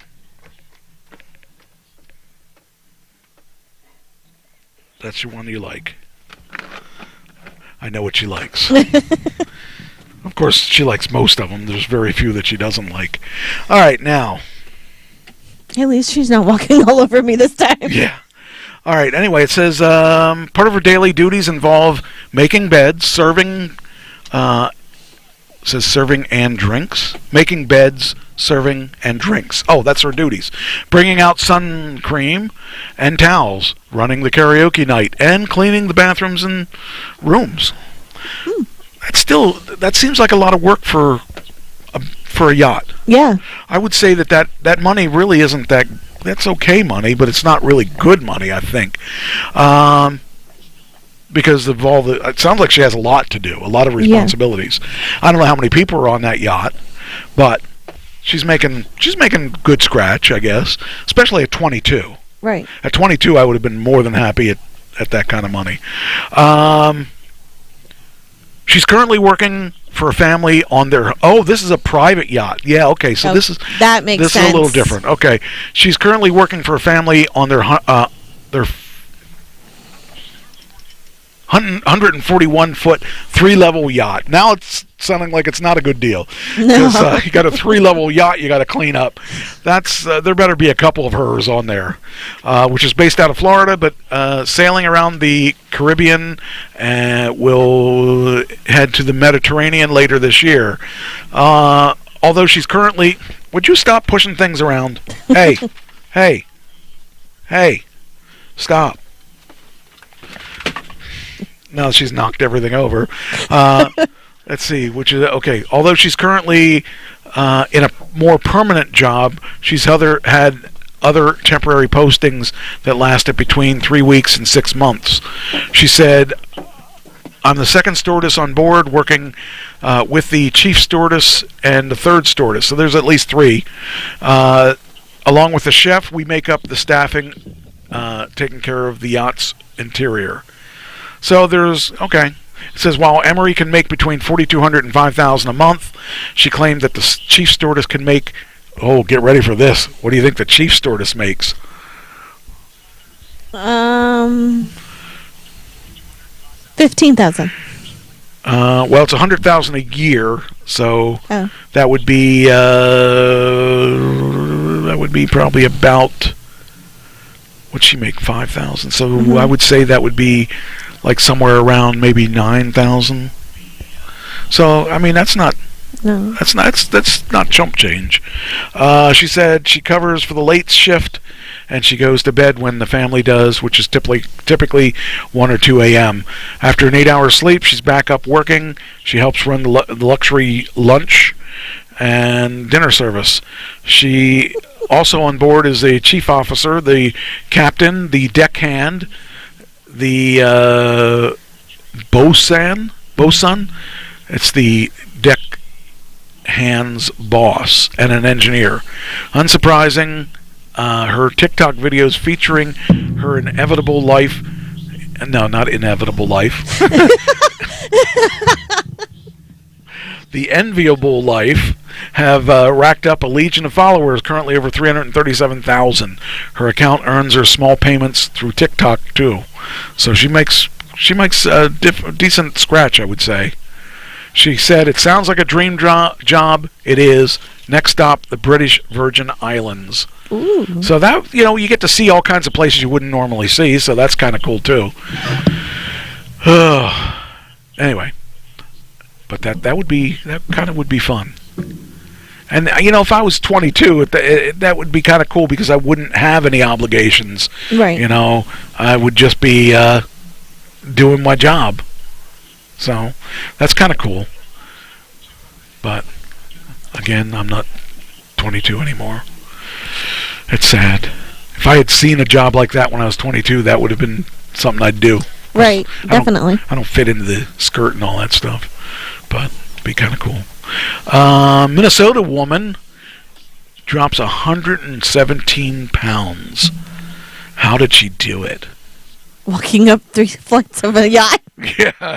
That's the one you like. I know what she likes. Of course, she likes most of them. There's very few that she doesn't like. All right, now. At least she's not walking all over me this time. Yeah. All right, anyway, it says part of her daily duties involve making beds, serving and drinks. Making beds, serving, and drinks. Oh, that's her duties. Bringing out sun cream and towels, running the karaoke night, and cleaning the bathrooms and rooms. That seems like a lot of work for a yacht. Yeah. I would say that money really isn't that that's okay money, but it's not really good money, I think. Because of all the, it sounds like she has a lot to do, a lot of responsibilities. I don't know how many people are on that yacht, but she's making good scratch, I guess, especially at 22. Right. At 22, I would have been more than happy at that kind of money. She's currently working for a family on their... Oh, this is a private yacht. Yeah, okay, so this is... That makes sense. This is a little different. Okay. She's currently working for a family on their 141-foot, 3-level yacht. Now it's sounding like it's not a good deal. Because you got a 3-level yacht you got to clean up. That's there better be a couple of hers on there. Which is based out of Florida, but sailing around the Caribbean, will head to the Mediterranean later this year. Although she's currently... Would you stop pushing things around? Hey. Hey. Stop. Now she's knocked everything over. Let's see, which is okay. Although she's currently in a more permanent job, she's had other temporary postings that lasted between 3 weeks and 6 months. She said, "I'm the second stewardess on board, working with the chief stewardess and the third stewardess." So there's at least 3. Along with the chef, we make up the staffing, taking care of the yacht's interior. So there's, okay. It says, while Emery can make between $4,200 and $5,000 a month, she claimed that the chief stewardess can make, get ready for this. What do you think the chief stewardess makes? $15,000. Well, it's $100,000 a year, so that would be probably about, what'd she make, $5,000? So I would say that would be like somewhere around maybe $9,000. So I mean that's not chump change. She said she covers for the late shift, and she goes to bed when the family does, which is typically 1 or 2 a.m. After an 8-hour sleep, she's back up working. She helps run the luxury lunch and dinner service. She also on board is a chief officer, the captain, the deckhand, the bosun. It's the deck hand's boss, and an engineer. Unsurprising, her TikTok videos featuring her inevitable life. No, not inevitable life. The enviable life have racked up a legion of followers, currently over 337,000. Her account earns her small payments through TikTok too, so she makes a decent scratch, I would say. She said, "It sounds like a dream job. It is. Next stop, the British Virgin Islands." Ooh. So that, you get to see all kinds of places you wouldn't normally see, so that's kind of cool too. Anyway, but that kind of would be fun. And if I was 22, that would be kind of cool because I wouldn't have any obligations. Right. I would just be doing my job. So that's kind of cool. But again, I'm not 22 anymore. It's sad. If I had seen a job like that when I was 22, that would have been something I'd do. Right, definitely. I don't fit into the skirt and all that stuff, but it'd be kind of cool. Minnesota woman drops 117 pounds. How did she do it? Walking up 3 flights of a yacht. Yeah,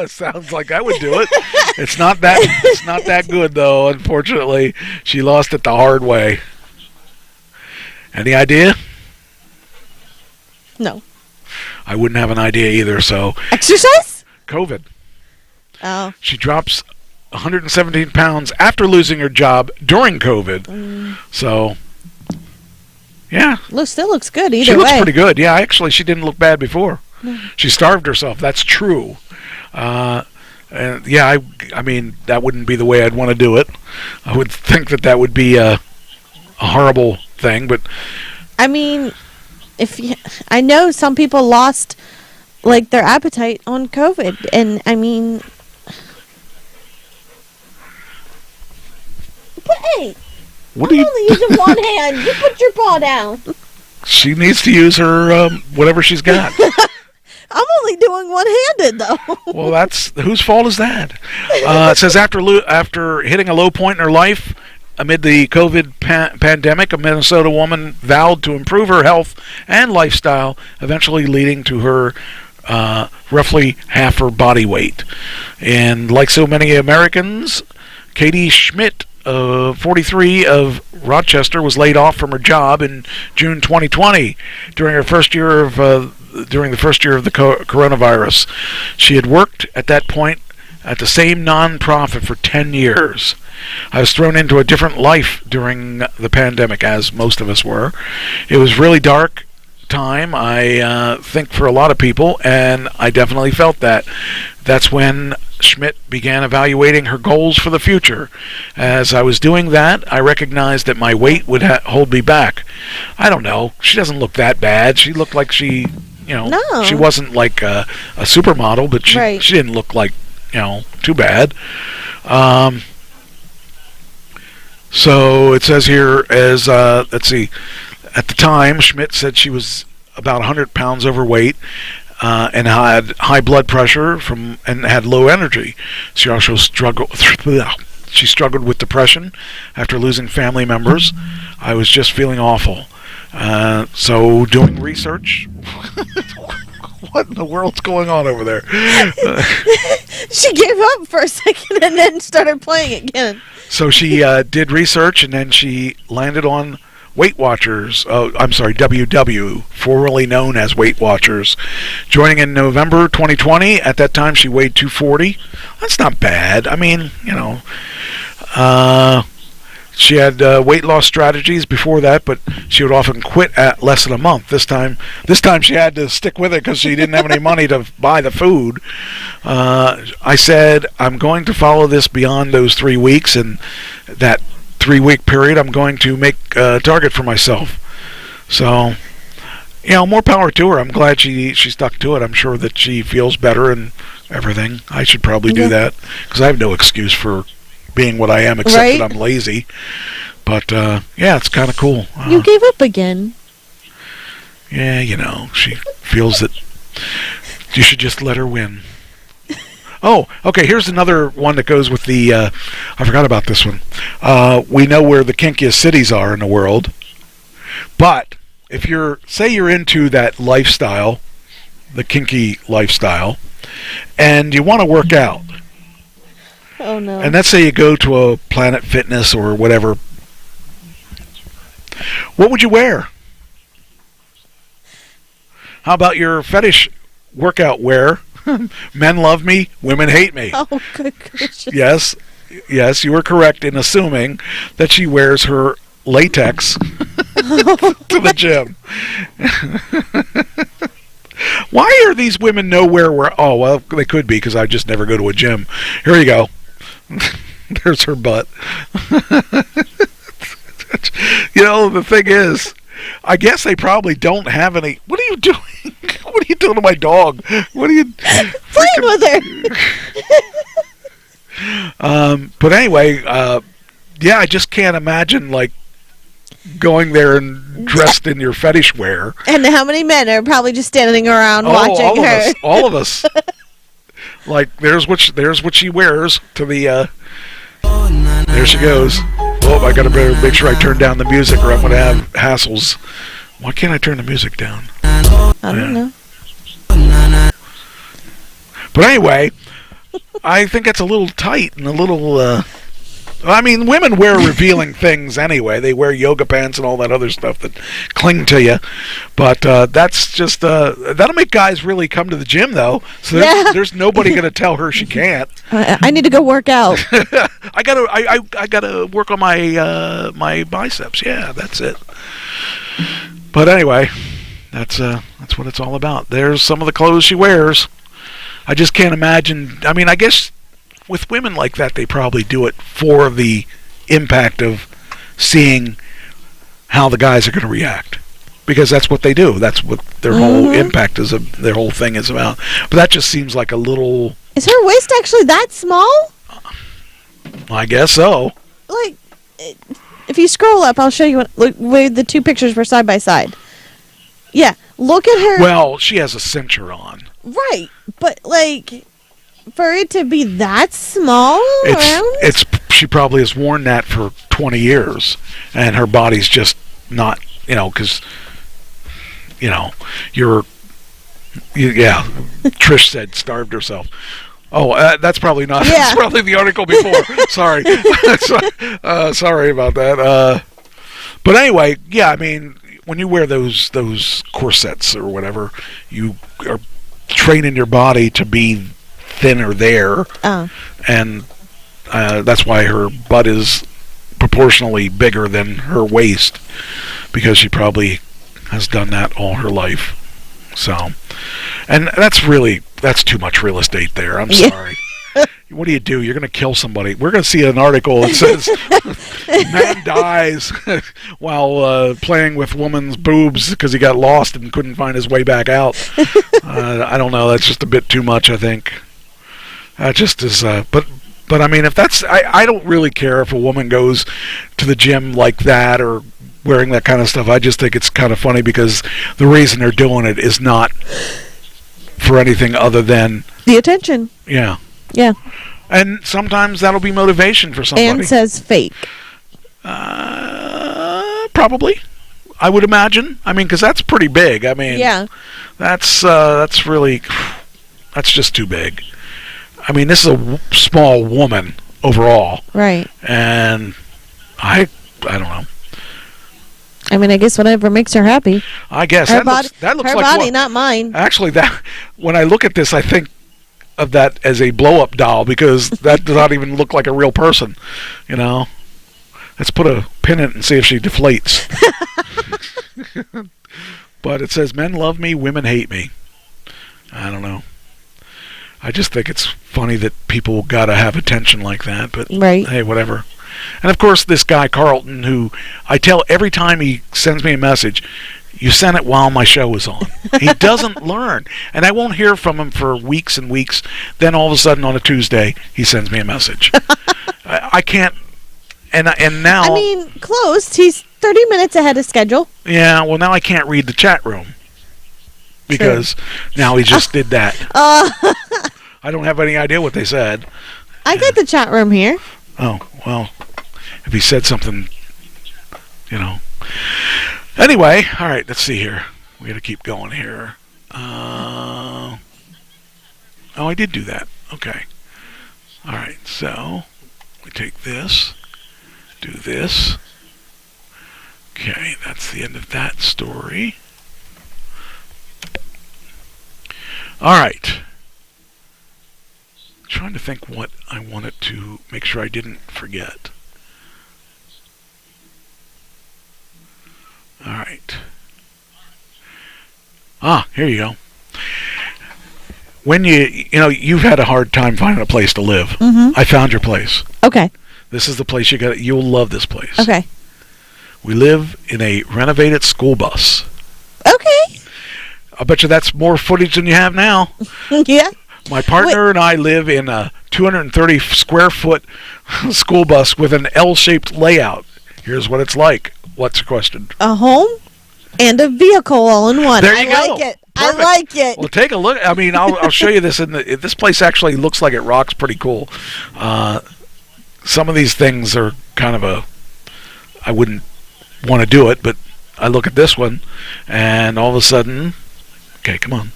sounds like I would do it. It's not that good though, unfortunately. She lost it the hard way. Any idea? No. I wouldn't have an idea either, so. Exercise? COVID. Oh. She drops 117 pounds after losing her job during COVID. So, yeah. Still looks good either way. She looks pretty good. Yeah, actually, she didn't look bad before. No. She starved herself. That's true. And yeah, I mean, that wouldn't be the way I'd want to do it. I would think that would be a horrible thing, but I mean, I know some people lost their appetite on COVID, and I mean, but hey, What do I'm you? only using one hand. You put your paw down. She needs to use her whatever she's got. I'm only doing one-handed, though. Well, that's whose fault is that? It says after hitting a low point in her life amid the COVID pandemic, a Minnesota woman vowed to improve her health and lifestyle, eventually leading to her roughly half her body weight. And like so many Americans, Katie Schmidt, 43 of Rochester, was laid off from her job in June 2020 during the first year of the coronavirus. She had worked at that point at the same non-profit for 10 years. I was thrown into a different life during the pandemic, as most of us were. It was really dark time, I think, for a lot of people, and I definitely felt that. That's when Schmidt began evaluating her goals for the future. As I was doing that, I recognized that my weight would hold me back. I don't know. She doesn't look that bad. She looked like she, No. she wasn't like a supermodel, but she didn't look like, too bad. So it says here as, let's see, at the time, Schmidt said she was about 100 pounds overweight and had high blood pressure and had low energy. She also struggled with depression after losing family members. I was just feeling awful. So doing research. What in the world's going on over there? She gave up for a second and then started playing again. So she did research, and then she landed on Weight Watchers. WW, formerly known as Weight Watchers. Joining in November 2020. At that time, she weighed 240. That's not bad. I mean, she had weight loss strategies before that, but she would often quit at less than a month. This time she had to stick with it because she didn't have any money to buy the food. I said, I'm going to follow this beyond those 3 weeks, and that 3-week period, I'm going to make a target for myself. So, more power to her. I'm glad she stuck to it. I'm sure that she feels better and everything. I should probably do that because I have no excuse for being what I am, except that I'm lazy. But it's kind of cool. You gave up again. Yeah, she feels that you should just let her win. Oh, okay, here's another one that goes with the, I forgot about this one. We know where the kinkiest cities are in the world, but if you're into that lifestyle, the kinky lifestyle, and you want to work out, oh no. and let's say you go to a Planet Fitness or whatever, what would you wear? How about your fetish workout wear? Men love me, women hate me. Oh, good gracious. Yes, you were correct in assuming that she wears her latex to the gym. Why are these women nowhere where... Oh, well, they could be because I just never go to a gym. Here you go. There's her butt. The thing is, I guess they probably don't have any... What are you doing? What are you doing to my dog? What are you... Playing with her. But anyway, I just can't imagine, going there and dressed in your fetish wear. And how many men are probably just standing around watching her? All of us. There's what she wears to the... there she goes. Oh, I gotta better make sure I turn down the music or I'm gonna have hassles. Why can't I turn the music down? I don't know. But anyway, I think it's a little tight and a little... women wear revealing things anyway. They wear yoga pants and all that other stuff that cling to you. But that's just... that'll make guys really come to the gym, though. So there's nobody going to tell her she can't. I need to go work out. I gotta work on my biceps. Yeah, that's it. But anyway, that's what it's all about. There's some of the clothes she wears. I just can't imagine... I guess... with women like that, they probably do it for the impact of seeing how the guys are going to react, because that's what they do. That's what their whole impact their whole thing is about. But that just seems like a little... Is her waist actually that small? I guess so. If you scroll up, I'll show you look where the two pictures were side by side. Yeah, look at her. Well, she has a cincher on. Right, but like, for it to be that small around? She probably has worn that for 20 years, and her body's just not, because, Trish said starved herself. Oh, that's probably not. Yeah. That's probably the article before. Sorry. Sorry about that. But anyway, yeah, I mean, when you wear those corsets or whatever, you are training your body to be thinner there. Oh. And that's why her butt is proportionally bigger than her waist, because she probably has done that all her life. So, and that's too much real estate there. I'm sorry. What do? You're going to kill somebody. We're going to see an article that says man dies while playing with woman's boobs because he got lost and couldn't find his way back out. I don't know. That's just a bit too much, I think. Just as, but I mean, if that's, I don't really care if a woman goes to the gym like that or wearing that kind of stuff. I just think it's kind of funny because the reason they're doing it is not for anything other than the attention. Yeah. Yeah. And sometimes that'll be motivation for somebody. And says fake. Probably. I would imagine. I mean, because that's pretty big. I mean, yeah. That's just too big. I mean, this is a small woman overall. Right. And I don't know. I mean, I guess whatever makes her happy. I guess that looks her like body, not mine. Actually, when I look at this, I think of that as a blow-up doll because that does not even look like a real person. Let's put a pin in it and see if she deflates. But it says, "Men love me, women hate me." I don't know. I just think it's funny that people gotta have attention like that. But right. Hey, whatever. And of course, this guy Carlton, who I tell every time he sends me a message, you sent it while my show was on. He doesn't learn. And I won't hear from him for weeks and weeks. Then all of a sudden on a Tuesday, he sends me a message. I can't. And now. I mean, close. He's 30 minutes ahead of schedule. Yeah, well, now I can't read the chat room. Because now he just did that. I don't have any idea what they said. I got the chat room here. Oh, well, if he said something, Anyway, all right, let's see here. We got to keep going here. Oh, I did do that. Okay. All right, so we take this, do this. Okay, that's the end of that story. All right. Trying to think what I wanted to make sure I didn't forget. All right. Here you go. When you've had a hard time finding a place to live. Mm-hmm. I found your place. Okay. This is the place you'll love this place. Okay. We live in a renovated school bus. Okay. I bet you that's more footage than you have now. Yeah. My partner and I live in a 230 square foot school bus with an L-shaped layout. Here's what it's like. What's the question? A home and a vehicle all in one. There you go. I like it. Perfect. I like it. Well, take a look. I mean, I'll show you this. This place actually looks like it rocks pretty cool. Some of these things are kind of I wouldn't want to do it, but I look at this one, and all of a sudden, okay, come on.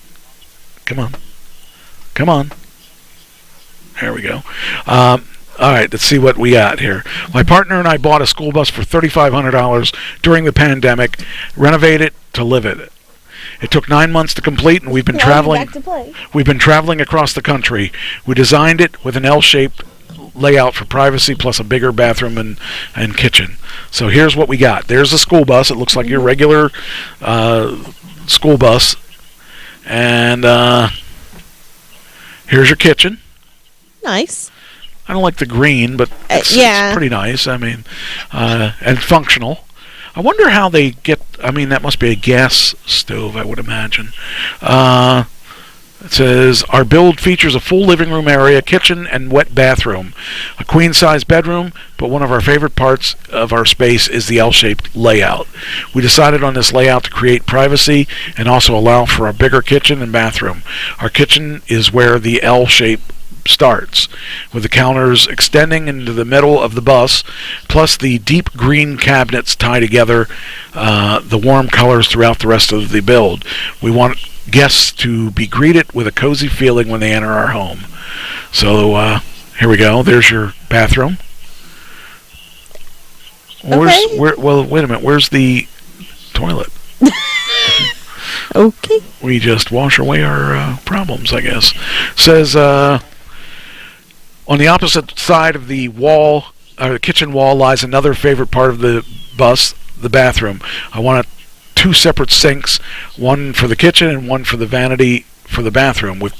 There we go. All right, let's see what we got here. My partner and I bought a school bus for $3,500 during the pandemic, renovated to live in it. It took 9 months to complete, and we've been traveling. We've been traveling across the country. We designed it with an L-shaped layout for privacy, plus a bigger bathroom and kitchen. So here's what we got. There's the school bus. It looks like your regular school bus, and here's your kitchen. Nice. I don't like the green, but it's pretty nice. I mean, and functional. I wonder how they get. I mean, that must be a gas stove, I would imagine. It says, our build features a full living room area, kitchen, and wet bathroom. A queen-size bedroom, but one of our favorite parts of our space is the L-shaped layout. We decided on this layout to create privacy and also allow for a bigger kitchen and bathroom. Our kitchen is where the L shape starts, with the counters extending into the middle of the bus, plus the deep green cabinets tie together the warm colors throughout the rest of the build. We want guests to be greeted with a cozy feeling when they enter our home. So here we go. There's your bathroom. Well, wait a minute. Where's the toilet? Okay. We just wash away our problems, I guess. Says on the opposite side of the wall, the kitchen wall, lies another favorite part of the bus, the bathroom. I want 2 separate sinks, one for the kitchen and one for the vanity for the bathroom, with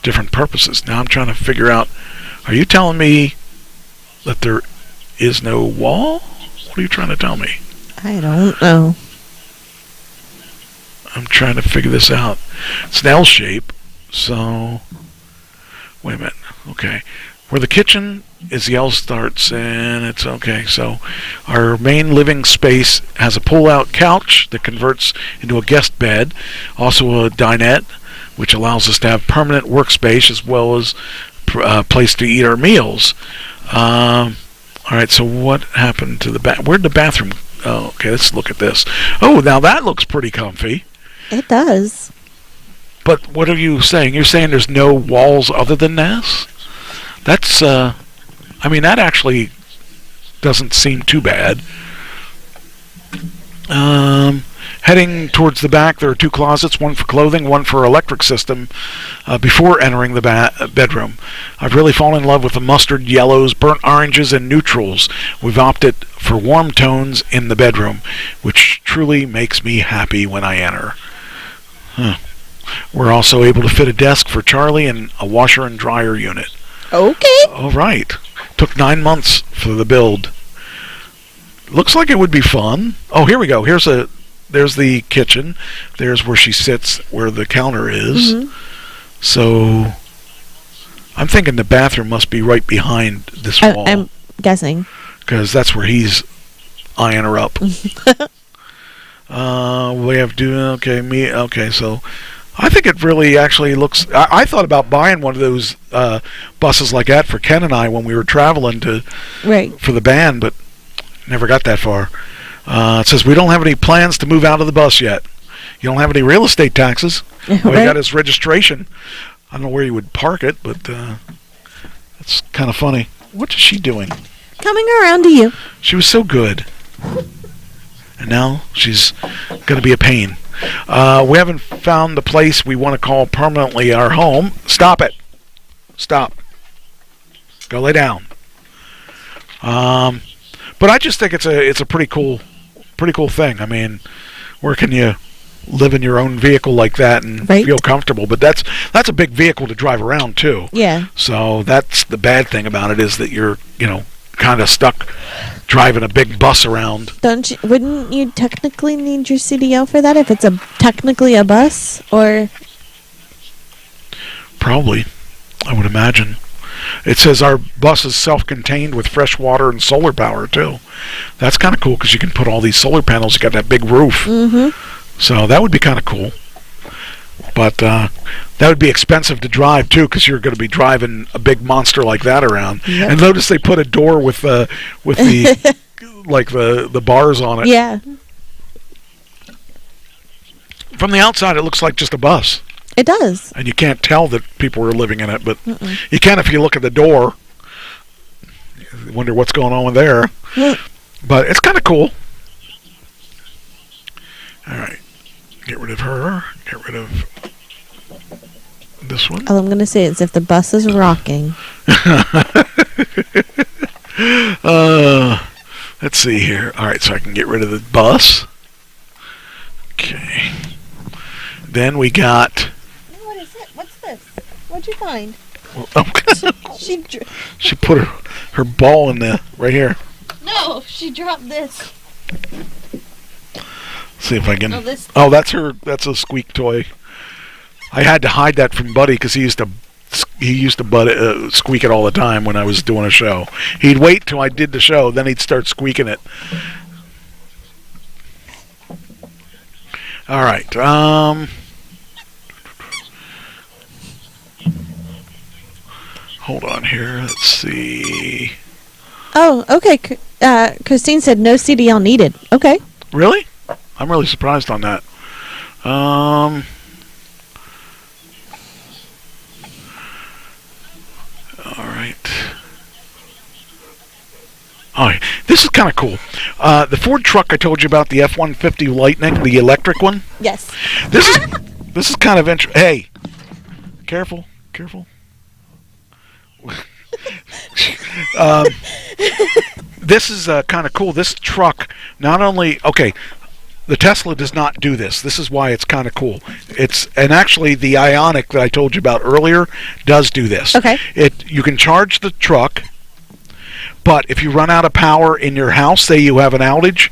different purposes. Now I'm trying to figure out, are you telling me that there is no wall? What are you trying to tell me? I don't know. I'm trying to figure this out. It's an L shape, so wait a minute. Okay. Where the kitchen is, the L starts, and it's okay. So our main living space has a pull-out couch that converts into a guest bed, also a dinette, which allows us to have permanent workspace as well as a place to eat our meals. All right, so what happened to the where'd the bathroom? Oh, okay, let's look at this. Oh, now that looks pretty comfy. It does. But what are you saying? You're saying there's no walls other than this? That's, I mean, that actually doesn't seem too bad. Heading towards the back, there are 2 closets, one for clothing, one for electric system, before entering the bedroom. I've really fallen in love with the mustard yellows, burnt oranges, and neutrals. We've opted for warm tones in the bedroom, which truly makes me happy when I enter. We're also able to fit a desk for Charlie and a washer and dryer unit. Okay. All right. Took 9 months for the build. Looks like it would be fun. Oh, here we go. There's the kitchen. There's where she sits, where the counter is. Mm-hmm. So I'm thinking the bathroom must be right behind this wall. I'm guessing. Because that's where he's eyeing her up. We have to, okay, so I think it really actually looks, I thought about buying one of those buses like that for Ken and I when we were traveling for the band, but never got that far. It says, we don't have any plans to move out of the bus yet. You don't have any real estate taxes. All you got is registration. I don't know where you would park it, but it's kind of funny. What is she doing? Coming around to you. She was so good. And now she's going to be a pain. We haven't found the place we want to call permanently our home. Stop it. Stop. Go lay down. But I just think it's a pretty cool thing. I mean, where can you live in your own vehicle like that and feel comfortable? But that's a big vehicle to drive around too. Yeah. So that's the bad thing about it, is that you're kind of stuck driving a big bus around. Wouldn't you technically need your CDL for that if it's technically a bus, or? Probably, I would imagine. It says our bus is self-contained with fresh water and solar power too. That's kind of cool because you can put all these solar panels. You got that big roof, so that would be kind of cool. But that would be expensive to drive too, because you're going to be driving a big monster like that around. Yep. And notice they put a door with the like the bars on it. Yeah. From the outside, it looks like just a bus. It does. And you can't tell that people are living in it, but you can if you look at the door. You wonder what's going on with there. But it's kind of cool. All right. Get rid of her. Get rid of this one. All I'm going to say is if the bus is rocking. Let's see here. All right, so I can get rid of the bus. Okay. Then we got... What is it? What's this? What'd you find? Well, she put her ball in the right here. No, she dropped this. See if I can. Oh, that's a squeak toy. I had to hide that from Buddy because he used to squeak it all the time when I was doing a show. He'd wait till I did the show, then he'd start squeaking it. All right. Hold on here. Let's see. Oh, okay. Christine said no CDL needed. Okay. Really? I'm really surprised on that. All right. Oh, this is kind of cool. The Ford truck I told you about, the F-150 Lightning, the electric one. Yes. This is kind of interesting. Hey, careful. This is kind of cool. This truck not only the Tesla does not do this. This is why it's kind of cool. And actually the Ioniq that I told you about earlier does do this. Okay. You can charge the truck, but if you run out of power in your house, say you have an outage,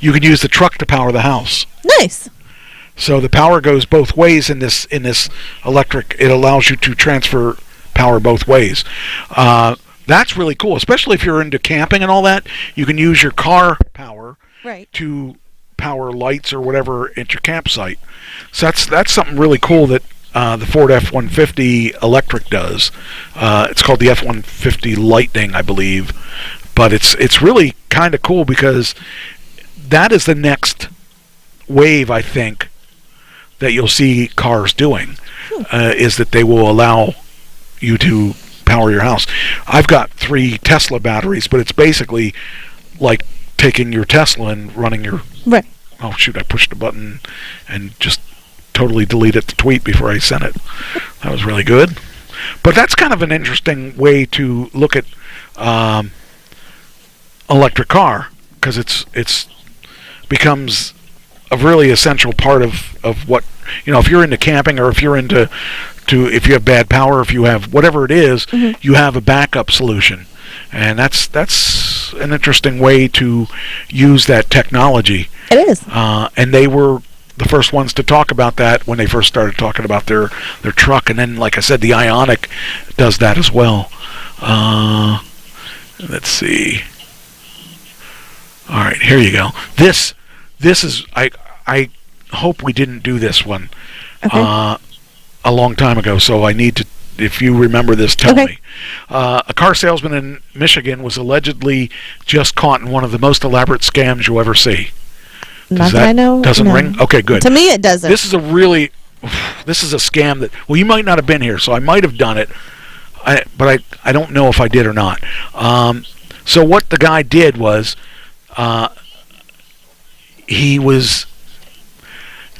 you can use the truck to power the house. Nice. So the power goes both ways in this electric. It allows you to transfer power both ways. That's really cool, especially if you're into camping and all that. You can use your car power to power lights or whatever at your campsite. So that's something really cool that the Ford F-150 electric does. It's called the F-150 Lightning, I believe. But it's really kind of cool because that is the next wave, I think, that you'll see cars doing, is that they will allow you to power your house. I've got 3 Tesla batteries, but it's basically like taking your Tesla and running your... Right. Oh, shoot, I pushed the button and just totally deleted the tweet before I sent it. That was really good. But that's kind of an interesting way to look at electric car, because it's becomes a really essential part of what, if you're into camping, or if you're into if you have bad power, if you have whatever it is, you have a backup solution. And that's an interesting way to use that technology. It is. And they were the first ones to talk about that when they first started talking about their truck. And then, like I said, the Ioniq does that as well. Let's see. All right, here you go. This is, I hope we didn't do this one a long time ago, so I need to, if you remember this, tell me. A car salesman in Michigan was allegedly just caught in one of the most elaborate scams you'll ever see. Not that I know. Doesn't ring? Okay, good. To me, it doesn't. This is a scam that, well, you might not have been here, so I might have done it, but I don't know if I did or not. So what the guy did was, he was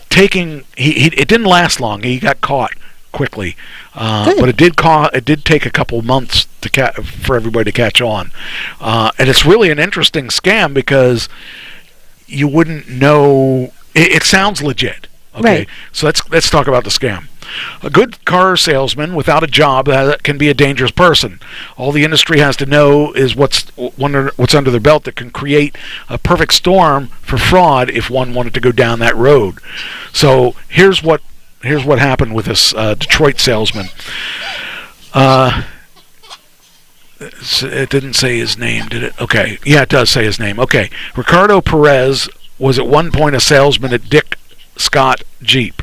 taking, it didn't last long. He got caught quickly, but it did take a couple months for everybody to catch on, and it's really an interesting scam because you wouldn't know. It sounds legit. Okay, right. So let's talk about the scam. A good car salesman without a job can be a dangerous person. All the industry has to know is what's under their belt that can create a perfect storm for fraud if one wanted to go down that road. So here's what happened with this Detroit salesman. It didn't say his name, did it? Okay, yeah, it does say his name. Okay, Ricardo Perez was at one point a salesman at Dick Scott Jeep.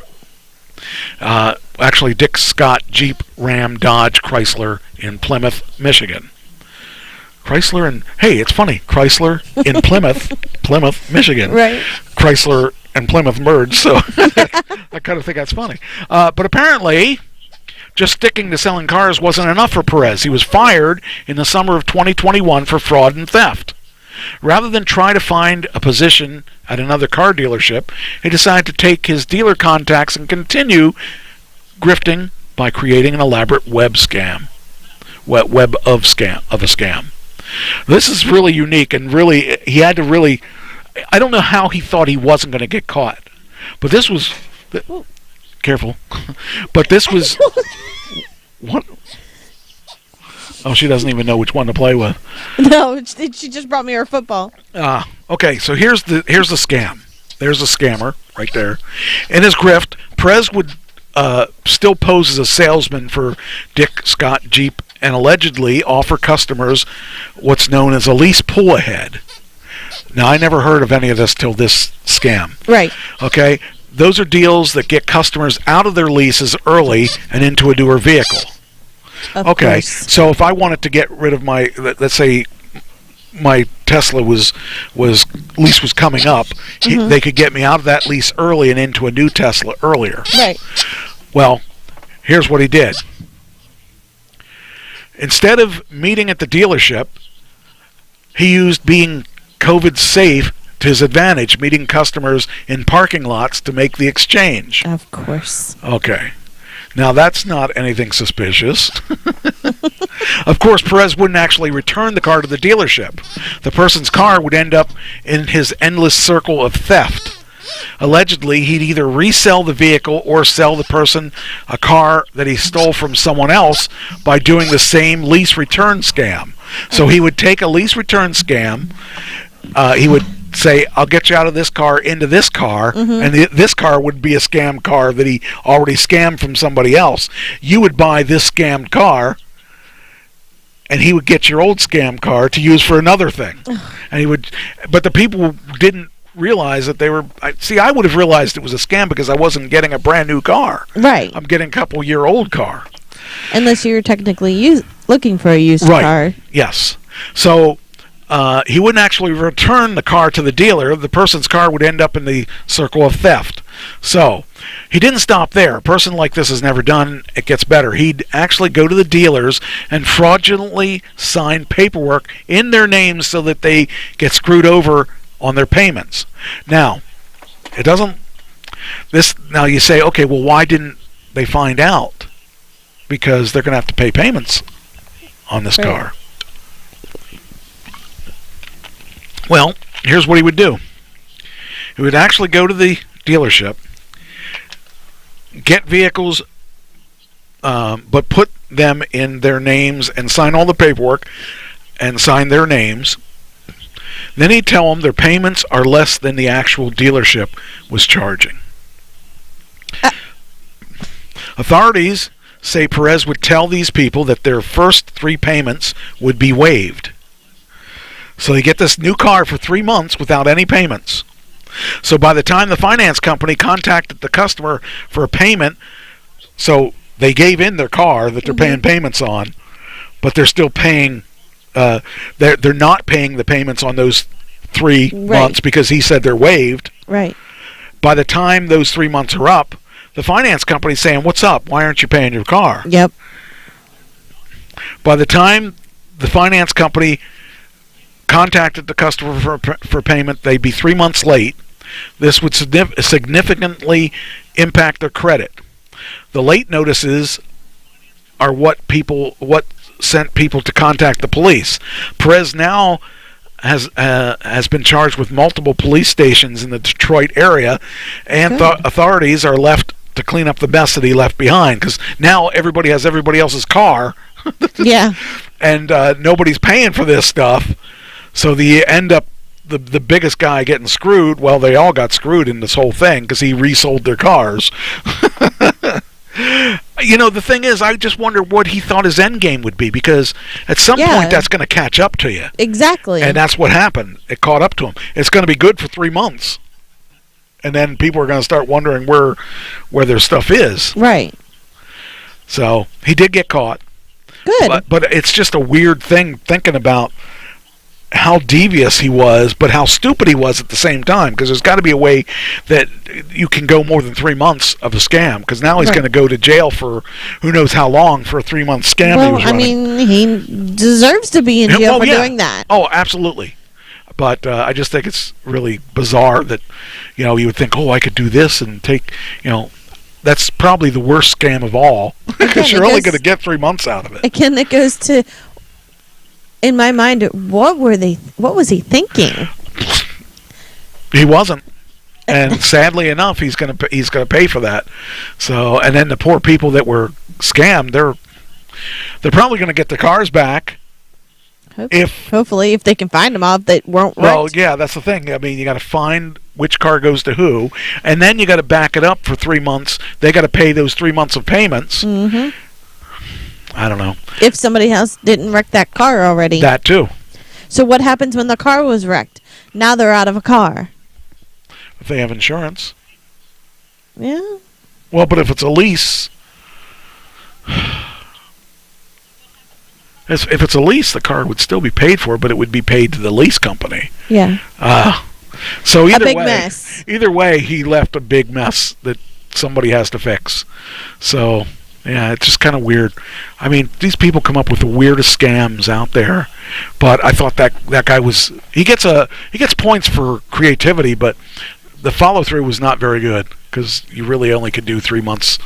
Actually, Dick Scott Jeep, Ram, Dodge, Chrysler in Plymouth, Michigan. Chrysler and, hey, it's funny, Chrysler in Plymouth, Michigan. Right. Chrysler and Plymouth merged, so I kind of think that's funny. But apparently, just sticking to selling cars wasn't enough for Perez. He was fired in the summer of 2021 for fraud and theft. Rather than try to find a position at another car dealership, he decided to take his dealer contacts and continue grifting by creating an elaborate web of a scam. This is really unique, and really, he had to really, I don't know how he thought he wasn't going to get caught, but this was, careful, but this was, what? Oh, she doesn't even know which one to play with. No, she just brought me her football. Okay, so here's the scam. There's a scammer right there. In his grift, Perez would still pose as a salesman for Dick Scott Jeep and allegedly offer customers what's known as a lease pull-ahead. Now, I never heard of any of this till this scam. Right. Okay? Those are deals that get customers out of their leases early and into a newer vehicle. Of Okay, course. so if I wanted to get rid of my, let's say my Tesla lease was coming up, they could get me out of that lease early and into a new Tesla earlier. Right. Well, here's what he did. Instead of meeting at the dealership, he used being COVID safe to his advantage, meeting customers in parking lots to make the exchange. Of course. Okay. Now, that's not anything suspicious. Of course, Perez wouldn't actually return the car to the dealership. The person's car would end up in his endless circle of theft. Allegedly, he'd either resell the vehicle or sell the person a car that he stole from someone else by doing the same lease return scam. So he would take a lease return scam, he would say, I'll get you out of this car into this car, and this car would be a scam car that he already scammed from somebody else. You would buy this scammed car, and he would get your old scam car to use for another thing. And he would, but the people didn't realize that they were. I would have realized it was a scam because I wasn't getting a brand new car. Right. I'm getting a couple-year-old car. Unless you're technically looking for a used car. Yes. So he wouldn't actually return the car to the dealer. The person's car would end up in the circle of theft. So he didn't stop there. A person like this has never done. It gets better. He'd actually go to the dealers and fraudulently sign paperwork in their names so that they get screwed over on their payments. Now, it doesn't. Now you say, okay, well, why didn't they find out? Because they're going to have to pay payments on this car. Well, here's what he would do. He would actually go to the dealership, get vehicles, but put them in their names and sign all the paperwork and sign their names. Then he'd tell them their payments are less than the actual dealership was charging. Authorities say Perez would tell these people that their first 3 payments would be waived. So they get this new car for 3 months without any payments. So by the time the finance company contacted the customer for a payment, so they gave in their car that they're paying payments on, but they're still paying, they're not paying the payments on those 3 months because he said they're waived. Right. By the time those 3 months are up, the finance company's saying, what's up? Why aren't you paying your car? Yep. By the time the finance company contacted the customer for payment, they'd be 3 months late. This would significantly impact their credit. The late notices are what sent people to contact the police. Perez now has been charged with multiple police stations in the Detroit area, and authorities are left to clean up the mess that he left behind, because now everybody has everybody else's car. Yeah. And nobody's paying for this stuff. So the end up the biggest guy getting screwed. Well, they all got screwed in this whole thing because he resold their cars. You know, the thing is, I just wonder what he thought his end game would be, because at some point that's going to catch up to you. Exactly. And that's what happened. It caught up to him. It's going to be good for 3 months. And then people are going to start wondering where their stuff is. Right. So he did get caught. Good. But it's just a weird thing thinking about how devious he was, but how stupid he was at the same time, because there's got to be a way that you can go more than 3 months of a scam, because now he's going to go to jail for who knows how long for a 3-month scam he was running. I mean, he deserves to be in jail for doing that. Oh, absolutely. But I just think it's really bizarre that, you know, you would think, oh, I could do this and take, you know, that's probably the worst scam of all, because you're only going to get 3 months out of it. Again, it goes to, in my mind, what was he thinking? He wasn't. And sadly enough, he's going to pay for that. So, and then the poor people that were scammed, they're probably going to get their cars back. Hopefully, if they can find them all, if they weren't wrecked. Well, yeah, that's the thing. I mean, you got to find which car goes to who, and then you got to back it up for 3 months. They got to pay those 3 months of payments. Mm-hmm. I don't know. If somebody else didn't wreck that car already. That too. So what happens when the car was wrecked? Now they're out of a car. If they have insurance. Yeah. Well, but if it's a lease, if it's a lease, the car would still be paid for, but it would be paid to the lease company. Yeah. So either a big way, mess. Either way, he left a big mess that somebody has to fix. So yeah, it's just kind of weird. I mean, these people come up with the weirdest scams out there. But I thought that guy was he gets points for creativity, but the follow through was not very good because you really only could do 3 months,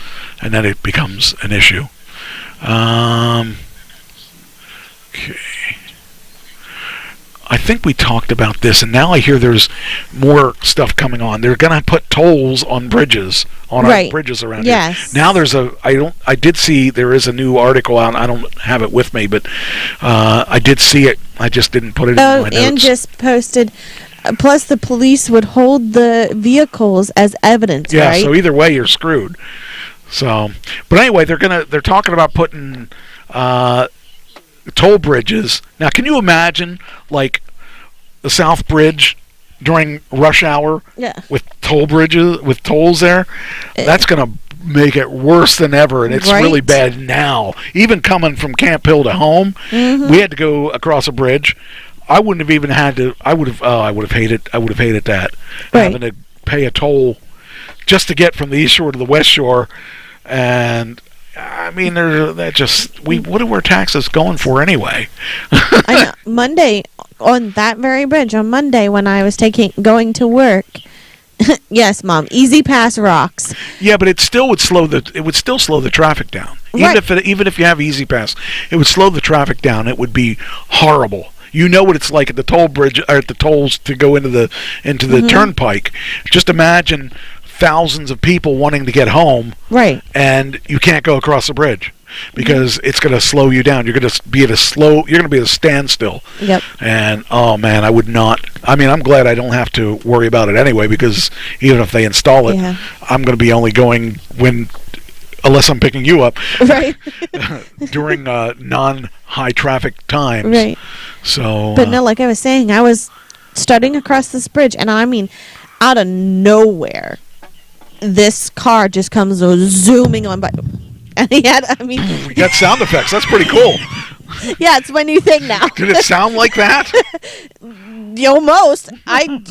and then it becomes an issue. Okay. I think we talked about this, and now I hear there's more stuff coming on. They're going to put tolls on bridges, our bridges around here. Now I did see there is a new article out. I don't have it with me, but I did see it. I just didn't put it in my notes. And just posted. Plus, the police would hold the vehicles as evidence. Yeah, right? So either way, you're screwed. So, but anyway, they're talking about putting toll bridges. Now, can you imagine like the South Bridge during rush hour? Yeah. With toll bridges with tolls there? That's going to make it worse than ever, and it's really bad now. Even coming from Camp Hill to home, we had to go across a bridge. I wouldn't have even had to. I would have hated that having to pay a toll just to get from the East Shore to the West Shore, and I mean, what are our taxes going for anyway? I know. Monday on that very bridge on Monday when I was going to work. Yes, Mom. Easy Pass rocks. Yeah, but it still slow the traffic down. Even if you have Easy Pass, it would slow the traffic down. It would be horrible. You know what it's like at the toll bridge or at the tolls to go into the turnpike. Just imagine thousands of people wanting to get home, and you can't go across the bridge because it's going to slow you down. You're going to be at a standstill. Yep. And oh man, I would not. I mean, I'm glad I don't have to worry about it anyway, because even if they install it, I'm going to be only going unless I'm picking you up, during non-high traffic times. Right. So. But no, like I was saying, I was starting across this bridge, and I mean, out of nowhere, this car just comes zooming on by, and he had. I mean, we got sound effects. That's pretty cool. Yeah, it's my new thing now. Did it sound like that? Almost. I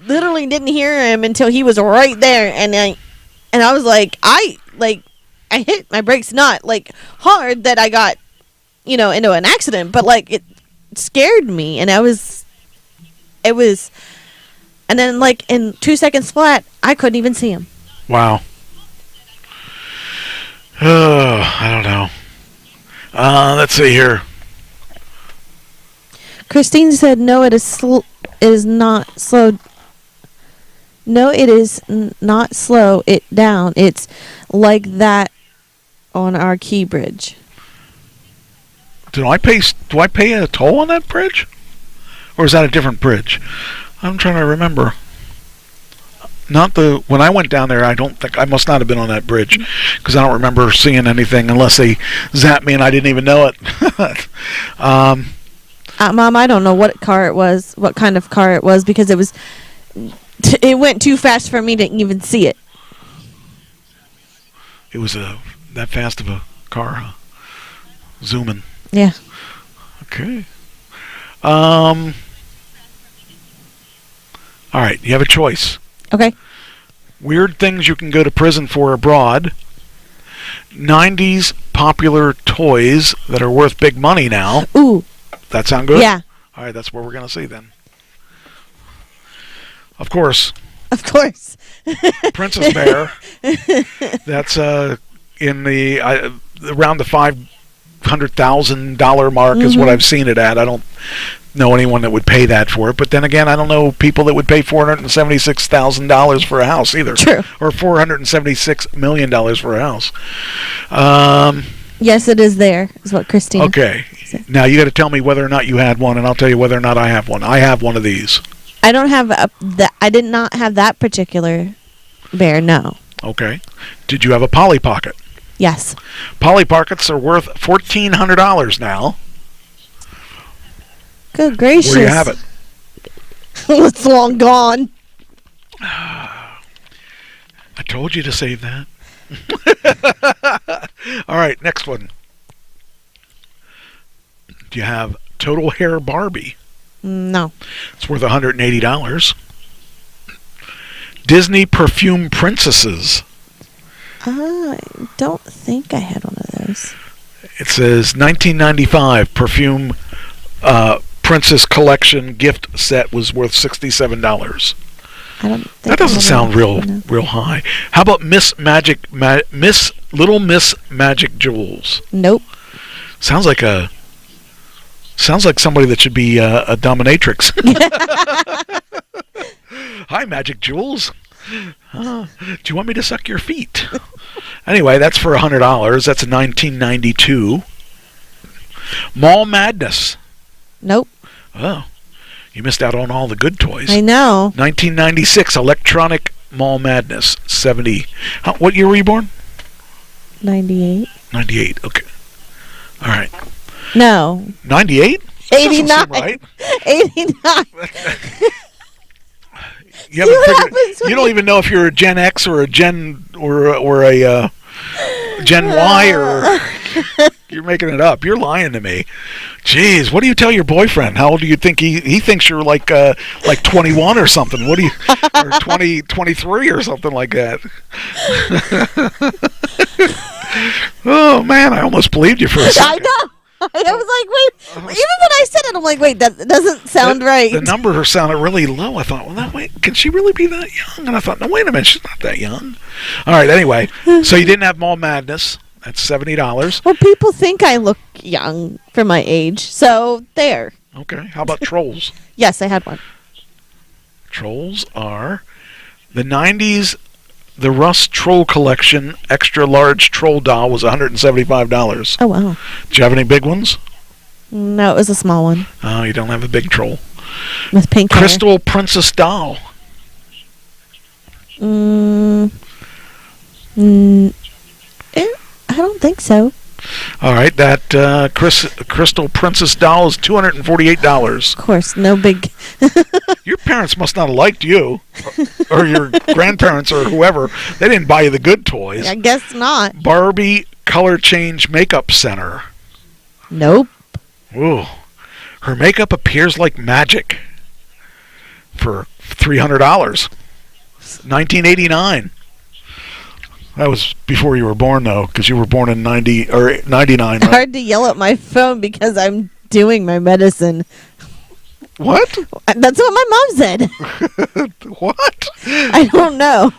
literally didn't hear him until he was right there, and I was like, I hit my brakes not like hard that I got, into an accident, but like it scared me, and it was, and then like in 2 seconds flat, I couldn't even see him. Wow. I don't know. Let's see here. Christine said, "No, it is not slow. No, it is not slow it down. It's like that on our key bridge." Do I pay a toll on that bridge, or is that a different bridge? I'm trying to remember. When I went down there, I must not have been on that bridge, because I don't remember seeing anything unless they zapped me and I didn't even know it. Mom, I don't know what kind of car it was, because it went too fast for me to even see it. It was that fast of a car, huh? Zooming. Yeah. Okay. All right, you have a choice. Okay. Weird things you can go to prison for abroad. 90s popular toys that are worth big money now. Ooh. That sound good? Yeah. All right, that's what we're going to see then. Of course. Princess Bear. That's in the around the $500,000 mark is what I've seen it at. I don't know anyone that would pay that for it, but then again, I don't know people that would pay $476,000 for a house either. True. Or $476 million for a house. Yes, it is there, is what Christine Okay. said. Now you got to tell me whether or not you had one, and I'll tell you whether or not I have one. I have one of these. I don't have I did not have that particular bear, no. Okay. Did you have a Polly Pocket? Yes. Polly Pockets are worth $1,400 now. Good gracious. Where do you have it? It's long gone. I told you to save that. All right, next one. Do you have Total Hair Barbie? No. It's worth $180. Disney Perfume Princesses. I don't think I had one of those. It says 1995 Perfume Princess Collection gift set was worth $67. I don't think that doesn't sound real high. How about Little Miss Magic Jewels? Nope. Sounds like somebody that should be a dominatrix. Hi, Magic Jewels. Do you want me to suck your feet? Anyway, that's for $100. That's a 1992. Mall Madness. Nope. Oh, you missed out on all the good toys. I know. 1996 Electronic Mall Madness. 70. What year were you born? 98. 98. Okay. All right. No. 98? 89. Right. 89. You don't even know if you're a Gen X or a Gen or a Gen Y or you're making it up. You're lying to me. Jeez, what do you tell your boyfriend? How old do you think he thinks you're like 21 or something? What do you or 23 or something like that? Oh man, I almost believed you for a second. I know. I was like, wait. Even when I said it, I'm like, wait, that doesn't sound right. The number sounded really low. I thought, well, can she really be that young? And I thought, no, wait a minute, she's not that young. All right, anyway, so you didn't have Mall Madness. That's $70. Well, people think I look young for my age, so there. Okay, how about Trolls? Yes, I had one. Trolls are the 90s. The Russ Troll Collection extra large troll doll was $175. Oh, wow. Did you have any big ones? No, it was a small one. Oh, you don't have a big troll. With pink Crystal Princess doll. I don't think so. All right, that Crystal Princess doll is $248. Of course, no big... Your parents must not have liked you, or your grandparents, or whoever. They didn't buy you the good toys. I guess not. Barbie Color Change Makeup Center. Nope. Ooh. Her makeup appears like magic for $300. 1989. That was before you were born, though, because you were born in 90 or 99. Right? Hard to yell at my phone because I'm doing my medicine. What? That's what my mom said. What? I don't know.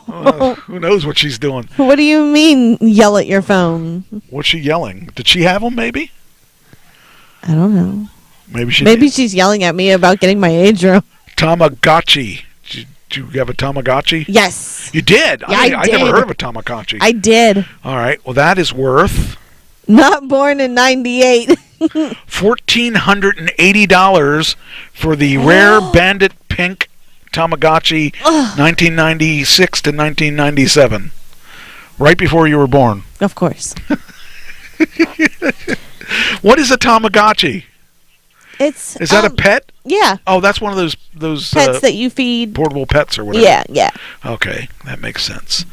Who knows what she's doing? What do you mean, yell at your phone? What's she yelling? Did she have them, maybe? I don't know. Maybe she's yelling at me about getting my age wrong. Tamagotchi. Did you have a Tamagotchi? Yes. You did? Yeah, I did. never heard of a Tamagotchi. I did. All right. Well, that is worth... Not born in 98. $1,480 for the rare Bandit Pink Tamagotchi 1996 to 1997. Right before you were born. Of course. What is a Tamagotchi? Is that a pet? Yeah. Oh, that's one of those pets that you feed. Portable pets or whatever. Yeah. Okay, that makes sense.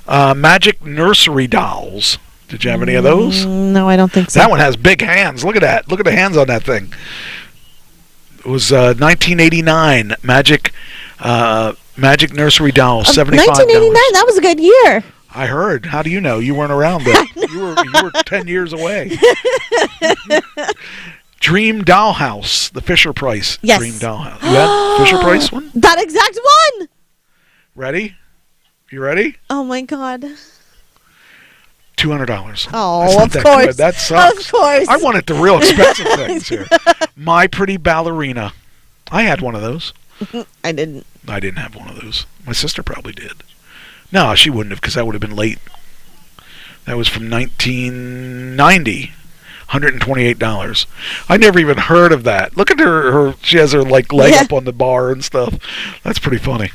Magic Nursery Dolls. Did you have any of those? No, I don't think so. That one has big hands. Look at that. Look at the hands on that thing. It was 1989 Magic Nursery Doll, $75. 1989. That was a good year. I heard. How do you know? You weren't around then. You were 10 years away. Dream Dollhouse, the Fisher Price. Yes. Dream Dollhouse. You had Fisher Price one? That exact one. Ready? You ready? Oh my God. $200. Oh, of course. Good. That sucks. Of course. I wanted the real expensive things here. My Pretty Ballerina. I had one of those. I didn't. I didn't have one of those. My sister probably did. No, she wouldn't have because that would have been late. That was from 1990. $128. I never even heard of that. Look at her she has her leg up on the bar and stuff. That's pretty funny.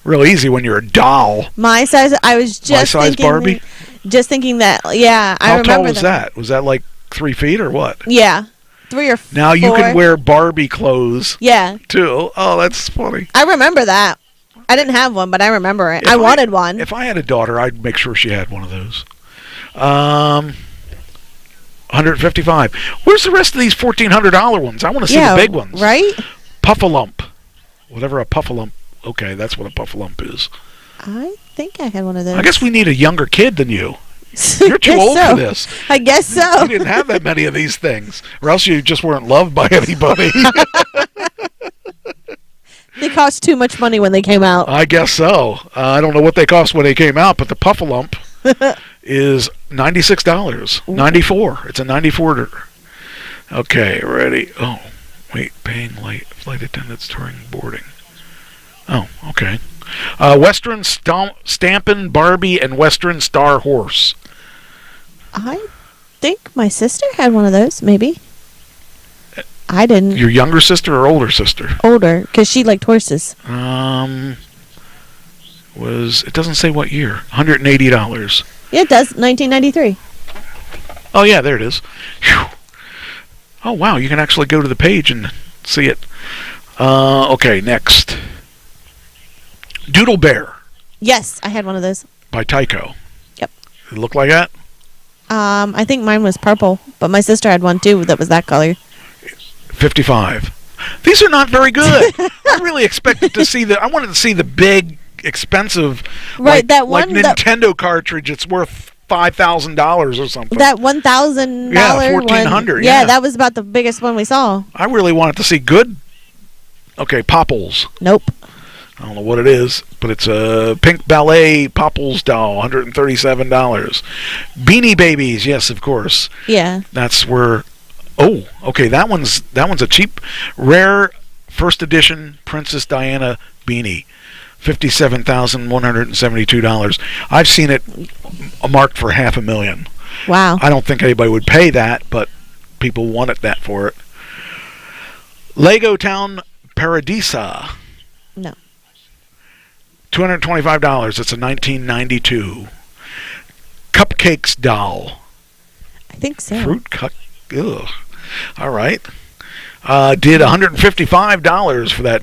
Real easy when you're a doll. My size. I was just My size thinking Barbie? Just thinking that. Yeah, I How remember tall was them. that? Was that like 3 feet or what? Yeah, 3 or 4. Now you can wear Barbie clothes. Yeah. Too. Oh, that's funny. I remember that. I didn't have one, but I remember it. I wanted one. If I had a daughter, I'd make sure she had one of those. 155. Where's the rest of these $1,400 ones? I want to see the big ones. Right? Puffalump. Whatever a Puffalump. Okay, that's what a Puffalump is. I think I had one of those. I guess we need a younger kid than you. You're too old for this. I guess so. You didn't have that many of these things, or else you just weren't loved by anybody. They cost too much money when they came out. I guess so. I don't know what they cost when they came out, but the Puffalump is $96. 94. It's a 94. Okay, ready. Oh, wait. Paying flight attendants touring boarding. Oh, okay. Western Stampin' Barbie and Western Star Horse. I think my sister had one of those, maybe. I didn't. Your younger sister or older sister? Older, because she liked horses. It doesn't say what year. $180. Yeah, it does. 1993. Oh, yeah, there it is. Whew. Oh, wow, you can actually go to the page and see it. Okay, next. Doodle Bear. Yes, I had one of those. By Tyco. Yep. It look like that? I think mine was purple, but my sister had one too that was that color. 55. These are not very good. I really expected to see I wanted to see the big, expensive, right? That one, like Nintendo cartridge. It's worth $5,000 or something. That $1,000. Yeah, $1,400. Yeah, that was about the biggest one we saw. I really wanted to see good. Okay, Popples. Nope. I don't know what it is, but it's a pink ballet Popples doll, $137. Beanie Babies, yes, of course. Yeah. That's where. Oh, okay. That one's a cheap, rare first edition Princess Diana beanie, $57,172. I've seen it marked for $500,000. Wow. I don't think anybody would pay that, but people wanted that for it. Lego Town Paradisa. No. $225. It's a 1992 Cupcakes doll. I think so. Fruit cut. Ugh. All right. Did $155 for that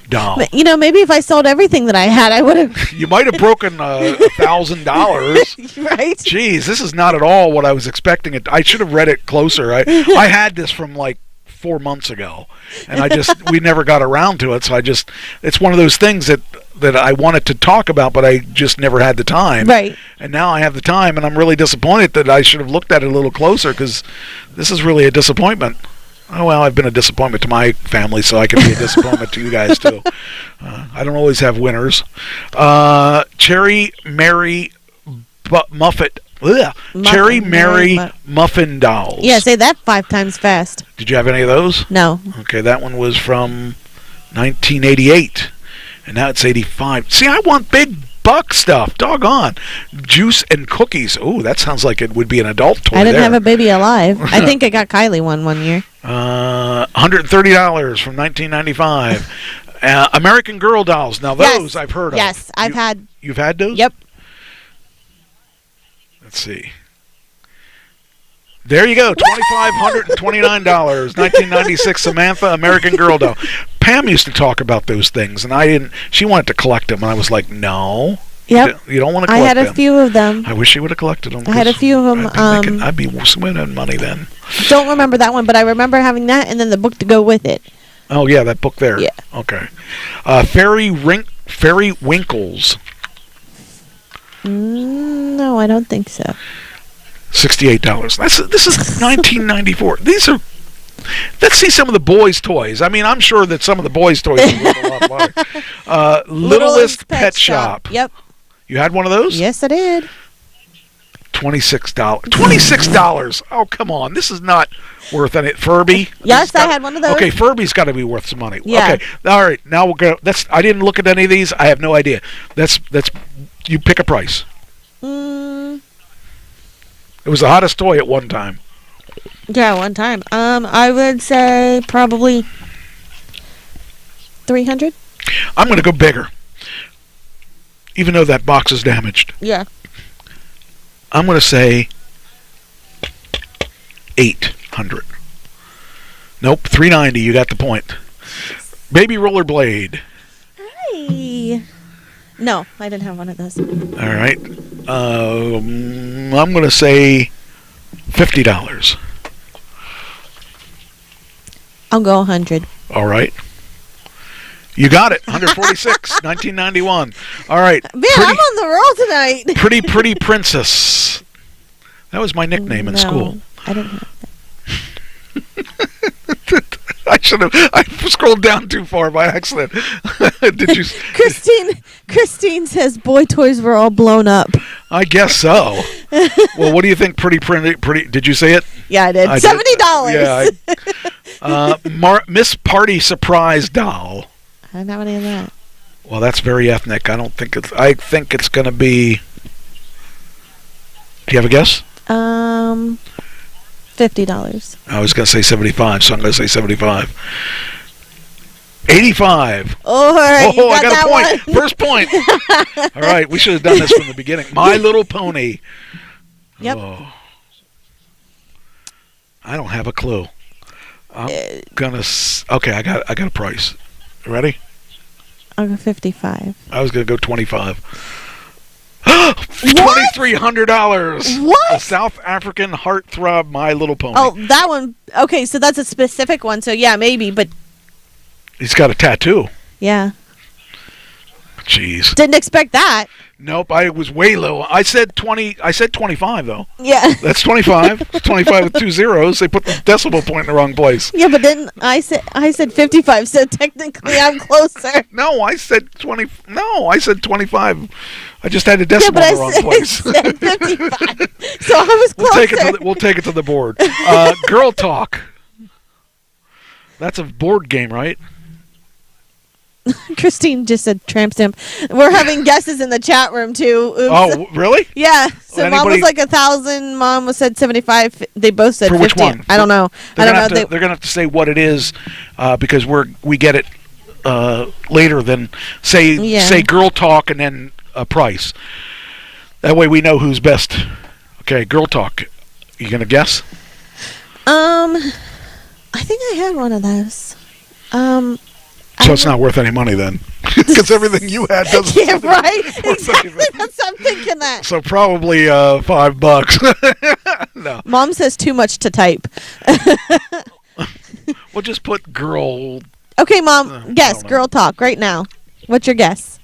doll. But, maybe if I sold everything that I had, I would have. You might have broken $1,000. Right. Jeez, this is not at all what I was expecting. I should have read it closer. I had this from like 4 months ago, and we never got around to it. So it's one of those things that I wanted to talk about, but I just never had the time. Right. And now I have the time, and I'm really disappointed that I should have looked at it a little closer, because this is really a disappointment. Oh, well, I've been a disappointment to my family, so I can be a disappointment to you guys, too. I don't always have winners. Cherry Mary Muffet. Cherry Mary Muffin dolls. Yeah, say that 5 times fast. Did you have any of those? No. Okay, that one was from 1988. And now it's 85. See, I want big buck stuff. Doggone. Juice and cookies. Oh, that sounds like it would be an adult toy. I didn't have a baby alive. I think I got Kylie one year. $130 from 1995. American Girl dolls. Now those I've heard of. Yes, I've had. You've had those? Yep. Let's see. There you go, $2,529, 1996 Samantha American Girl doll. Pam used to talk about those things, and I didn't. She wanted to collect them, and I was like, no. Yep. You don't want to collect them. I had a few of them. I wish she would have collected them. I had a few of them. I'd be winning money then. Don't remember that one, but I remember having that, and then the book to go with it. Oh yeah, that book there. Yeah. Okay. Fairy Winkles. No, I don't think so. $68. This is 1994. Let's see some of the boys' toys. I mean, I'm sure that some of the boys' toys are worth a lot more. Littlest Pet Shop. Yep. You had one of those? Yes, I did. $26. $26. Oh, come on. This is not worth any. Furby? Yes, I had one of those. Okay, Furby's got to be worth some money. Yeah. Okay. All right. Now we'll go. I didn't look at any of these. I have no idea. You pick a price. It was the hottest toy at one time. Yeah, one time. I would say probably $300. I'm going to go bigger. even though that box is damaged. Yeah. I'm going to say 800. Nope, 390. You got the point. Baby rollerblade. Hey. No, I didn't have one of those. All right. I'm going to say $50. I'll go 100. All right. You got it. 146, 1991. All right. Man, I'm on the roll tonight. Pretty princess. That was my nickname in school. I didn't have that. I should have. I scrolled down too far by accident. Did you? Christine says boy toys were all blown up. I guess so. Well, what do you think? Pretty. Did you say it? Yeah, I did. $70. Yeah. Miss Party Surprise doll. I don't have any of that. Well, that's very ethnic. I don't think it's. I think it's going to be. Do you have a guess? $50. I was going to say 75, so I'm going to say 75. 85. Oh, right, I got a point. One. First point. All right, we should have done this from the beginning. My Little Pony. Yep. Oh. I don't have a clue. I'm gonna. Okay, I got a price. Ready? I'll go 55. I was gonna go 25. $2,300. What? A South African heartthrob My Little Pony. Oh, that one. Okay, so that's a specific one. So yeah, maybe, but he's got a tattoo. Yeah. Jeez. Didn't expect that. Nope, I was way low. I said 20. I said 25 though. Yeah. That's 25. 25 with 2 zeros. They put the decimal point in the wrong place. Yeah, but then I said 55, so technically I'm closer. No, I said 20. No, I said 25. I just had a decimal in the wrong place. I said 55. So I was closer. We'll take it to the board. Girl Talk. That's a board game, right? Christine just said tramp stamp. We're having guesses in the chat room too. Oops. Oh, really? Yeah. So Mom was like 1,000. Mom was said 75. They both said for 50. Which one? I don't know. They're gonna have to say what it is, because we get it later than say Girl Talk and then a price. That way we know who's best. Okay, Girl Talk. You gonna guess? I think I had one of those. So it's not worth any money then, because everything you had doesn't. Yeah, right. Exactly. That's I'm thinking that. So probably $5. No. Mom says too much to type. We'll just put girl. Okay, Mom. Guess Girl Talk right now. What's your guess?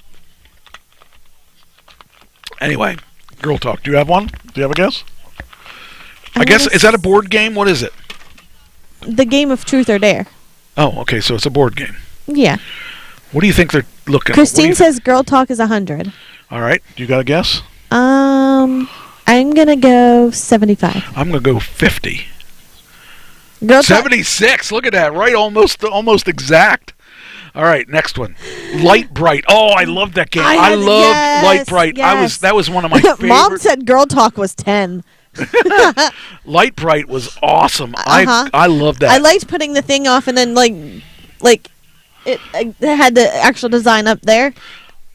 Anyway, Girl Talk. Do you have one? Do you have a guess? I guess is that a board game? What is it? The game of Truth or Dare. Oh, okay. So it's a board game. Yeah. What do you think they're looking? Christine says Girl Talk is 100. All right. You got a guess? I'm gonna go 75. I'm gonna go 50. Girl 76. Look at that. Right, almost exact. All right, next one. Light Bright. Oh, I love that game. I loved Light Bright. Yes. That was one of my favorite. Mom said Girl Talk was 10. Light Bright was awesome. I love that. I liked putting the thing off and then like it had the actual design up there.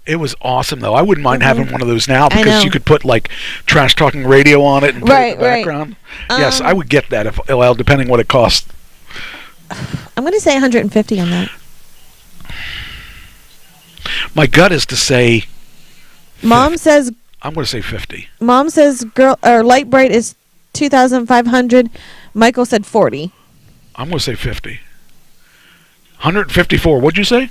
It was awesome though. I wouldn't mind having one of those now, because you could put like trash talking radio on it and play it in the background. Yes, I would get that depending what it costs. I'm going to say 150 on that. My gut is to say Mom says I'm going to say 50. Mom says Light Bright is 2,500. Michael said 40. I'm going to say 50. 154. What'd you say?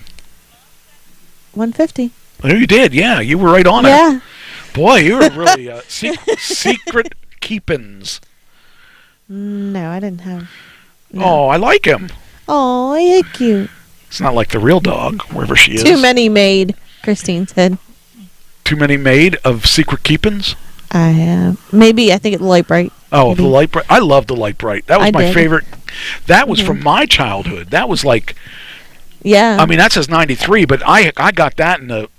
150. Oh, you did. Yeah, you were right on it. Boy, you were really secret keepins. No, I didn't have. No. Oh, I like him. Oh, you're cute. It's not like the real dog, wherever she is. Too many made, Christine said. Too many made of secret keepins? I have. Maybe, I think it's Light Bright. Oh, maybe. The Light Bright. I love the Light Bright. That was my favorite. That was from my childhood. That was like. Yeah. I mean, that says 93, but I got that in the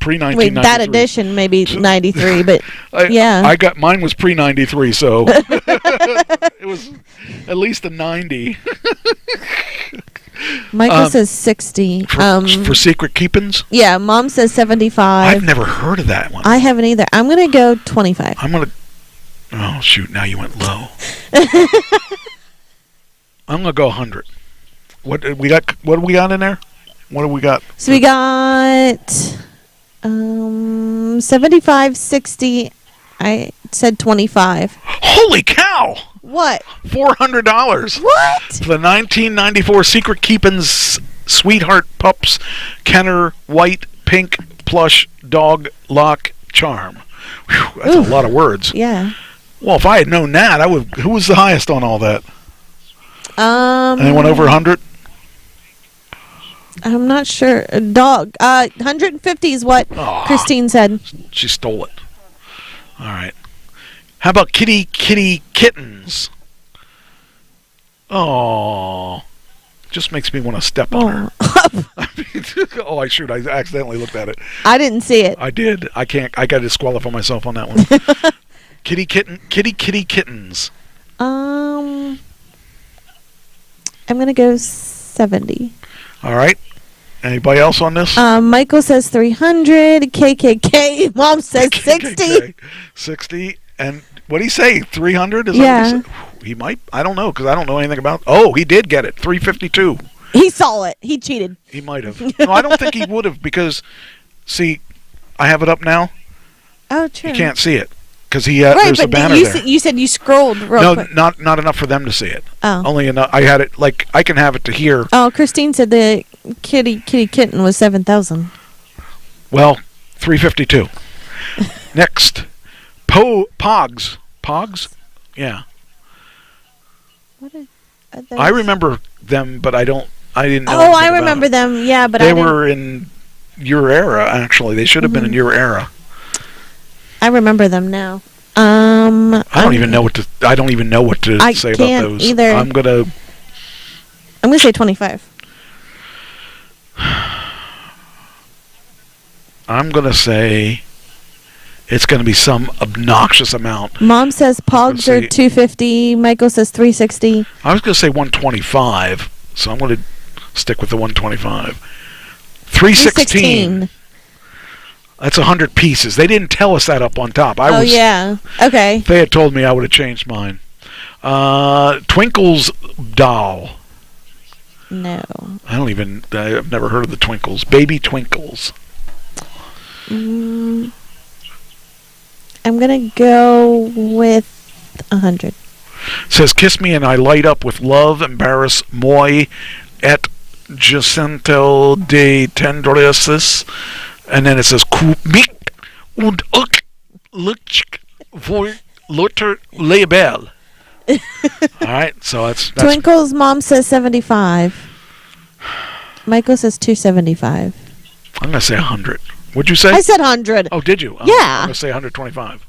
pre-1993. Wait, that edition maybe 93, but yeah. Mine was pre-93, so it was at least a 90. Michael says 60. For secret keepings? Yeah, Mom says 75. I've never heard of that one. I haven't either. I'm going to go 25. Oh, shoot. Now you went low. I'm going to go 100. What do we got in there? What do we got? So we got 75, 60. I said 25. Holy cow! What? $400. What? For the 1994 Secret Keepins Sweetheart Pups Kenner White Pink Plush Dog Lock Charm. Whew, that's a lot of words. Yeah. Well, if I had known that, I would. Who was the highest on all that? Anyone over 100? I'm not sure. Dog. 150 is what Christine said. She stole it. All right. How about kitty kittens? Oh, just makes me want to step on her. Oh, I shoot! I accidentally looked at it. I didn't see it. I did. I can't. I got to disqualify myself on that one. kitty kittens. I'm gonna go 70. All right. Anybody else on this? Michael says 300. KKK. Mom says 60. 60. And what did he say? 300? Yeah. He might. I don't know because I don't know anything about. Oh, he did get it. 352. He saw it. He cheated. He might have. No, I don't think he would have because, see, I have it up now. Oh, true. You can't see it because right, there's a banner there. You said you scrolled real quick. No, not enough for them to see it. Oh. Only enough. I had it like I can have it to here. Oh, Christine said the kitty kitten was 7,000. Well, 352. Next, Pogs. Pogs? Yeah. What are those? I remember them, but I didn't know. Oh, I remember them. Yeah, but they were in your era. Actually, they should have been in your era. I remember them now. I don't even know what to say about those. Either. I'm gonna say 25. I'm gonna say it's gonna be some obnoxious amount. Mom says Pogs are 250. Michael says 360. I was gonna say 125, so I'm gonna stick with the 125. 316. That's 100 pieces. They didn't tell us that up on top. Yeah. Okay. If they had told me, I would have changed mine. Twinkle's doll. No. I've never heard of the Twinkles. Baby Twinkles. I'm going to go with 100. Says, kiss me and I light up with love, embarrass, moi, et Jacinto de tendresis. And then it says, Kubik und Lutsch vor Luther Label. All right, so that's Twinkle's mom says 75. Michael says 275. I'm going to say 100. What'd you say? I said 100. Oh, did you? Yeah. I'm going to say 125.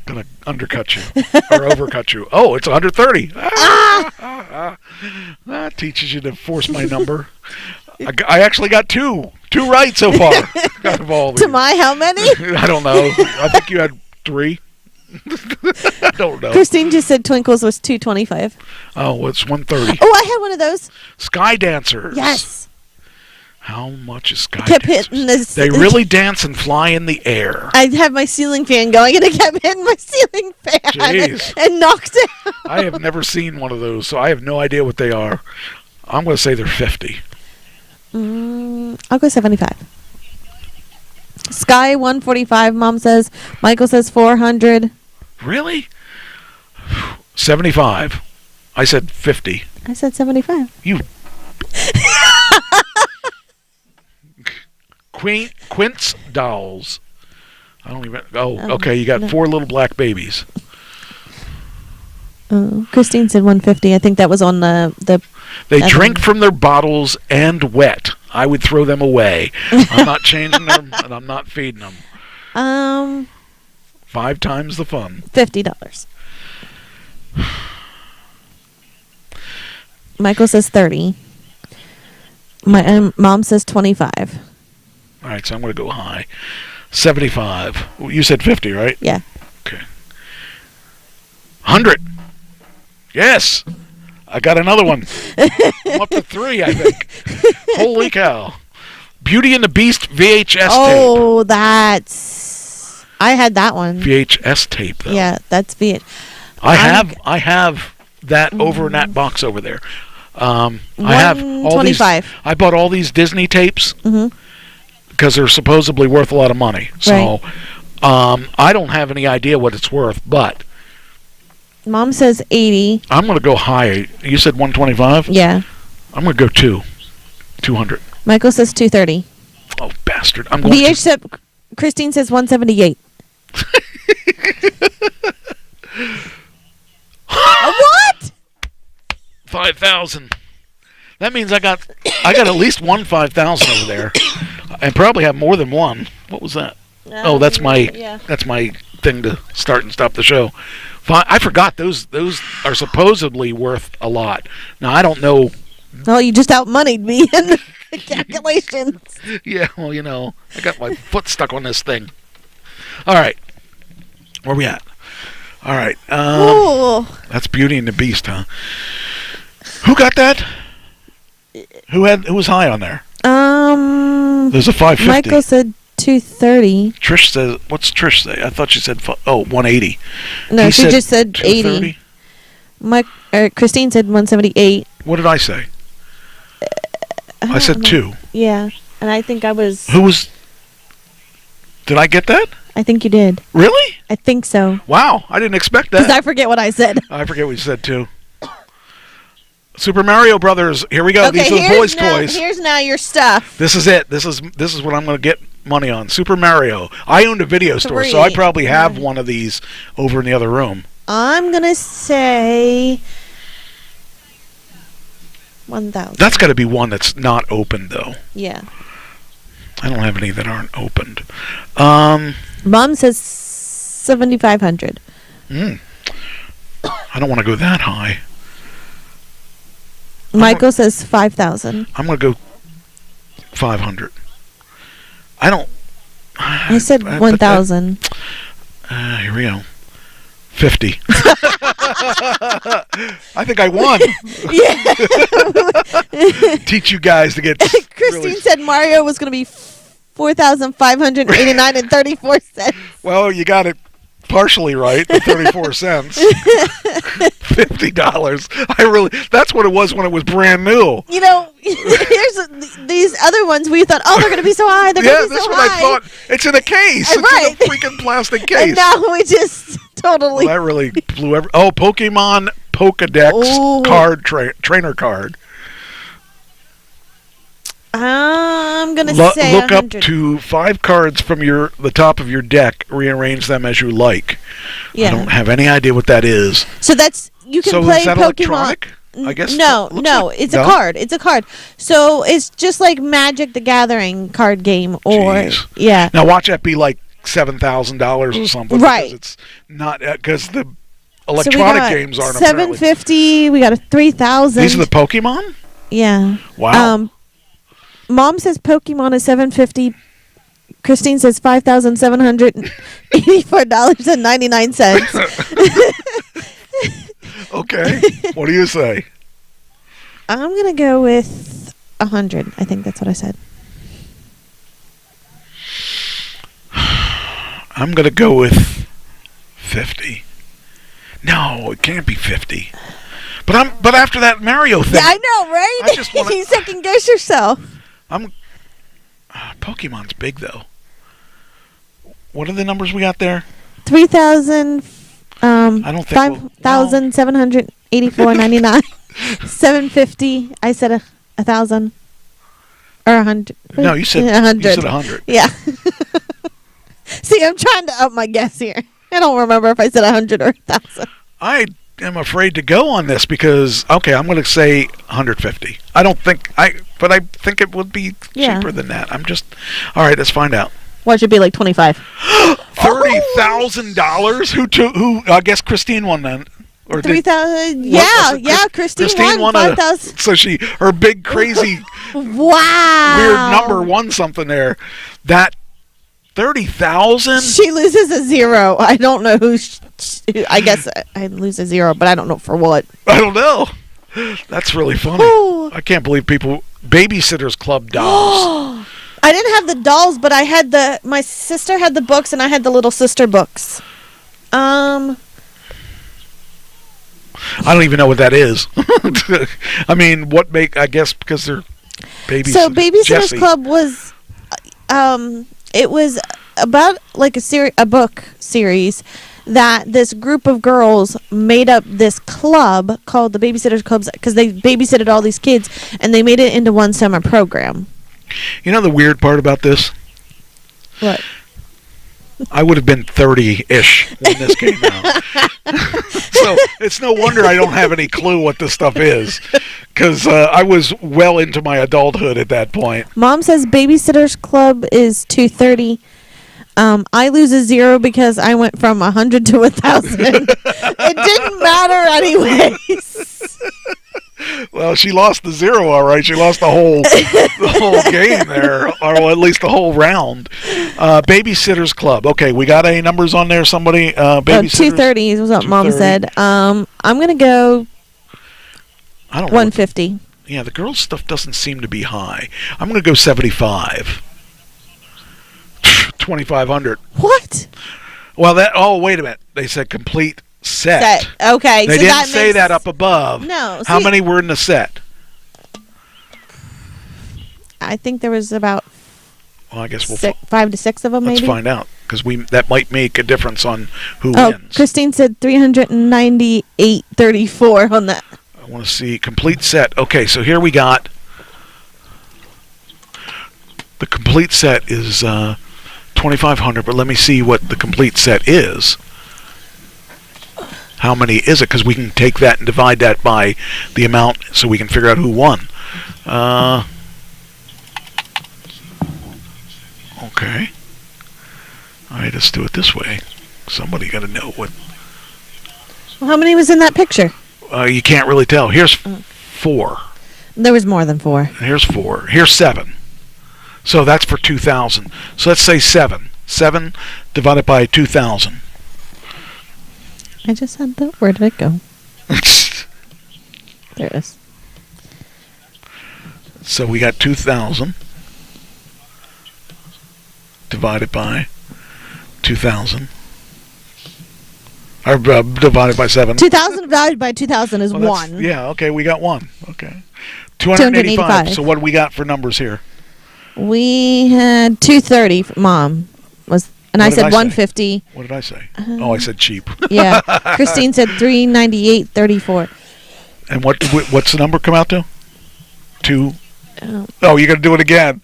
Going to undercut you or overcut you. Oh, it's 130. That teaches you to force my number. I actually got two right so far. Out of all to my how many? I don't know. I think you had 3. I don't know. Christine just said Twinkles was 225. Oh, well, it's 130. Oh, I had one of those. Sky Dancers. Yes. How much is Sky kept Dancers? Hitting this. They really dance and fly in the air. I had my ceiling fan going and it kept hitting my ceiling fan. Jeez. And knocked it out. I have never seen one of those, so I have no idea what they are. I'm going to say they're 50. I'll go 75. Sky 145. Mom says. Michael says 400. Really? 75. I said 50. I said 75. You. Quince dolls. I don't even. Oh, okay. You got 4 little black babies. Christine said 150. I think that was on the. They drink from their bottles and wet. I would throw them away. I'm not changing them, and I'm not feeding them. 5 times the fun. $50. Michael says 30. My mom says 25. All right, so I'm going to go high. 75. You said 50, right? Yeah. Okay. 100. Yes. I got another one. I'm up to 3, I think. Holy cow. Beauty and the Beast VHS tape. Oh, that's... I had that one. VHS tape, though. Yeah, that's I have that over in that box over there. I have all these. I bought all these Disney tapes because they're supposedly worth a lot of money. So I don't have any idea what it's worth, but Mom says 80. I'm going to go high. You said 125? Yeah. I'm going to go 200. Michael says 230. Oh, bastard. I'm going VHS, Christine says 178. What? 5,000. That means I got at least one 5,000 over there, and probably have more than one. What was that? That's my thing to start and stop the show. I forgot those are supposedly worth a lot. Now I don't know. Oh, you just outmoneyed me in the calculations. Yeah, well, I got my foot stuck on this thing. All right, where we at? All right. That's Beauty and the Beast, huh? Who got that? Who was high on there? There's a 550. Michael said 230. Trish says, what's Trish say? I thought she said 180. No, she just said 80. Christine said 178. What did I say? I said 2. Yeah, and I think I was... Who was... Did I get that? I think you did. Really? I think so. Wow, I didn't expect that. Because I forget what I said. I forget what you said, too. Super Mario Brothers. Here we go. Okay, these are the boys' toys. Here's now your stuff. This is it. This is what I'm going to get money on. Super Mario. I owned a video store, so I probably have one of these over in the other room. I'm going to say 1,000. That's got to be one that's not opened, though. Yeah. I don't have any that aren't opened. Mom says 7,500. I don't want to go that high. Michael says 5,000. I'm going to go 500. I said 1,000. Here we go. 50. I think I won. Yeah. Teach you guys to get. Christine said Mario was going to be 4,589 and 34 cents. Well, you got it partially right. The 34 cents. $50. That's what it was when it was brand new. Here's these other ones we thought, they're going to be so high. They're going to be so high. I thought. It's in a case. Right. It's in a freaking plastic case. And now we just totally. Well, that really blew Pokemon Pokedex card trainer card. I'm going to say look 100. up to 5 cards from the top of your deck. Rearrange them as you like. Yeah. I don't have any idea what that is. So that's you can play is that Pokemon. Electronic? I guess No, it's a card. It's a card. So it's just like Magic the Gathering card game, or yeah. Now watch that be like $7,000 or something, right? Because it's not because the electronic games aren't. $750. We got a 3,000. These are the Pokemon. Yeah. Wow. Mom says Pokemon is $750. Christine says $5,784.99. Okay. What do you say? I'm gonna go with 100. I think that's what I said. I'm gonna go with 50. No, it can't be 50. But after that Mario thing. Yeah, I know, right? I just wanna, you second guess yourself. Pokemon's big though. What are the numbers we got there? 3,000. I don't think 5,784.99. 750. I said 1,000 or 100. No, you said 100. You said 100. Yeah. See, I'm trying to up my guess here. I don't remember if I said 100 or 1,000. I am afraid to go on this because I'm going to say 150. But I think it would be cheaper than that. All right, let's find out. What should be like 25? $30,000? Who? I guess Christine won then. Or 3,000. Yeah. Christine won 5,000. So her big crazy weird number won something there. That 30,000. She loses a 0. I don't know who. I guess I lose a 0, but I don't know for what. I don't know. That's really funny. Ooh. I can't believe people... Babysitters Club dolls. I didn't have the dolls, but I had my sister had the books, and I had the little sister books. I don't even know what that is. I mean, I guess because they're babies. So Babysitters Jessie. Club was, it was about like a book series that this group of girls made up this club called the Babysitters Clubs because they babysitted all these kids, and they made it into one summer program. You know the weird part about this? What? I would have been 30-ish when this came out. So it's no wonder I don't have any clue what this stuff is, because I was well into my adulthood at that point. Mom says Babysitters Club is 230. I lose a 0 because I went from 100 to 1,000. It didn't matter anyways. Well, she lost the 0, all right. She lost the whole game there, or at least the whole round. Babysitters Club. Okay, we got any numbers on there? Somebody? Babysitters? 230 is what Mom said. I'm gonna go. I don't 150. Yeah, the girls' stuff doesn't seem to be high. I'm gonna go 75. 2,500. What? Well, wait a minute. They said complete set. Okay. They didn't say that up above. No. How many were in the set? I think there was about. Well, I guess 5 to 6 of them. Let's maybe. find out, because that might make a difference on who wins. Christine said 398.34 on that. I want to see complete set. Okay, so here we got the complete set is 2,500, but let me see what the complete set is. How many is it? Because we can take that and divide that by the amount so we can figure out who won. Okay. All right, let's do it this way. Somebody got to know what. Well, how many was in that picture? You can't really tell. Here's 4. There was more than 4. Here's 4. Here's 7. So that's for 2,000. So let's say 7. 7 divided by 2,000. I just had that. Where did it go? There it is. So we got 2,000 divided by 2,000. Or divided by 7. 2,000 divided by 2,000 is 1. Yeah, okay, we got 1. Okay. 285. So what do we got for numbers here? We had 230 for Mom. And I said 150. What did I say? I said cheap. Yeah. Christine said 398.34. And what's the number come out to? 2. Oh, you're going to do it again.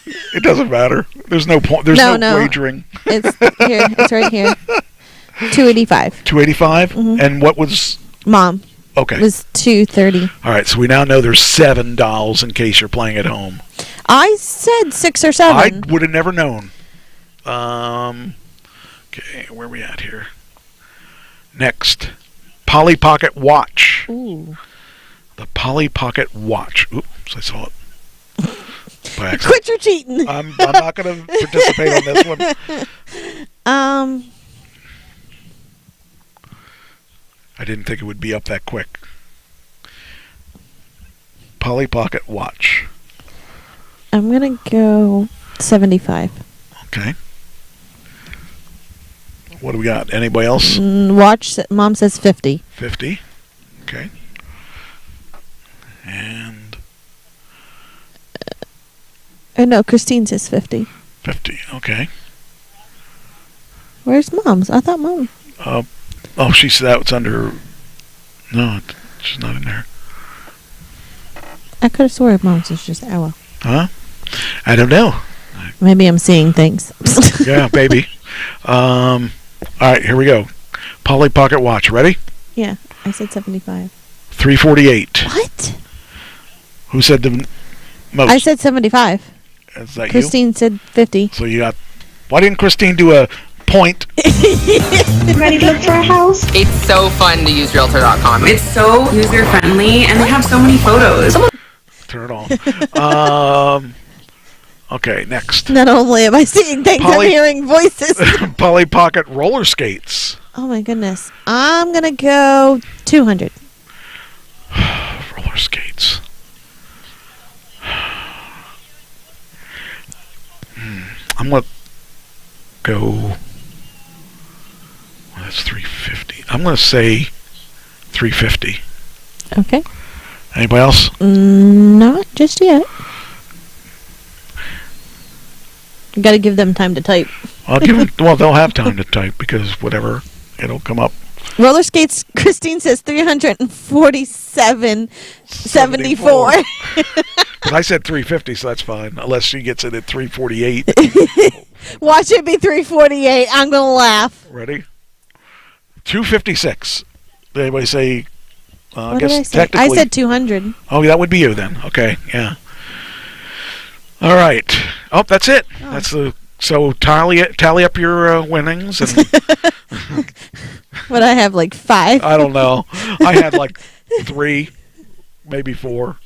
It doesn't matter. There's no point. There's no wagering. It's here. It's right here. 285. 285? Mm-hmm. And what was... Mom. Okay. It was 230. All right, so we now know there's 7 dolls in case you're playing at home. I said 6 or 7. I would have never known. Okay, where are we at here? Next, Polly Pocket Watch. Ooh. The Polly Pocket Watch. Oops, I saw it. Quit your cheating. I'm not going to participate on this one. I didn't think it would be up that quick. Polly Pocket Watch. I'm going to go 75. Okay. What do we got? Anybody else? Watch. Mom says 50. 50. Okay. And... no, Christine says 50. 50. Okay. Where's Mom's? I thought Mom... she said that was under... No, she's not in there. I could have sworn Mom's was just Ella. Huh? I don't know. Maybe I'm seeing things. Yeah, baby. All right, here we go. Polly Pocket Watch. Ready? Yeah, I said 75. 348. What? Who said the most? I said 75. Is that Christine said 50. So you got... Why didn't Christine do a point? Ready to look for a house? It's so fun to use Realtor.com. It's so user-friendly, and they have so many photos. Turn it on. Okay, next. Not only am I seeing things, I'm hearing voices. Polly Pocket Roller Skates. Oh my goodness. I'm going to go 200. I'm going to go... Well, that's 350. I'm going to say 350. Okay. Anybody else? Not just yet. You got to give them time to type. I'll give them. Well, they'll have time to type because whatever, it'll come up. Roller skates. Christine says 347.74. But I said 350, so that's fine. Unless she gets it at 348. Watch it be 348. I'm gonna laugh. Ready? 256. Did anybody say? What did I say? I said 200. Oh, that would be you then. Okay, yeah. All right. Oh, that's it. Oh. That's the. So tally up your winnings. And What, I have like 5? I don't know. I had like 3, maybe 4.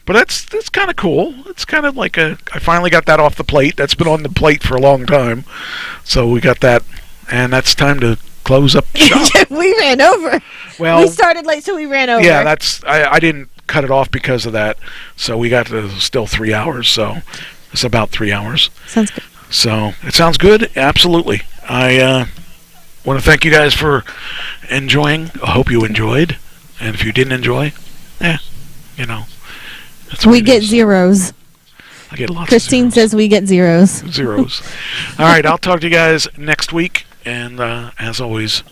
But that's kind of cool. It's kind of like I finally got that off the plate. That's been on the plate for a long time. So we got that, and that's time to close up the shop. We ran over. Well, we started late, so we ran over. Yeah, I didn't cut it off because of that. So we got to still 3 hours. So it's about 3 hours. Sounds good. So it sounds good. Absolutely. I want to thank you guys for enjoying. I hope you enjoyed. And if you didn't enjoy, you know. We get zeros. I get lots Christine of zeros. says we get zeros. Zeros. All right, I'll talk to you guys next week. And as always...